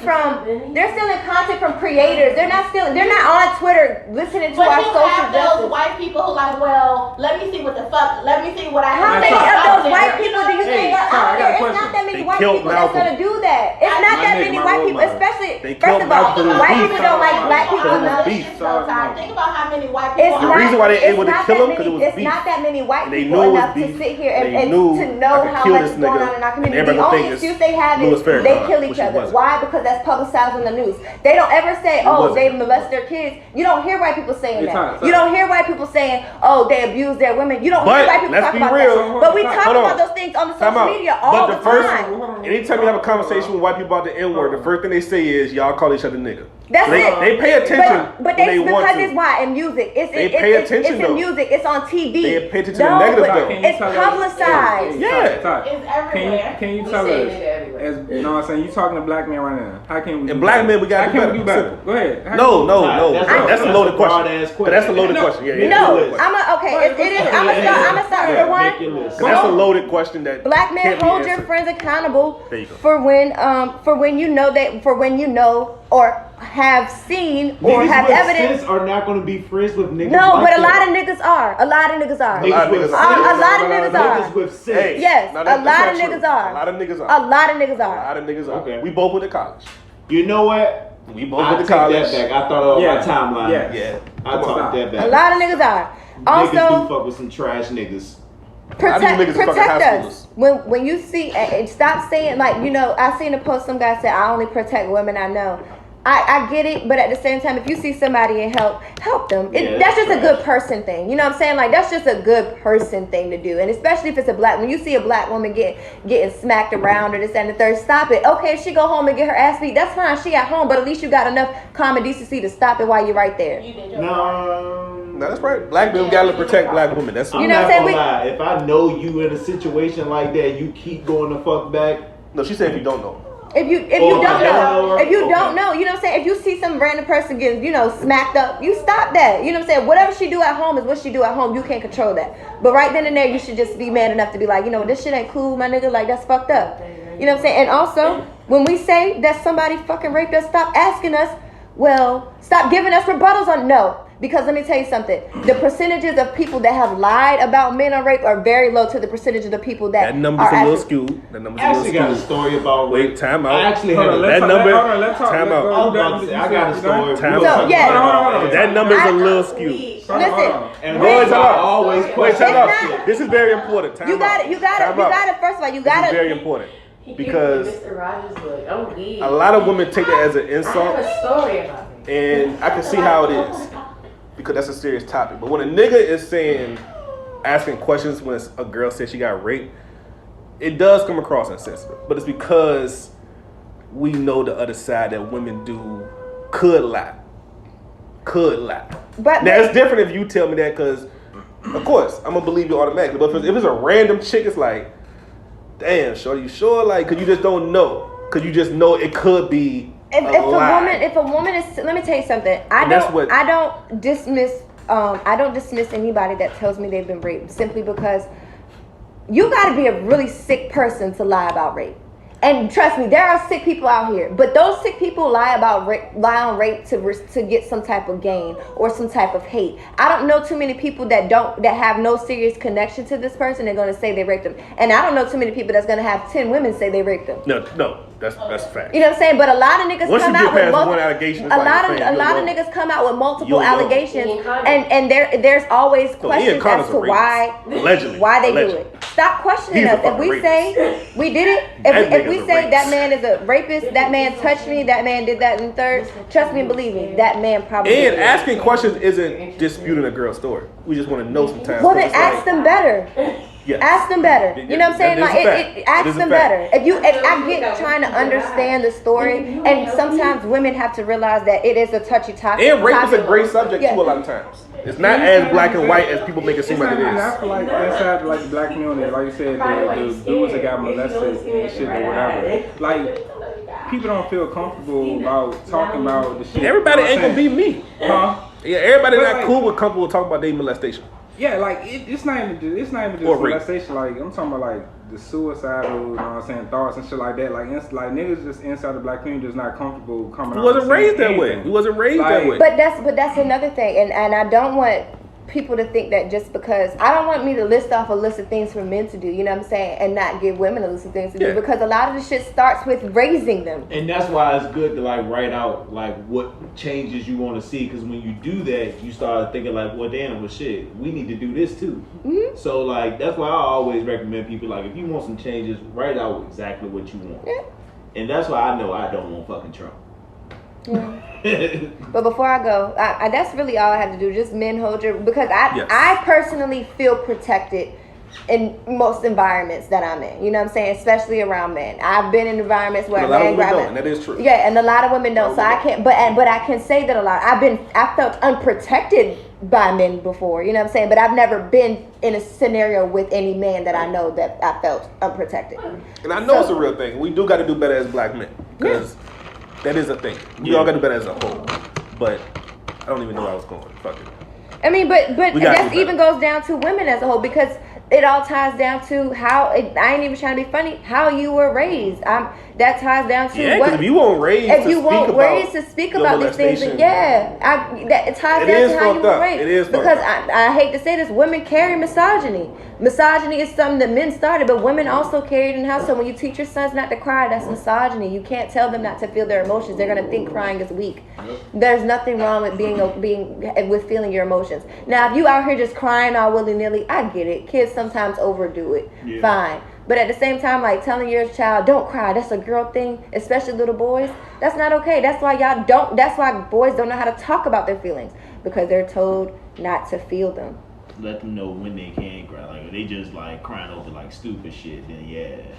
They're still in content from creators. They're not on Twitter listening to our social justice. But you have those white people who like, well, let me see what the fuck. Let me see what I How have. many of those white people do you think are out there? It's not that many white people that's gonna do that. It's not that many white people, especially first of all, white people don't like black people enough. Think about how many white people. The reason why they able to kill him because it was beef. It's not that many white They people knew it was enough to beef. sit here They and knew to know I could how kill much this is going nigga, on in our community. and The everybody only think excuse it's they have Louis is Farrakhan, they kill which each it other. wasn't. Why? Because that's publicized on the news. They don't ever say, oh, they molest their kids. You don't hear white people saying that. You don't hear white people saying, oh, they abuse their women. You don't hear white people talk about that. But we talk about those things on the social media all the time. Anytime you have a conversation with white people about the N-word, the first thing they say is, y'all call each other nigga. That's it. They pay attention but when they want to. Because it's why in music. They pay attention It's in music. It's on TV. They pay attention to negative though. It's publicized. Yeah. It's everywhere. Can you tell us, as you know what I'm saying, you talking to black men right now. How can we And black men, we got to do better? Go ahead. No. That's a loaded question. That's a loaded question. Yeah. No, it is. I'm gonna start with one. That's a loaded question that black men hold your friends accountable for when you know or have seen or have evidence. Are not going to be friends with niggas. No, but a lot of niggas are. A lot of niggas are. A lot of niggas are. Niggas with sense. Yes, a lot of niggas are. A lot of niggas are. A lot of niggas are. A lot of niggas are. Okay. We both went to college. You know what? We both went to college. That back. I thought of my timeline. Yeah. I talked that back. A lot of niggas are. Also, niggas do fuck with some trash niggas. Protect us. When you see, and stop saying like, I seen a post. Some guy said, "I only protect women I know." I get it, but at the same time, if you see somebody and help them. That's just a good person thing. You know what I'm saying? Like, that's just a good person thing to do. And especially if it's when you see a black woman getting smacked around or this and the third, stop it. Okay, if she go home and get her ass beat, that's fine. She at home, but at least you got enough common decency to stop it while you're right there. No, that's right. Black men gotta protect black women. That's I'm not gonna lie. If I know you in a situation like that, you keep going the fuck back. No, she said if you don't know. If you don't know, you know what I'm saying? If you see some random person getting, smacked up, you stop that. You know what I'm saying? Whatever she do at home is what she do at home. You can't control that. But right then and there, you should just be man enough to be like, this shit ain't cool, my nigga. Like, that's fucked up. You know what I'm saying? And also, when we say that somebody fucking raped us, stop asking us, stop giving us rebuttals on no. Because let me tell you something. The percentages of people that have lied about men on rape are very low to the percentage of the people that number's a little skewed. That number's I actually got a story about rape. Wait, time out. I actually had that number. Time out. I got a story. Time out. That number's a little skewed. Listen. And always time out. This is very important. Time out. You got it. First of all, you got it. This is very important. Because Mr. Rogers look. Oh, a lot of women take that as an insult. I have a story about it. And I can see how it is. Because that's a serious topic. But when a nigga is asking questions when a girl says she got raped, it does come across insensitive. But it's because we know the other side that women could lie. But now it's different if you tell me that, because of course I'm gonna believe you automatically. But if it's a random chick, it's like, damn, shorty, you sure? Like, cause you just don't know. Cause you just know it could be. If a woman is, let me tell you something. I don't dismiss anybody that tells me they've been raped simply because you got to be a really sick person to lie about rape. And trust me, there are sick people out here, but those sick people lie on rape to get some type of gain or some type of hate. I don't know too many people that have no serious connection to this person and going to say they raped them. And I don't know too many people that's going to have 10 women say they raped them. No. That's fact. You know what I'm saying? But a lot of niggas Once come you get out with past multiple. one allegation, A lot of niggas come out with multiple allegations, and there's always questions as to why they do it. Stop questioning us. If we say we did it, if we say that man is a rapist, that man touched me, that man did that and third, trust me and believe me, that man probably. And asking questions isn't disputing a girl's story. We just want to know sometimes. Well, then ask them better. Yes. Ask them better. You know what I'm saying? Like, ask them better. If I get trying to understand the story, and sometimes women have to realize that it is a touchy topic. And rape is a great subject too. A lot of times, it's not as black and white as people make it seem like it is. I feel like inside like the black community, like you said, the dudes that got molested and shit or whatever, like people don't feel comfortable about talking about the shit. Everybody ain't gonna be me, huh? Yeah, everybody not cool with comfortable talking about their molestation. Yeah, like it's not even just molestation. Like I'm talking about like the suicidal, you know what I'm saying, thoughts and shit like that. Like niggas just inside the black community just not comfortable coming. He wasn't raised that way. He wasn't raised that way. But that's another thing, and I don't want people to think that just because I don't want me to list off a list of things for men to do, you know what I'm saying, and not give women a list of things to do, because a lot of the shit starts with raising them. And that's why it's good to like write out like what changes you want to see, because when you do that, you start thinking like, well, damn, well, shit, we need to do this too. Mm-hmm. So like that's why I always recommend people like if you want some changes, write out exactly what you want. Yeah. And that's why I know I don't want fucking Trump. Yeah. But before I go, I that's really all I have to do. Just men hold your, because I personally feel protected in most environments that I'm in. You know what I'm saying? Especially around men. I've been in environments where a lot of women don't, and that is true. Yeah, and a lot of women don't. So I can't. But I can say that a lot. I felt unprotected by men before. You know what I'm saying? But I've never been in a scenario with any man that I know that I felt unprotected. And I know it's a real thing. We do got to do better as black men, because that is a thing. We all got to do better as a whole. But I don't even know where I was going. Fuck it. I mean, but that even goes down to women as a whole, because it all ties down to how, I ain't even trying to be funny, how you were raised. That ties down to what, if you weren't raised to speak about these things, it ties down to how you were raised. It is because I hate to say this, women carry misogyny. Misogyny is something that men started, but women also carry it in the house. So when you teach your sons not to cry, that's misogyny. You can't tell them not to feel their emotions. They're gonna think crying is weak. There's nothing wrong with with feeling your emotions. Now, if you out here just crying all willy nilly, I get it. Kids sometimes overdo it. Yeah. Fine. But at the same time, like telling your child, don't cry, that's a girl thing, especially little boys, that's not okay. That's why that's why boys don't know how to talk about their feelings, because they're told not to feel them. Let them know when they can cry. Like if they just like crying over like stupid shit, then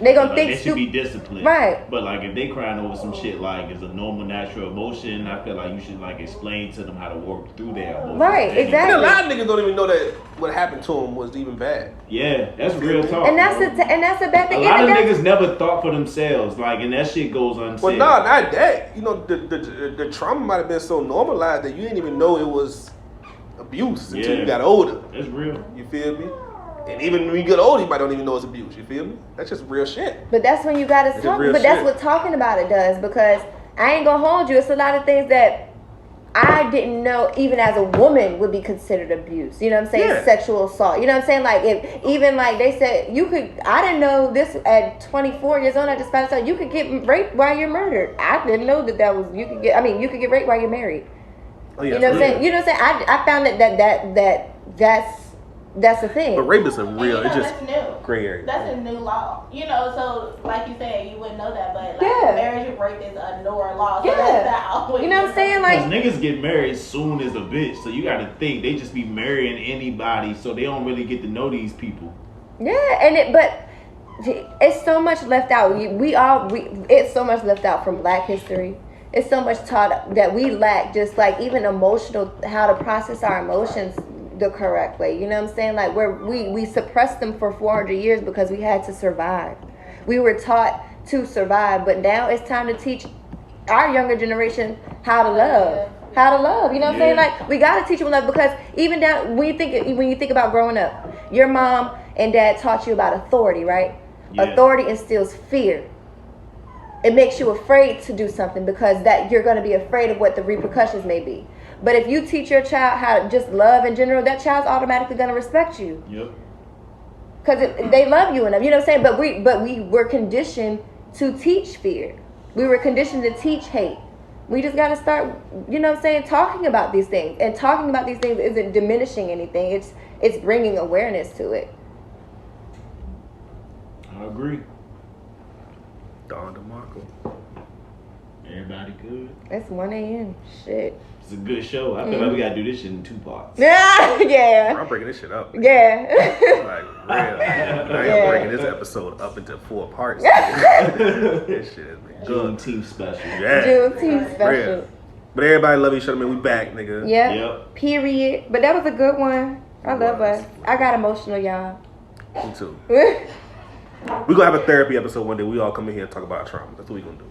they gonna think they should be disciplined. Right. But like if they crying over some shit like it's a normal natural emotion, I feel like you should like explain to them how to work through their emotions. Right, exactly. And a lot of niggas don't even know that what happened to them was even bad. Yeah, that's real talk. And that's a bad thing. A lot of niggas never thought for themselves, like, and that shit goes unsaid. Well, no, not that. You know, the trauma might have been so normalized that you didn't even know it was abuse until you got older. That's real. You feel me? And even when you get older, you might don't even know it's abuse. You feel me? That's just real shit. But that's when you gotta talk. But that's what talking about it does, because I ain't gonna hold you. It's a lot of things that I didn't know even as a woman would be considered abuse. You know what I'm saying? Yeah. Sexual assault. You know what I'm saying? Like if even like they said you could, I didn't know this at 24 years old. I just found out you could get raped while you're murdered. I didn't know that was you could get raped while you're married. Oh, yeah, you know what I'm saying? You know what I'm saying? I found that's the thing. But rape is a real, it's just new. Gray area. That's a new law. You know, so like you said, you wouldn't know that, but like marriage and rape is a newer law. So that's not always, you know what I'm saying? Like niggas get married soon as a bitch, so you got to think they just be marrying anybody, so they don't really get to know these people. Yeah, but it's so much left out. It's so much left out from Black history. It's so much taught that we lack, just like even emotional, how to process our emotions the correct way. You know what I'm saying? Like we suppressed them for 400 years because we had to survive. We were taught to survive, but now it's time to teach our younger generation how to love. How to love, you know what I'm saying? Like we gotta teach them love, because even down when you think about growing up, your mom and dad taught you about authority, right? Yeah. Authority instills fear. It makes you afraid to do something because that you're going to be afraid of what the repercussions may be. But if you teach your child how to just love in general, that child's automatically going to respect you. Yep. Because they love you enough. You know what I'm saying? But we were conditioned to teach fear. We were conditioned to teach hate. We just got to start, you know what I'm saying, talking about these things. And talking about these things isn't diminishing anything. It's bringing awareness to it. I agree. Don DeMarco. Everybody good? It's 1 a.m. Shit. It's a good show. I feel like we gotta do this shit in 2 parts. Yeah. I'm breaking this shit up. Yeah. Like, real. I am breaking this episode up into 4 parts. This shit is good. Juneteenth special. Yeah. Juneteenth special. Real. But everybody love each other, man. We back, nigga. Yep. Period. But that was a good one. I love us. I got emotional, y'all. Me too. We gonna have a therapy episode one day. We all come in here and talk about trauma. That's what we gonna do.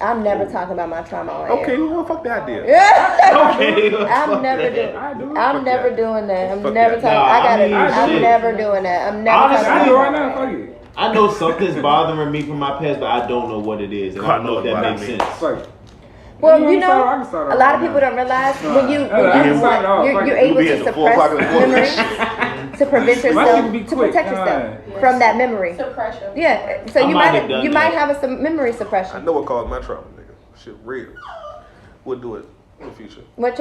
I'm never talking about my trauma on air. Okay, well, fuck the idea. Okay, I'm never doing. I'm never doing that. I'm Fuck never that. talking. Nah, I'm never doing that. I'm never Honestly, talking I do about right now. Fuck it. I know something's bothering me from my past, but I don't know what it is, and I don't know if that makes sense. Fuck it. Well, You you know, I can start a lot of people don't realize when you're able to suppress memory to prevent yourself, to protect yourself from that memory. Suppression. Yeah, so you might have some memory I suppression. know what caused my trauma, nigga. Shit real. We'll do it in the future. What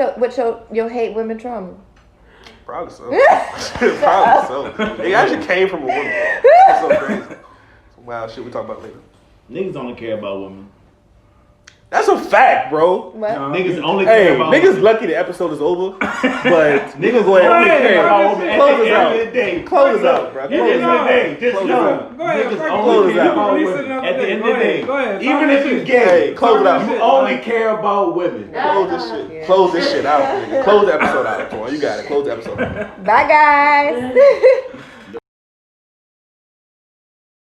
your hate women trauma? Probably so. Probably so. It actually came from a woman. That's so crazy. Some wild shit we talk about later. Niggas only care about women. That's a fact, bro. What? Niggas only care about niggas women. lucky the episode is over, but Niggas go ahead. only care about Close women. us At the out. end of the day. Close us out, bro. At the end of the day, just Close know. us out. Go ahead, Niggas fuck only it. care about Close women. it. At the end Go of the day, ahead. Go ahead. even Talk if that you shit. gay, Hey, close it out. you only care about women. Close this shit. Close this shit out, nigga. Close the episode out, Twan. You got it. Close the episode out. Bye, guys.